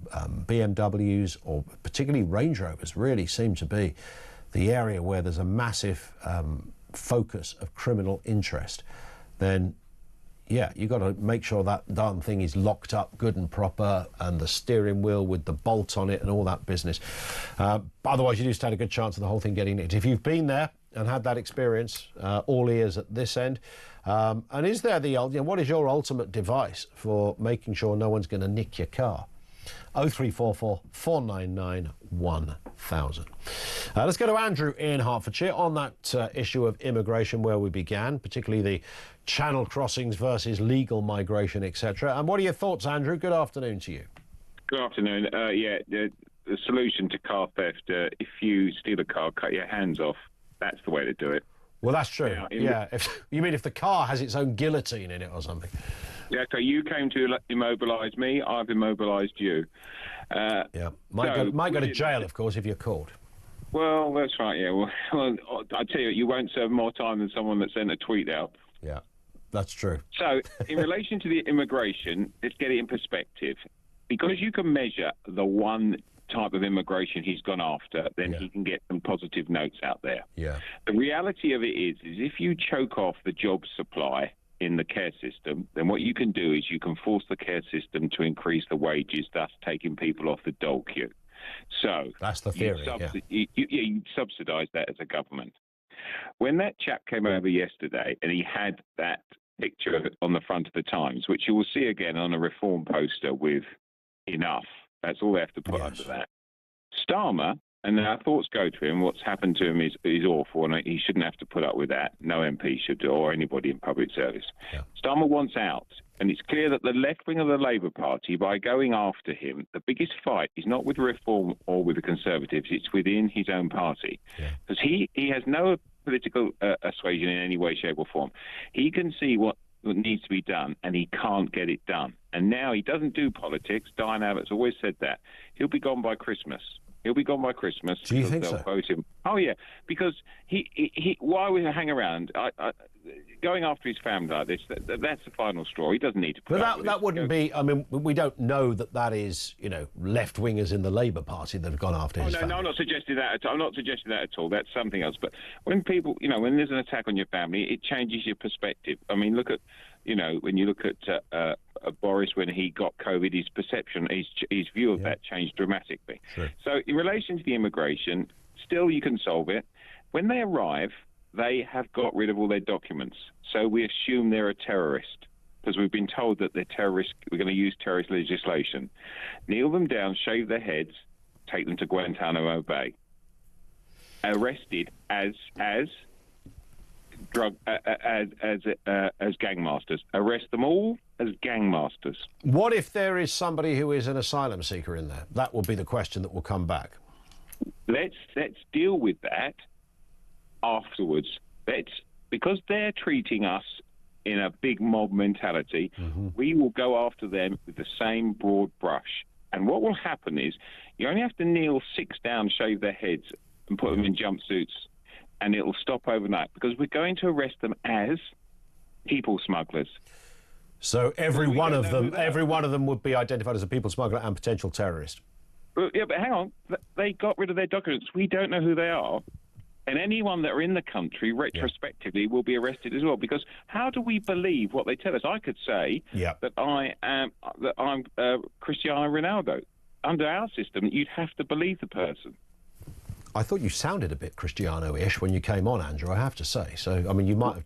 BMWs, or particularly Range Rovers, really seem to be the area where there's a massive focus of criminal interest, then yeah, you've got to make sure that darn thing is locked up good and proper, and the steering wheel with the bolt on it and all that business. Otherwise, you do stand a good chance of the whole thing getting nicked. If you've been there and had that experience, all ears at this end. And is there what is your ultimate device for making sure no one's going to nick your car? 0344 499 1000. Let's go to Andrew in Hertfordshire on that issue of immigration where we began, particularly the channel crossings versus legal migration, etc. And what are your thoughts, Andrew? Good afternoon to you. Good afternoon. The solution to car theft, if you steal a car, cut your hands off. That's the way to do it. Well, that's true. If the car has its own guillotine in it or something. Yeah, so you came to immobilise me, I've immobilised you. Might go to jail, of course, if you're caught. Well, that's right, yeah. Well, I tell you won't serve more time than someone that sent a tweet out. Yeah, that's true. So, in relation to the immigration, let's get it in perspective. Because you can measure the one type of immigration he's gone after, then he can get some positive notes out there. Yeah. The reality of it is if you choke off the job supply in the care system, then what you can do is you can force the care system to increase the wages, thus taking people off the dole queue. So that's the theory. You subsidise that as a government. When that chap came over yesterday and he had that picture on the front of the Times, which you will see again on a reform poster with enough. That's all they have to put under that. Starmer, and our thoughts go to him, what's happened to him is awful, and he shouldn't have to put up with that. No MP should, or anybody in public service. Yeah. Starmer wants out, and it's clear that the left wing of the Labour Party, by going after him, the biggest fight is not with Reform or with the Conservatives, it's within his own party. Because he has no political persuasion in any way, shape or form. He can see what needs to be done, and he can't get it done. And now he doesn't do politics. Diane Abbott's always said that. He'll be gone by Christmas. He'll be gone by Christmas. Do you think they'll so? Vote him. Oh, yeah. Because he why would he hang around? Going after his family like this, that's the final straw. He doesn't need to put up with that wouldn't be... I mean, we don't know that is, left-wingers in the Labour Party that have gone after his family. No, I'm not suggesting that. I'm not suggesting that at all. That's something else. But when people, when there's an attack on your family, it changes your perspective. I mean, look at, when you look at Boris when he got COVID, his perception, his view of that changed dramatically. Sure. So in relation to the immigration, still you can solve it. When they arrive, they have got rid of all their documents. So we assume they're a terrorist because we've been told that they're terrorists. We're going to use terrorist legislation. Kneel them down, shave their heads, take them to Guantanamo Bay. Arrested as as gangmasters. Arrest them all as gangmasters. What if there is somebody who is an asylum seeker in there? That will be the question that will come back. Let's deal with that afterwards. Because they're treating us in a big mob mentality, we will go after them with the same broad brush. And what will happen is you only have to kneel 6 down, shave their heads, and put them in jumpsuits, and it'll stop overnight, because we're going to arrest them as people smugglers. So every one of them would be identified as a people smuggler and potential terrorist. Well, yeah, but hang on. They got rid of their documents. We don't know who they are. And anyone that are in the country retrospectively will be arrested as well. Because how do we believe what they tell us? I could say that I'm Cristiano Ronaldo. Under our system, you'd have to believe the person. I thought you sounded a bit Cristiano-ish when you came on, Andrew, I have to say. So, I mean, you might have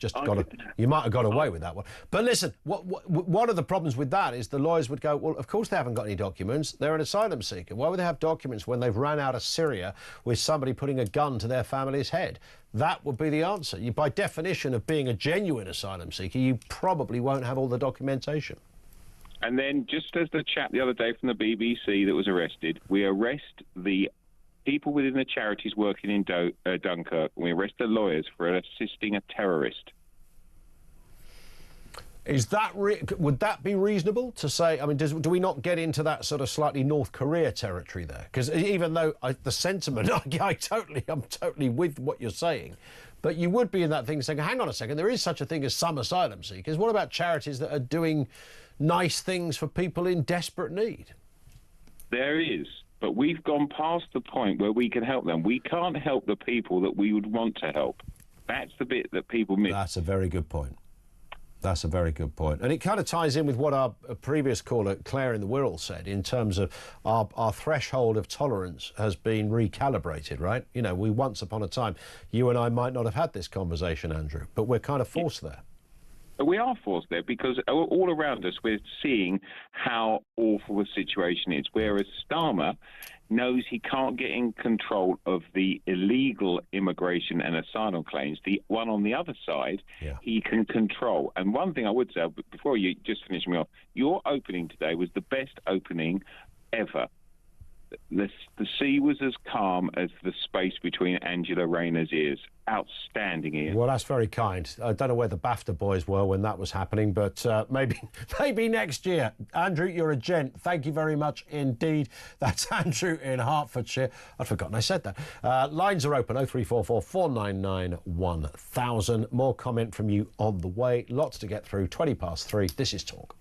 got away with that one. But listen, one of the problems with that is the lawyers would go, well, of course they haven't got any documents. They're an asylum seeker. Why would they have documents when they've ran out of Syria with somebody putting a gun to their family's head? That would be the answer. By definition of being a genuine asylum seeker, you probably won't have all the documentation. And then, just as the chap the other day from the BBC that was arrested, we arrest the people within the charities working in Dunkirk. We arrest the lawyers for assisting a terrorist. Is that would that be reasonable to say? I mean, do we not get into that sort of slightly North Korea territory there? Because even though the sentiment, I'm totally with what you're saying, but you would be in that thing saying, hang on a second, there is such a thing as some asylum seekers. What about charities that are doing nice things for people in desperate need? There is. But we've gone past the point where we can help them. We can't help the people that we would want to help. That's the bit that people miss. That's a very good point. That's a very good point. And it kind of ties in with what our previous caller, Claire in the Wirral, said in terms of our threshold of tolerance has been recalibrated, right? You know, once upon a time, you and I might not have had this conversation, Andrew, but we're kind of forced there. We are forced there because all around us we're seeing how awful the situation is, whereas Starmer knows he can't get in control of the illegal immigration and asylum claims. The one on the other side, he can control. And one thing I would say, before you just finish me off, your opening today was the best opening ever. The sea was as calm as the space between Angela Rayner's ears. Outstanding, Ian. Well, that's very kind. I don't know where the BAFTA boys were when that was happening, but maybe next year. Andrew, you're a gent. Thank you very much indeed. That's Andrew in Hertfordshire. I'd forgotten I said that. Lines are open, 0344 499 1000. More comment from you on the way. Lots to get through. 3:20 past. This is Talk.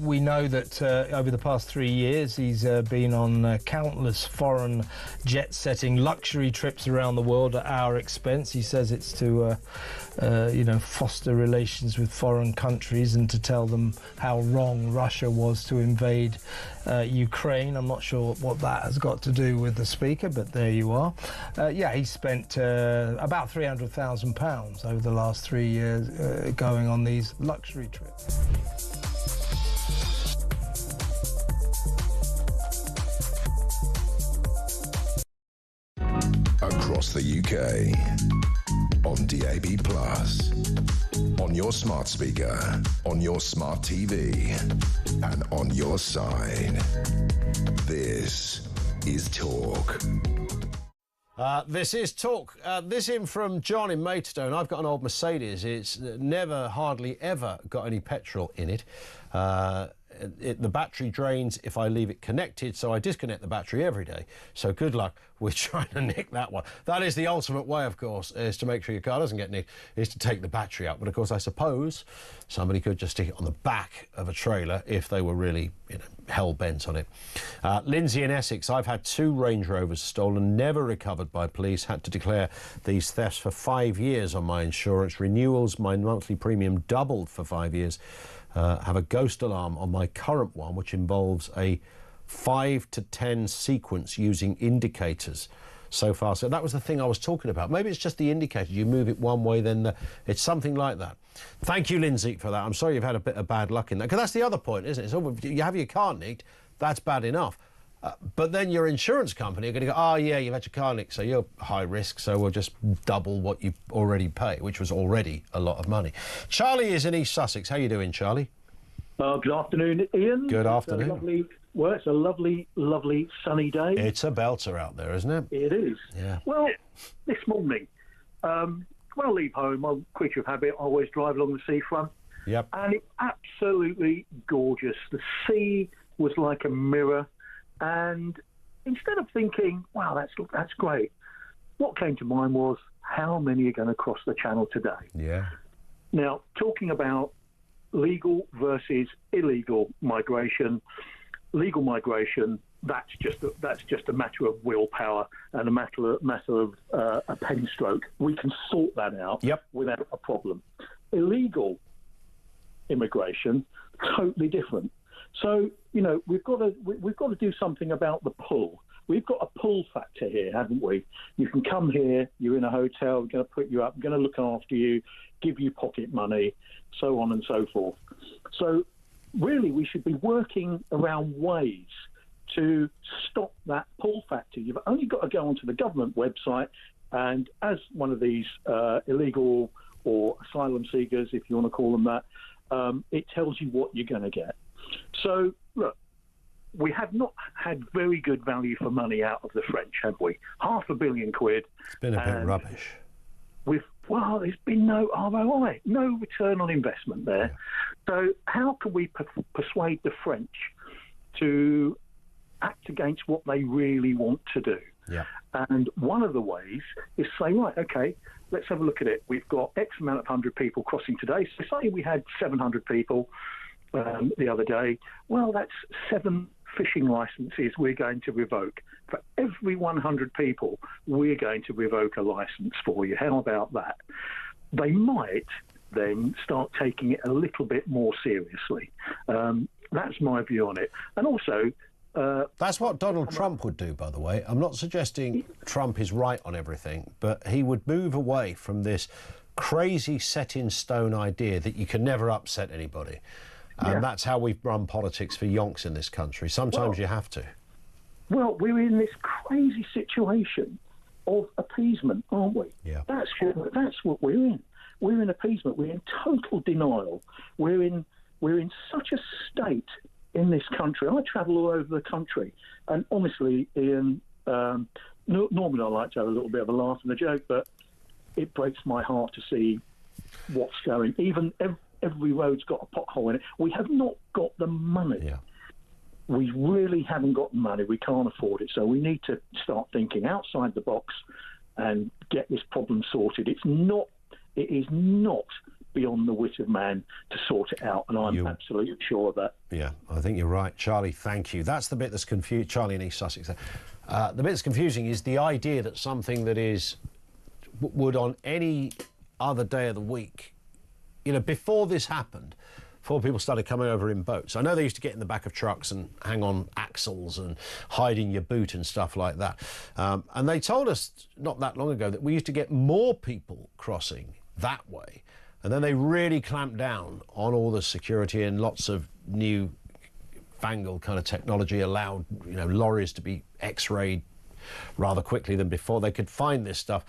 we know that over the past 3 years he's been on countless foreign jet-setting luxury trips around the world at our expense. He says it's to, foster relations with foreign countries and to tell them how wrong Russia was to invade Ukraine. I'm not sure what that has got to do with the speaker, but there you are. He spent about £300,000 over the last 3 years going on these luxury trips. Across the UK, on DAB+, on your smart speaker, on your smart TV, and on your side. This is Talk. This is Talk. This in from John in Maidstone. I've got an old Mercedes. It's never, hardly ever got any petrol in it. The battery drains if I leave it connected, so I disconnect the battery every day. So good luck with trying to nick that one. That is the ultimate way, of course, is to make sure your car doesn't get nicked, is to take the battery out. But of course, I suppose somebody could just stick it on the back of a trailer if they were really, hell-bent on it. Lindsay in Essex, I've had 2 Range Rovers stolen, never recovered by police, had to declare these thefts for 5 years on my insurance. Renewals, my monthly premium doubled for 5 years. Have a ghost alarm on my current one, which involves a 5 to 10 sequence using indicators so far. So that was the thing I was talking about. Maybe it's just the indicator. You move it one way, then it's something like that. Thank you, Lindsay, for that. I'm sorry you've had a bit of bad luck in that, because that's the other point, isn't it? So you have your car nicked, that's bad enough. But then your insurance company are going to go, oh, yeah, you've had your car nicked, so you're high risk, so we'll just double what you already pay, which was already a lot of money. Charlie is in East Sussex. How you doing, Charlie? Good afternoon, Ian. Good afternoon. It's a lovely, lovely sunny day. It's a belter out there, isn't it? It is. Yeah. Well, this morning, when I leave home, I'm a creature of habit. I always drive along the seafront. Yep. And it's absolutely gorgeous. The sea was like a mirror. And instead of thinking, wow, that's great, what came to mind was, how many are going to cross the channel today? Yeah. Now, talking about legal versus illegal migration, legal migration, that's just a matter of willpower and a matter of a pen stroke. We can sort that out without a problem. Illegal immigration, totally different. So, we've got to do something about the pull. We've got a pull factor here, haven't we? You can come here, you're in a hotel, we're going to put you up, we're going to look after you, give you pocket money, so on and so forth. So really, we should be working around ways to stop that pull factor. You've only got to go onto the government website, and as one of these illegal or asylum seekers, if you want to call them that, it tells you what you're going to get. So, look, we have not had very good value for money out of the French, have we? £500 million. It's been a bit rubbish. There's been no ROI, no return on investment there. So how can we persuade the French to act against what they really want to do? Yeah. And one of the ways is say, right, okay, let's have a look at it. We've got X amount of 100 people crossing today. So say we had 700 people the other day. Well, that's 7 fishing licenses we're going to revoke. For every 100 people, we're going to revoke a license for you. How about that? They might then start taking it a little bit more seriously. That's my view on it. And also... that's what Donald Trump would do, by the way. I'm not suggesting Trump is right on everything, but he would move away from this crazy set-in-stone idea that you can never upset anybody. And that's how we've run politics for yonks in this country. Sometimes you have to. Well, we're in this crazy situation of appeasement, aren't we? Yeah. That's what we're in. We're in appeasement. We're in total denial. We're in such a state in this country. I travel all over the country, and honestly, Ian, normally I like to have a little bit of a laugh and a joke, but it breaks my heart to see what's going. Even every road's got a pothole in it. We have not got the money. Yeah. We really haven't got the money. We can't afford it. So we need to start thinking outside the box and get this problem sorted. It is not beyond the wit of man to sort it out, and I'm absolutely sure of that. Yeah, I think you're right, Charlie. Thank you. That's the bit that's confused. Charlie in East Sussex. The bit that's confusing is the idea that something that would on any other day of the week, before this happened, before people started coming over in boats. I know they used to get in the back of trucks and hang on axles and hide in your boot and stuff like that. And they told us not that long ago that we used to get more people crossing that way. And then they really clamped down on all the security, and lots of new fangled kind of technology allowed, lorries to be x-rayed rather quickly than before. They could find this stuff.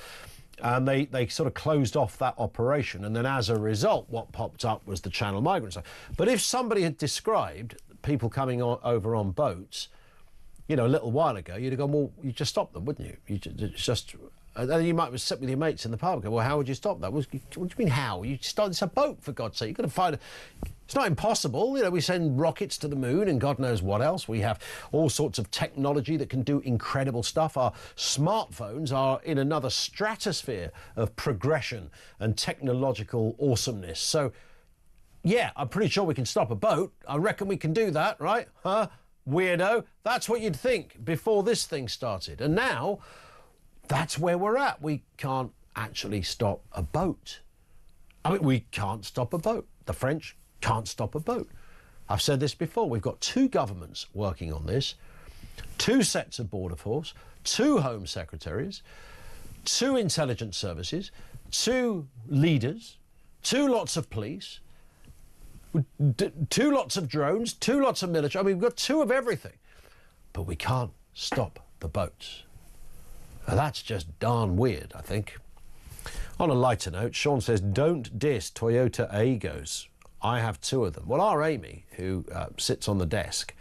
And they sort of closed off that operation. And then as a result, what popped up was the Channel migrants. But if somebody had described people coming over on boats, a little while ago, you'd have gone, well, you just stop them, wouldn't you? And then you might have sit with your mates in the pub and go, well, how would you stop that? What do you mean how? It's a boat, for God's sake. You've got to find it's not impossible. We send rockets to the moon and God knows what else. We have all sorts of technology that can do incredible stuff. Our smartphones are in another stratosphere of progression and technological awesomeness. So, yeah, I'm pretty sure we can stop a boat. I reckon we can do that, right? Huh? Weirdo. That's what you'd think before this thing started. And now, that's where we're at. We can't actually stop a boat. We can't stop a boat. The French can't stop a boat. I've said this before. We've got 2 governments working on this, 2 sets of border force, 2 home secretaries, 2 intelligence services, 2 leaders, 2 lots of police, 2 lots of drones, 2 lots of military. We've got 2 of everything. But we can't stop the boats. Now, that's just darn weird, I think. On a lighter note, Sean says, don't diss Toyota Aegos. I have 2 of them. Well, our Amy, who sits on the desk,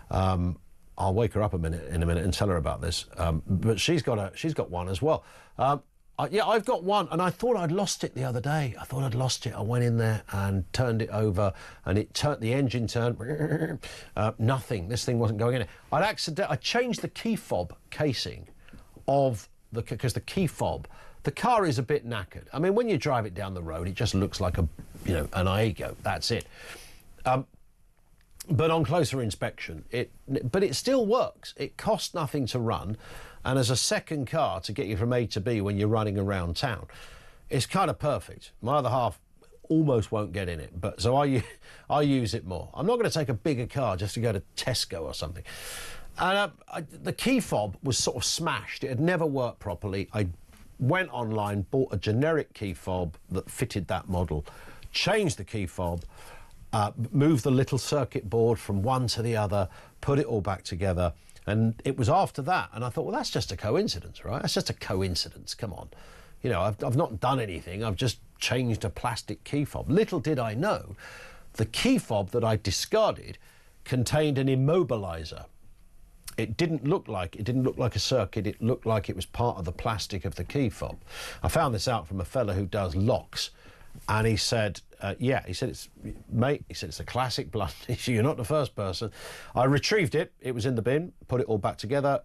I'll wake her up in a minute and tell her about this. But she's got one as well. Yeah, I've got one, and I thought I'd lost it the other day. I thought I'd lost it. I went in there and turned it over, and the engine turned. Nothing. This thing wasn't going in it. I changed the key fob casing because the key fob, the car is a bit knackered. When you drive it down the road, it just looks like an Aego. That's it. But on closer inspection, it still works. It costs nothing to run, and as a second car to get you from A to B when you're running around town, it's kind of perfect. My other half almost won't get in it, but so I use it more. I'm not going to take a bigger car just to go to Tesco or something. And the key fob was sort of smashed. It had never worked properly. I went online, bought a generic key fob that fitted that model, changed the key fob, moved the little circuit board from one to the other, put it all back together. And it was after that. And I thought, well, that's just a coincidence, right? That's just a coincidence. Come on. I've not done anything. I've just changed a plastic key fob. Little did I know, the key fob that I discarded contained an immobilizer. It didn't look like a circuit. It looked like it was part of the plastic of the key fob. I found this out from a fella who does locks, and he said, it's a classic blunt issue. You're not the first person. I retrieved it. It was in the bin. Put it all back together.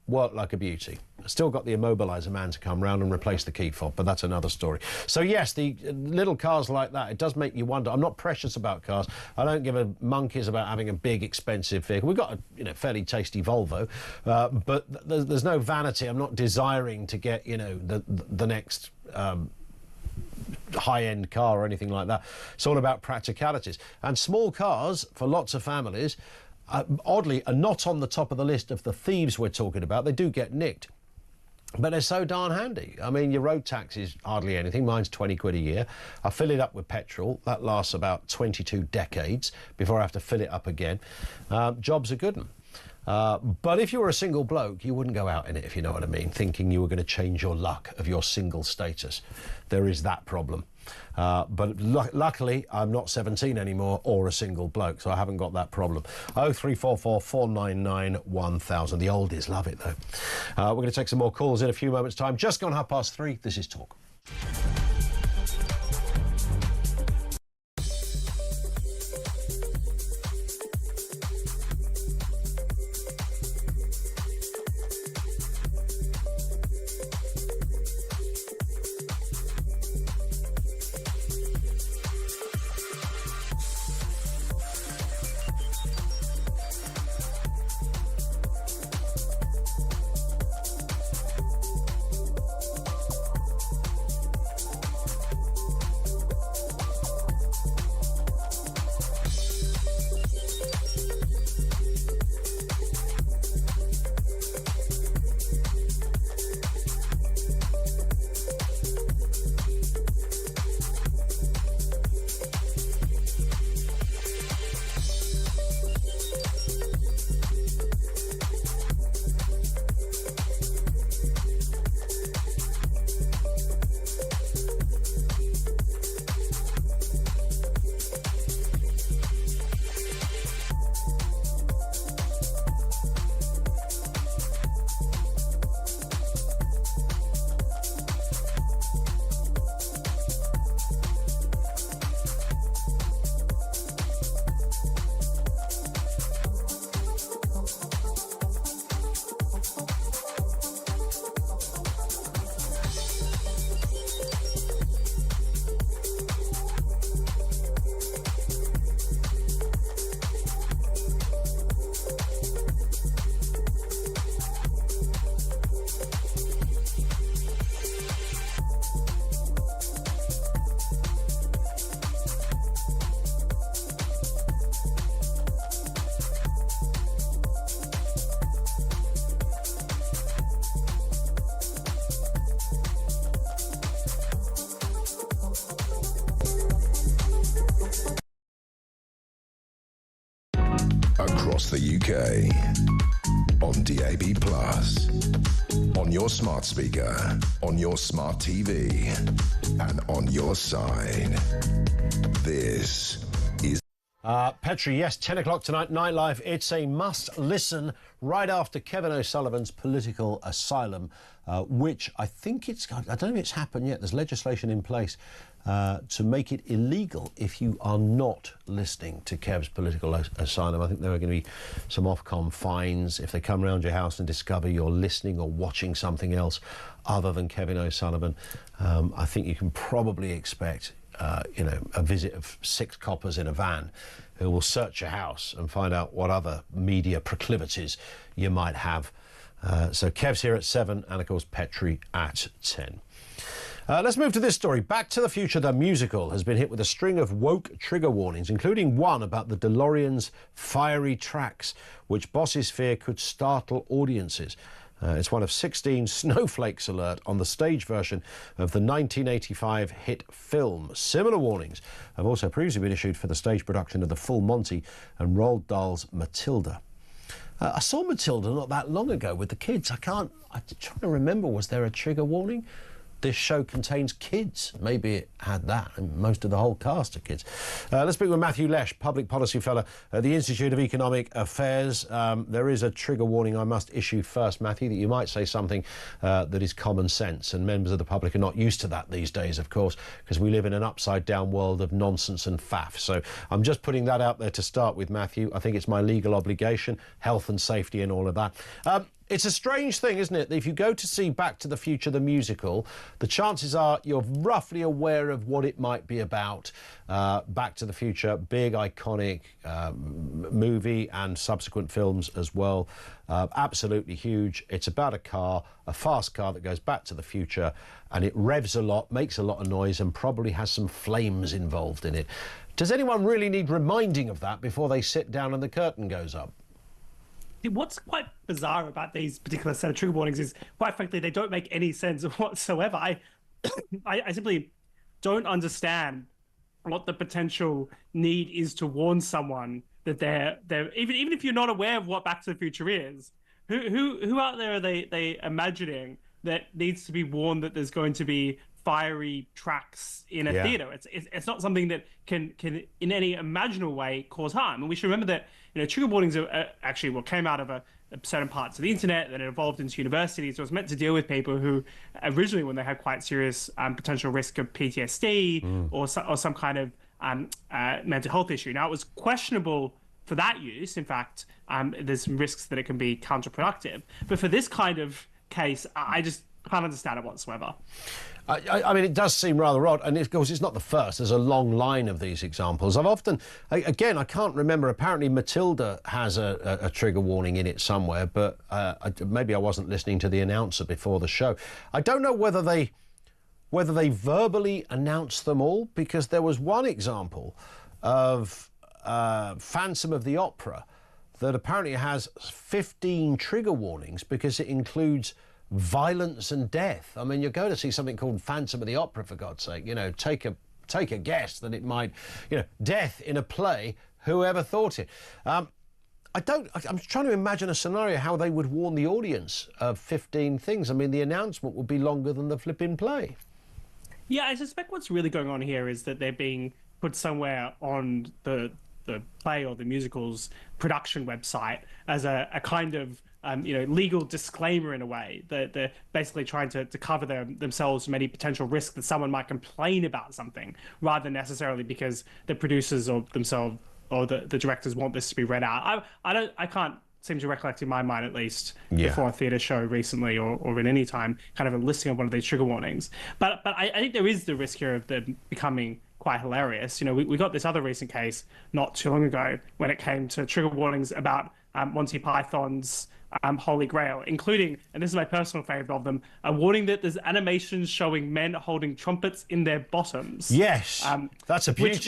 Worked like a beauty. Still got the immobiliser man to come round and replace the key fob, but that's another story. So yes, the little cars like that, it does make you wonder. I'm not precious about cars. I don't give a monkeys about having a big, expensive vehicle. We've got a fairly tasty Volvo, but there's no vanity. I'm not desiring to get the next high-end car or anything like that. It's all about practicalities. And small cars for lots of families, oddly, are not on the top of the list of the thieves we're talking about. They do get nicked, but they're so darn handy. Your road tax is hardly anything. Mine's 20 quid a year. I fill it up with petrol. That lasts about 22 decades before I have to fill it up again. Job's a good one. But if you were a single bloke, you wouldn't go out in it, if you know what I mean, thinking you were going to change your luck of your single status. There is that problem. But luckily, I'm not 17 anymore or a single bloke, so I haven't got that problem. 0344 499 1000. The oldies love it, though. We're going to take some more calls in a few moments' time. Just gone 3:30. This is Talk. across the UK. On DAB+, on your smart speaker, on your smart TV, and on your side. This is... Petrie, yes, 10 o'clock tonight, Night Live. It's a must-listen right after Kevin O'Sullivan's political asylum, which I think I don't know if it's happened yet. There's legislation in place to make it illegal if you are not listening to Kev's political asylum. I think there are going to be some Ofcom fines if they come around your house and discover you're listening or watching something else other than Kevin O'Sullivan. I think you can probably expect a visit of 6 coppers in a van who will search your house and find out what other media proclivities you might have. So Kev's here at 7 and, of course, Petrie at 10. Let's move to this story. Back to the Future, the musical, has been hit with a string of woke trigger warnings, including one about the DeLorean's fiery tracks, which bosses fear could startle audiences. It's one of 16 snowflakes alert on the stage version of the 1985 hit film. Similar warnings have also previously been issued for the stage production of The Full Monty and Roald Dahl's Matilda. I saw Matilda not that long ago with the kids. I'm trying to remember, was there a trigger warning? This show contains kids. Maybe it had that, and most of the whole cast are kids. Let's speak with Matthew Lesh, Public Policy Fellow at the Institute of Economic Affairs. There is a trigger warning I must issue first, Matthew, that you might say something that is common sense, and members of the public are not used to that these days, of course, because we live in an upside-down world of nonsense and faff. So I'm just putting that out there to start with, Matthew. I think it's my legal obligation, health and safety and all of that. It's a strange thing, isn't it, that if you go to see Back to the Future, the musical, the chances are you're roughly aware of what it might be about. Back to the Future, big, iconic movie and subsequent films as well. Absolutely huge. It's about a car, a fast car that goes back to the future, and it revs a lot, makes a lot of noise, and probably has some flames involved in it. Does anyone really need reminding of that before they sit down and the curtain goes up? What's quite bizarre about these particular set of trigger warnings is, quite frankly, they don't make any sense whatsoever. I simply don't understand what the potential need is to warn someone that they're even if you're not aware of what Back to the Future is, who out there are they imagining that needs to be warned that there's going to be fiery tracks in a theater? It's not something that can in any imaginable way cause harm. And we should remember that trigger warnings are actually what came out of a certain parts of the internet, then it evolved into universities. So it was meant to deal with people who originally, when they had quite serious potential risk of PTSD or some kind of mental health issue. Now, it was questionable for that use. In fact, there's some risks that it can be counterproductive. But for this kind of case, I just can't understand it whatsoever. I mean, it does seem rather odd, and of course it's not the first. There's a long line of these examples. I've often, again, I can't remember, apparently Matilda has a trigger warning in it somewhere, but maybe I wasn't listening to the announcer before the show. I don't know whether they verbally announced them all, because there was one example of Phantom of the Opera that apparently has 15 trigger warnings because it includes violence and death. I mean, you're going to see something called Phantom of the Opera, for God's sake. Take a guess that it might, death in a play. Whoever thought it? I'm trying to imagine a scenario how they would warn the audience of 15 things. I mean, the announcement would be longer than the flipping play. Yeah, I suspect what's really going on here is that they're being put somewhere on the play or the musical's production website as a kind of legal disclaimer in a way, that they're basically trying to cover themselves from any potential risk that someone might complain about something, rather than necessarily because the producers or themselves or the directors want this to be read out. I can't seem to recollect, in my mind at least, before a theatre show recently or in any time, kind of a listing of one of these trigger warnings. But I think there is the risk here of them becoming quite hilarious. We got this other recent case not too long ago when it came to trigger warnings about Monty Python's Holy Grail, including, and this is my personal favourite of them, a warning that there's animations showing men holding trumpets in their bottoms. Yes, that's a beauty,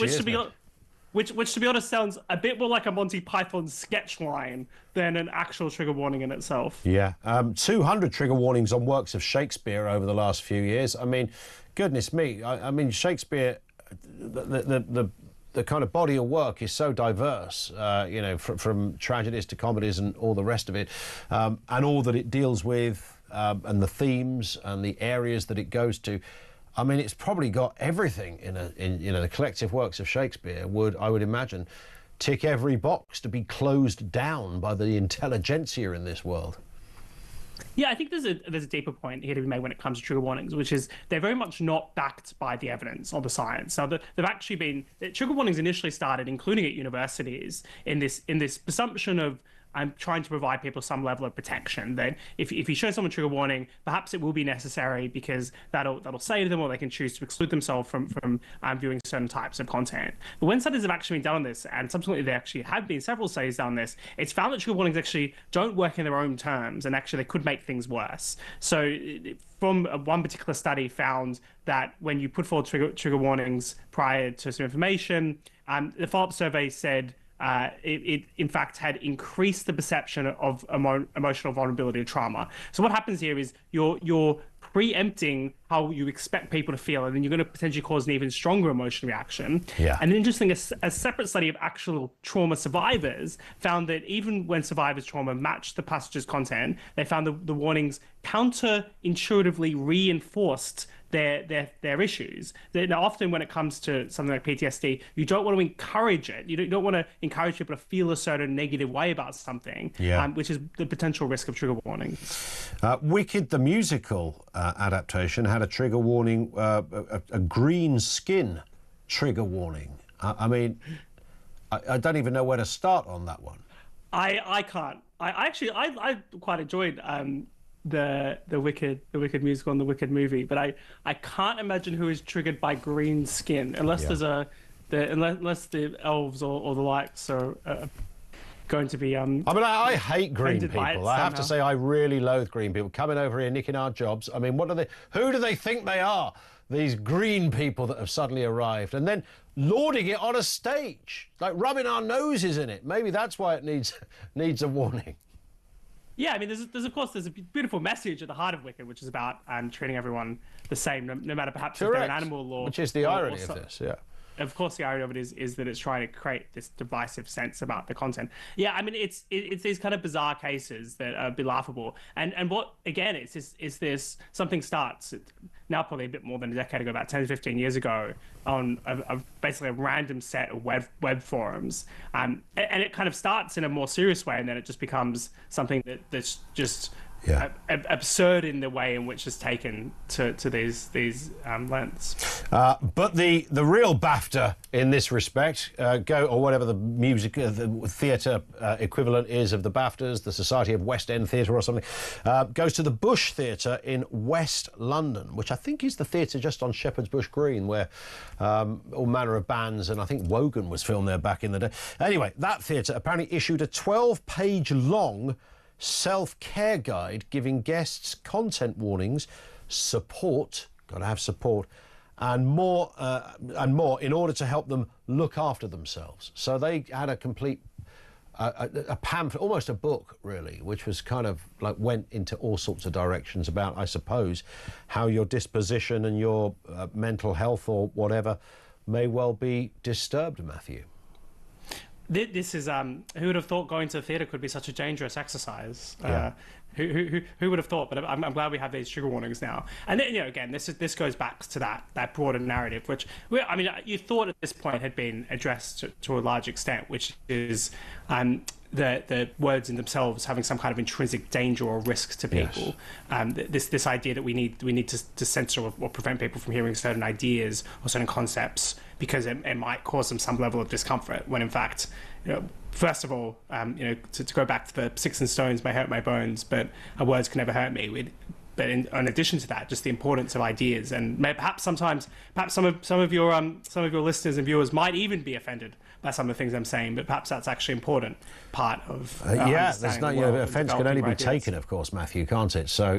which to be honest sounds a bit more like a Monty Python sketch line than an actual trigger warning in itself. Yeah, 200 trigger warnings on works of Shakespeare over the last few years. I mean, goodness me. I mean, Shakespeare, the the kind of body of work is so diverse, from tragedies to comedies and all the rest of it, and all that it deals with, and the themes and the areas that it goes to. I mean, it's probably got everything in the collective works of Shakespeare I would imagine, tick every box to be closed down by the intelligentsia in this world. Yeah, I think there's a deeper point here to be made when it comes to trigger warnings, which is they're very much not backed by the evidence or the science. Now, they've actually been trigger warnings initially started, including at universities, in this presumption of I'm trying to provide people some level of protection. That if you show someone trigger warning, perhaps it will be necessary because that'll save them, or they can choose to exclude themselves from viewing certain types of content. But when studies have actually been done on this, and subsequently there actually have been several studies done on this, it's found that trigger warnings actually don't work in their own terms, and actually they could make things worse. So from one particular study found that when you put forward trigger warnings prior to some information, the follow-up survey said it in fact had increased the perception of emotional vulnerability and trauma. So what happens here is you're preempting how you expect people to feel, and then you're going to potentially cause an even stronger emotional reaction. Yeah. And interesting, a separate study of actual trauma survivors found that even when survivors' trauma matched the passage's content, they found the warnings counterintuitively reinforced their issues. Now, often when it comes to something like PTSD, you don't want to encourage it. You don't want to encourage people to feel a certain negative way about something, which is the potential risk of trigger warnings. Wicked, the musical adaptation, had a trigger warning, a green skin trigger warning. I mean, I don't even know where to start on that one. I can't. I quite enjoyed the Wicked musical and the Wicked movie, but I can't imagine who is triggered by green skin unless unless the elves or the likes are going to be. I hate green people. I have to say, I really loathe green people coming over here nicking our jobs. I mean, who do they think they are? These green people that have suddenly arrived, and then lauding it on a stage, like rubbing our noses in it. Maybe that's why it needs a warning. Yeah, I mean, there's a beautiful message at the heart of Wicked, which is about treating everyone the same, no matter perhaps if they're an animal or... Which is the irony of this, yeah. Of course, the irony of it is that it's trying to create this divisive sense about the content. Yeah, I mean, it's these kind of bizarre cases that be laughable. And what, again, is this something starts now probably a bit more than a decade ago, about 10 to 15 years ago, on basically a random set of web forums. And it kind of starts in a more serious way, and then it just becomes something that's just... absurd in the way in which it's taken to these lengths. But the real BAFTA in this respect, or whatever the the theatre equivalent is of the BAFTAs, the Society of West End Theatre or something, goes to the Bush Theatre in West London, which I think is the theatre just on Shepherd's Bush Green, where all manner of bands, and I think Wogan was filmed there back in the day. Anyway, that theatre apparently issued a 12-page long self-care guide giving guests content warnings, support, got to have support, and more in order to help them look after themselves. So they had a complete a pamphlet, almost a book really, which was kind of like went into all sorts of directions about, I suppose, how your disposition and your mental health or whatever may well be disturbed, Matthew. This is who would have thought going to the theatre could be such a dangerous exercise? Who would have thought? But I'm glad we have these trigger warnings now. And then, again, this goes back to that broader narrative, which you thought at this point had been addressed to a large extent, which is the words in themselves having some kind of intrinsic danger or risk to people. Yes. This idea that we need to censor or prevent people from hearing certain ideas or certain concepts because it might cause them some level of discomfort, when in fact, first of all, to go back to the sticks and stones may hurt my bones, but words can never hurt me. But in addition to that, just the importance of ideas, and perhaps some of your listeners and viewers might even be offended by some of the things I'm saying, but perhaps that's actually an important part of there's no offence can only be taken, of course, Matthew, can't it? So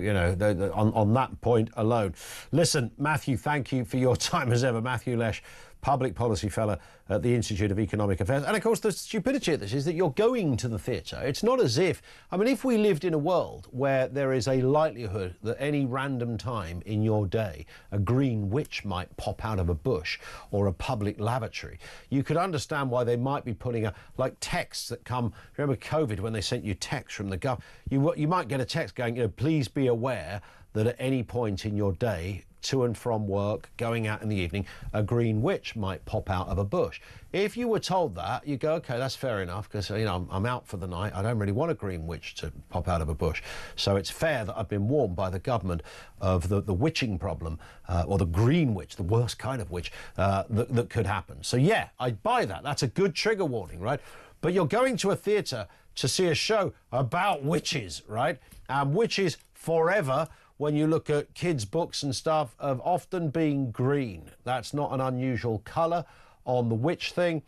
on that point alone. Listen, Matthew, thank you for your time as ever. Matthew Lesh, public policy fellow at the Institute of Economic Affairs. And of course, the stupidity of this is that you're going to the theatre. It's not as if, if we lived in a world where there is a likelihood that any random time in your day a green witch might pop out of a bush or a public lavatory, you could understand why they might be putting like texts that come. Remember COVID when they sent you texts from the government? You might get a text going, please be aware that at any point in your day, to and from work, going out in the evening, a green witch might pop out of a bush. If you were told that, you go, okay, that's fair enough, because I'm out for the night. I don't really want a green witch to pop out of a bush. So it's fair that I've been warned by the government of the witching problem, or the green witch, the worst kind of witch, that could happen. So yeah, I buy that. That's a good trigger warning, right? But you're going to a theatre to see a show about witches, right? Witches forever, when you look at kids' books and stuff, have often been green. That's not an unusual colour on the witch thing.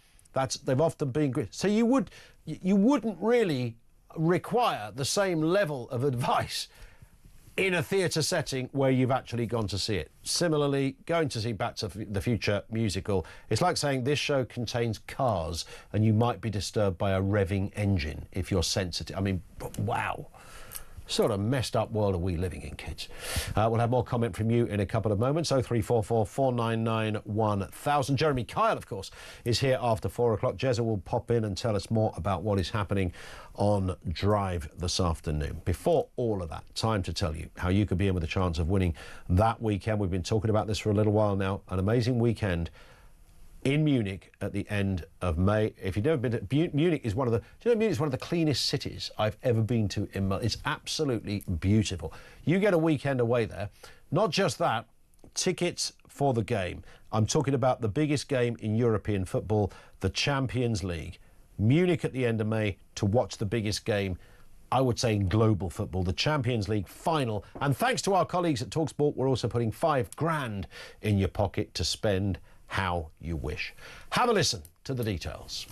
They've often been green. So you wouldn't really require the same level of advice in a theatre setting where you've actually gone to see it. Similarly, going to see Back to the Future musical, it's like saying this show contains cars and you might be disturbed by a revving engine if you're sensitive. Wow. Sort of messed up world are we living in, kids. We'll have more comment from you in a couple of moments. 0344 499 1000. Jeremy Kyle, of course, is here after 4 o'clock. Jezza will pop in and tell us more about what is happening on Drive this afternoon. Before all of that, time to tell you how you could be in with a chance of winning that weekend. We've been talking about this for a little while now. An amazing weekend in Munich at the end of May. If you've never been to Munich, is one of the cleanest cities I've ever been to in my life. It's absolutely beautiful. You get a weekend away there. Not just that, tickets for the game. I'm talking about the biggest game in European football, the Champions League. Munich at the end of May to watch the biggest game, I would say, in global football, the Champions League final. And thanks to our colleagues at talkSPORT, we're also putting $5,000 in your pocket to spend how you wish. Have a listen to the details.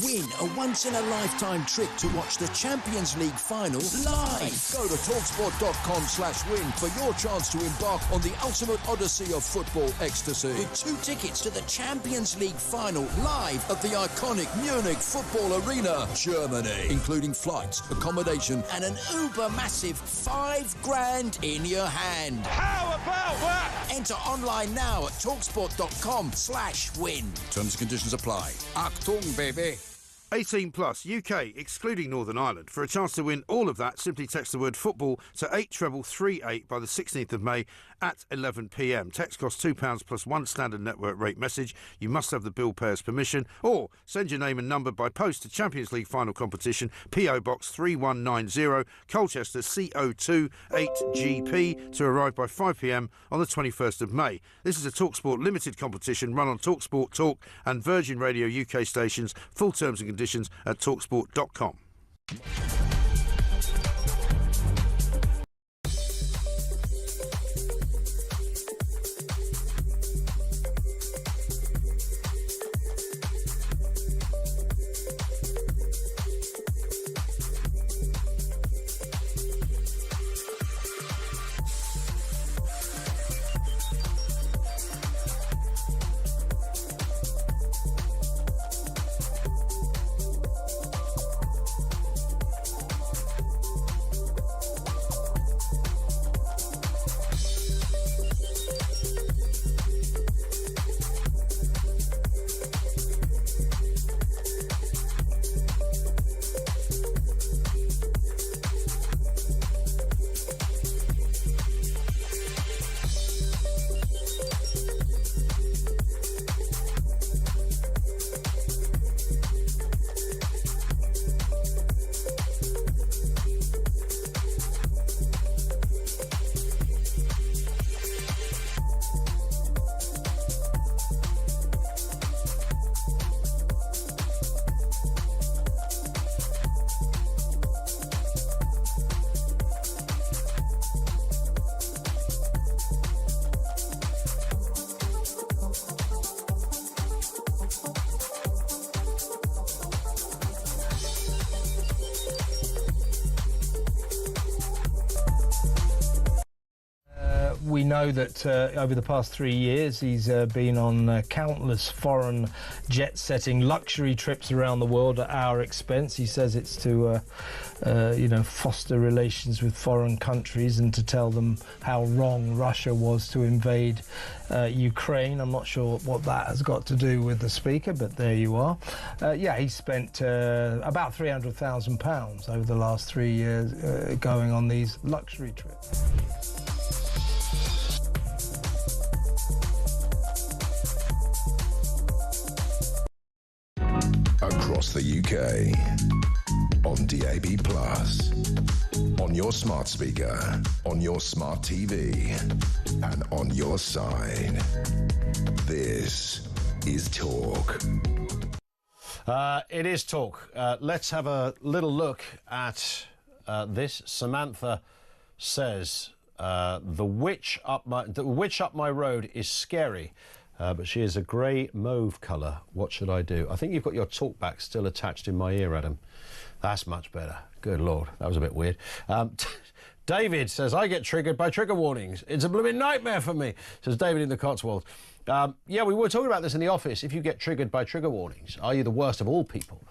Win a once-in-a-lifetime trip to watch the Champions League final live. Go to talksport.com/win for your chance to embark on the ultimate odyssey of football ecstasy. With 2 tickets to the Champions League final live at the iconic Munich Football Arena, Germany, including flights, accommodation, and an uber-massive $5,000 in your hand. How about that? Enter online now at talksport.com/win. Terms and conditions apply. Achtung, baby. 18 plus, UK, excluding Northern Ireland. For a chance to win all of that, simply text the word football to 83338 by the 16th of May at 11 p.m. Text costs £2 plus 1 standard network rate message. You must have the bill payer's permission, or send your name and number by post to Champions League final competition, PO Box 3190, Colchester CO2 8GP, to arrive by 5 p.m. on the 21st of May. This is a TalkSPORT limited competition run on TalkSPORT Talk and Virgin Radio UK stations. Full terms and conditions at talksport.com. know that over the past 3 years he's been on countless foreign jet-setting luxury trips around the world at our expense. He says it's to, foster relations with foreign countries and to tell them how wrong Russia was to invade Ukraine. I'm not sure what that has got to do with the speaker, but there you are. He spent about £300,000 over the last 3 years going on these luxury trips. Across the UK, on DAB+, on your smart speaker, on your smart TV, and on your side. This is Talk. It is Talk. Let's have a little look at this. Samantha says, the witch up my road is scary. But she is a grey mauve colour. What should I do? I think you've got your talkback still attached in my ear, Adam. That's much better. Good Lord, that was a bit weird. David says, I get triggered by trigger warnings. It's a blooming nightmare for me, says David in the Cotswolds. We were talking about this in the office. If you get triggered by trigger warnings, are you the worst of all people?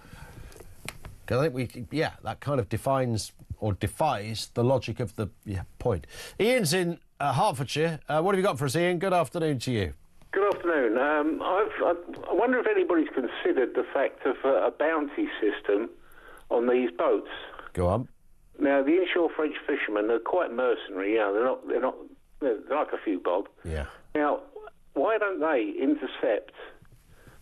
Because I think that kind of defines or defies the logic of the point. Ian's in Hertfordshire. What have you got for us, Ian? Good afternoon to you. Good afternoon. I wonder if anybody's considered the fact of a bounty system on these boats. Go on. Now, the inshore French fishermen are quite mercenary. They're like a few bob. Yeah. Now, why don't they intercept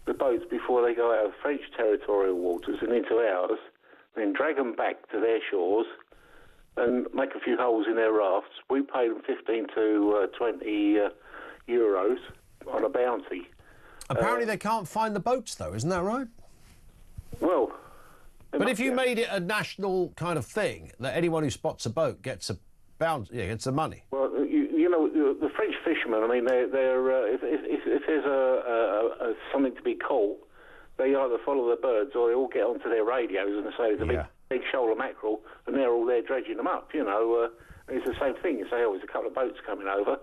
the boats before they go out of French territorial waters and into ours, then drag them back to their shores and make a few holes in their rafts? We pay them 15 to 20 euros on a bounty. Apparently they can't find the boats, though, isn't that right? Well... But if you made it a national kind of thing, that anyone who spots a boat gets a bounty, gets the money. Well, the French fishermen, I mean, they're if there's something to be caught, they either follow the birds or they all get onto their radios and say there's a big shoal of mackerel, and they're all there dredging them up, it's the same thing. You say, there's a couple of boats coming over.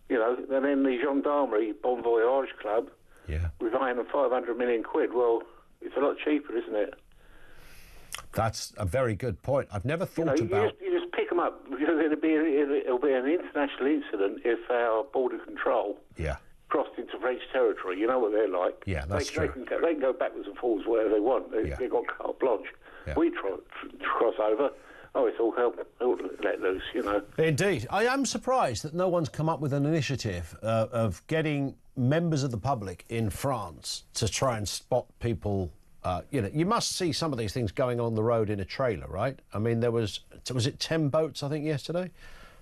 And then the Gendarmerie Bon Voyage Club, we're buying them 500 million quid. Well, it's a lot cheaper, isn't it? That's a very good point. I've never thought about... You just pick them up, because it'll be an international incident if our border control crossed into French territory. You know what they're like. Yeah, that's true. They can go backwards and forwards wherever they want. They've got carte blanche. Yeah. We cross over. Oh, it's all hell let loose, Indeed. I am surprised that no one's come up with an initiative of getting members of the public in France to try and spot people. You must see some of these things going on the road in a trailer, right? I mean, was it 10 boats, I think, yesterday?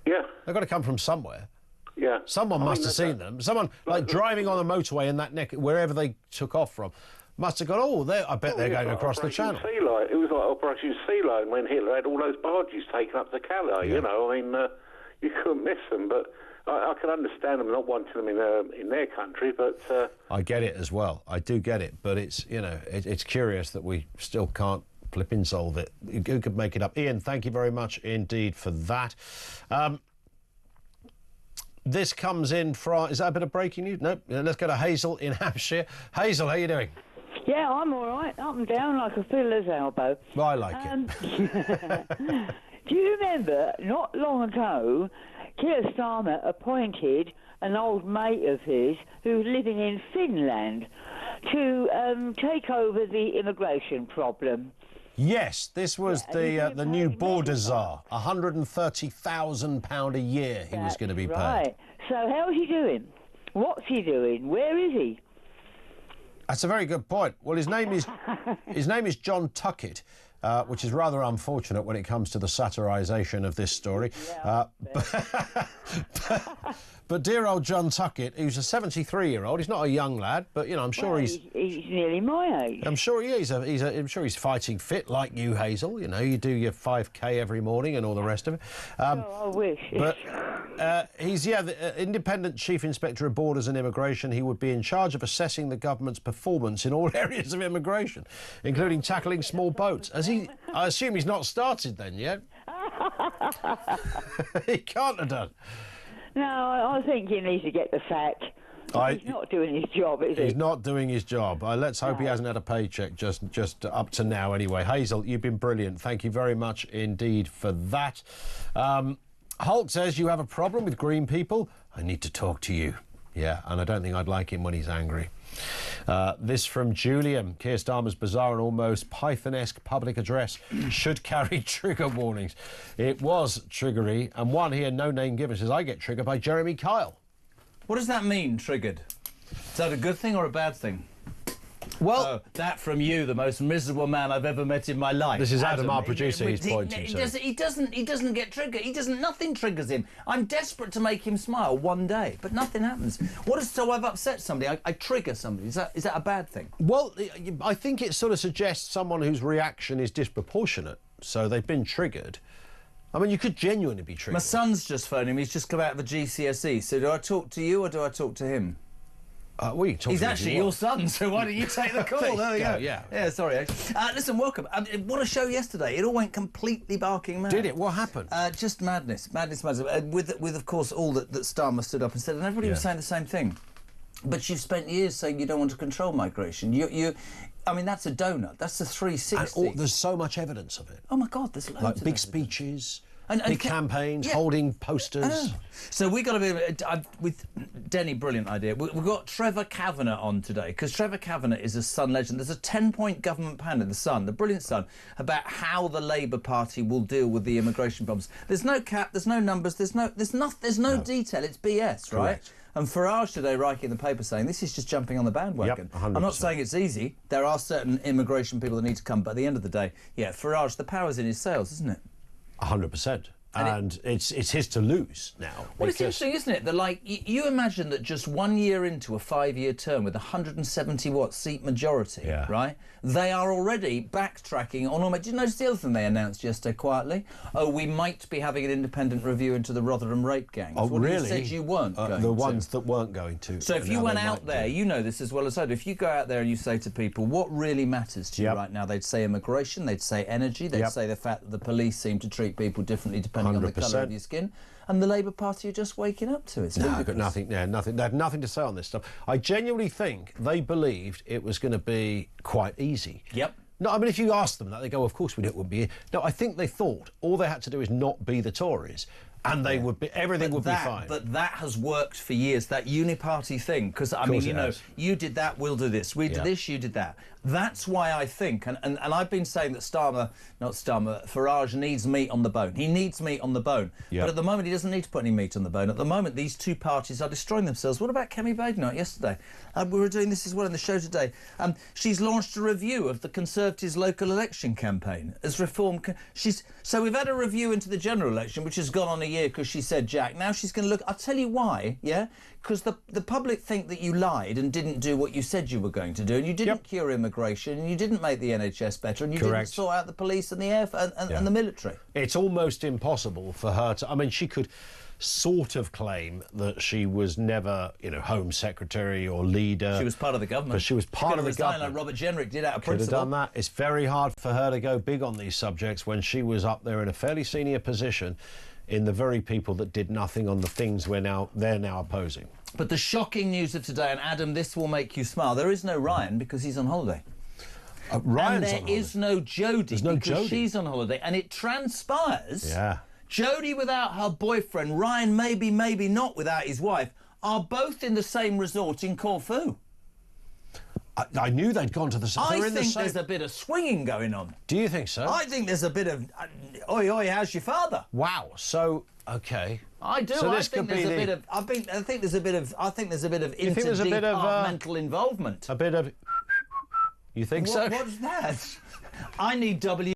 Yeah. They've got to come from somewhere. Yeah. Someone must have seen them. Someone, driving on the motorway in that neck, wherever they took off from, must have gone, I bet they're going across the channel. It was like Operation Sea Lion when Hitler had all those barges taken up to Calais, you couldn't miss them, but I can understand them not wanting them in their country, but... I get it as well. I do get it, but it's, it's curious that we still can't flipping solve it. Who could make it up? Ian, thank you very much indeed for that. This comes in from... Is that a bit of breaking news? Nope. Let's go to Hazel in Hampshire. Hazel, how are you doing? Yeah, I'm all right. Up and down like a fiddler's elbow. Well, I like it. Do you remember, not long ago, Keir Starmer appointed an old mate of his who was living in Finland to take over the immigration problem? Yes, this was the new border czar. £130,000 a year he was going to be paid. Right. So how's he doing? What's he doing? Where is he? That's a very good point. Well, his name is John Tuckett, which is rather unfortunate when it comes to the satirisation of this story. But dear old John Tuckett, who's a 73-year-old, he's not a young lad, but I'm sure he's nearly my age. I'm sure he is. I'm sure he's fighting fit like you, Hazel. You do your 5K every morning and all the rest of it. I wish. But he's the independent chief inspector of borders and immigration. He would be in charge of assessing the government's performance in all areas of immigration, including tackling small boats. I assume he's not started then yet. He can't have done. No, I think he needs to get the sack. He's not doing his job, is he? He's not doing his job. Let's hope he hasn't had a paycheck just up to now anyway. Hazel, you've been brilliant. Thank you very much indeed for that. Hulk says, you have a problem with green people? I need to talk to you. Yeah, and I don't think I'd like him when he's angry. This from Julian. Keir Starmer's bizarre and almost Python-esque public address should carry trigger warnings. It was triggery, and one here, no name given, says, I get triggered by Jeremy Kyle. What does that mean, triggered? Is that a good thing or a bad thing? Well, that from you, the most miserable man I've ever met in my life. This is Adam, our producer, he's pointing to. He doesn't get triggered. Nothing triggers him. I'm desperate to make him smile one day, but nothing happens. So I've upset somebody. I trigger somebody. Is that a bad thing? Well, I think it sort of suggests someone whose reaction is disproportionate. So they've been triggered. I mean, you could genuinely be triggered. My son's just phoning me. He's just come out of a GCSE. So do I talk to you or do I talk to him? He's actually your son, so why don't you take the call? There we go. Yeah, sorry. Listen, welcome. What a show yesterday. It all went completely barking mad. Did it? What happened? Just madness. With of course, all that Starmer stood up and said, and everybody was saying the same thing. But you've spent years saying you don't want to control migration. I mean, that's a donut. That's a 360. And there's so much evidence of it. Oh, my God, there's loads of big evidence. Speeches... big campaigns, holding posters. So we got to be with Denny. Brilliant idea. We've got Trevor Kavanagh on today because Trevor Kavanagh is a Sun legend. There's a 10-point government plan in the Sun, the brilliant Sun, about how the Labour Party will deal with the immigration problems. There's no cap. There's no numbers. There's no detail. It's BS, right? Correct. And Farage today writing in the paper saying this is just jumping on the bandwagon. Yep, 100%. I'm not saying it's easy. There are certain immigration people that need to come, but at the end of the day, Farage, the power's in his sails, isn't it? 100%. And it's his to lose now. Well, it's interesting, isn't it? That, you imagine that just 1 year into a 5-year term with a 170-seat majority, right? They are already backtracking on... Did you notice the other thing they announced yesterday quietly? Oh, we might be having an independent review into the Rotherham rape gangs. Oh, really? You said you weren't going to. The ones that weren't going to. So if you went out there, you know this as well as I do, if you go out there and you say to people, what really matters to you right now? They'd say immigration, they'd say energy, they'd say the fact that the police seem to treat people differently depending on the colour of your skin, and the Labour Party are just waking up to it. It's no, got nothing. Yeah, nothing. They had nothing to say on this stuff. I genuinely think they believed it was going to be quite easy. Yep. No, I mean, if you ask them that, they go, "Of course we knew it would be." No, I think they thought all they had to do is not be the Tories, and they would be. Everything would be fine. But that has worked for years. That uniparty thing, because I mean, you did that, we'll do this. We did this, you did that. That's why I think, and I've been saying that Farage needs meat on the bone. He needs meat on the bone. But at the moment, he doesn't need to put any meat on the bone. At the moment, these two parties are destroying themselves. What about Kemi Badenoch yesterday? We were doing this as well in the show today. She's launched a review of the Conservatives' local election campaign as reform. So we've had a review into the general election, which has gone on a year because she said Jack. Now she's going to look. I'll tell you why. Because the public think that you lied and didn't do what you said you were going to do, and you didn't cure immigration, and you didn't make the NHS better, and you didn't sort out the police and the air and the military. It's almost impossible for her to. I mean, she could sort of claim that she was never, Home Secretary or leader. She was part of the government. But she was part of the government. Like Robert Jenrick did out of principle. Could have done that. It's very hard for her to go big on these subjects when she was up there in a fairly senior position in the very people that did nothing on the things they're now opposing. But the shocking news of today, and Adam, this will make you smile, there is no Ryan because he's on holiday. Ryan's and there is no Jodie because she's on holiday. And it transpires Jodie without her boyfriend, Ryan maybe not without his wife, are both in the same resort in Corfu. I knew they'd gone to the same. I think there's a bit of swinging going on. Do you think so? I think there's a bit of oi oi. How's your father? Wow. So okay. I do. So I think there's a bit of. I think there's a bit of. I think there's a bit of interdepartmental involvement. A bit of. You think so? What's that? I need W.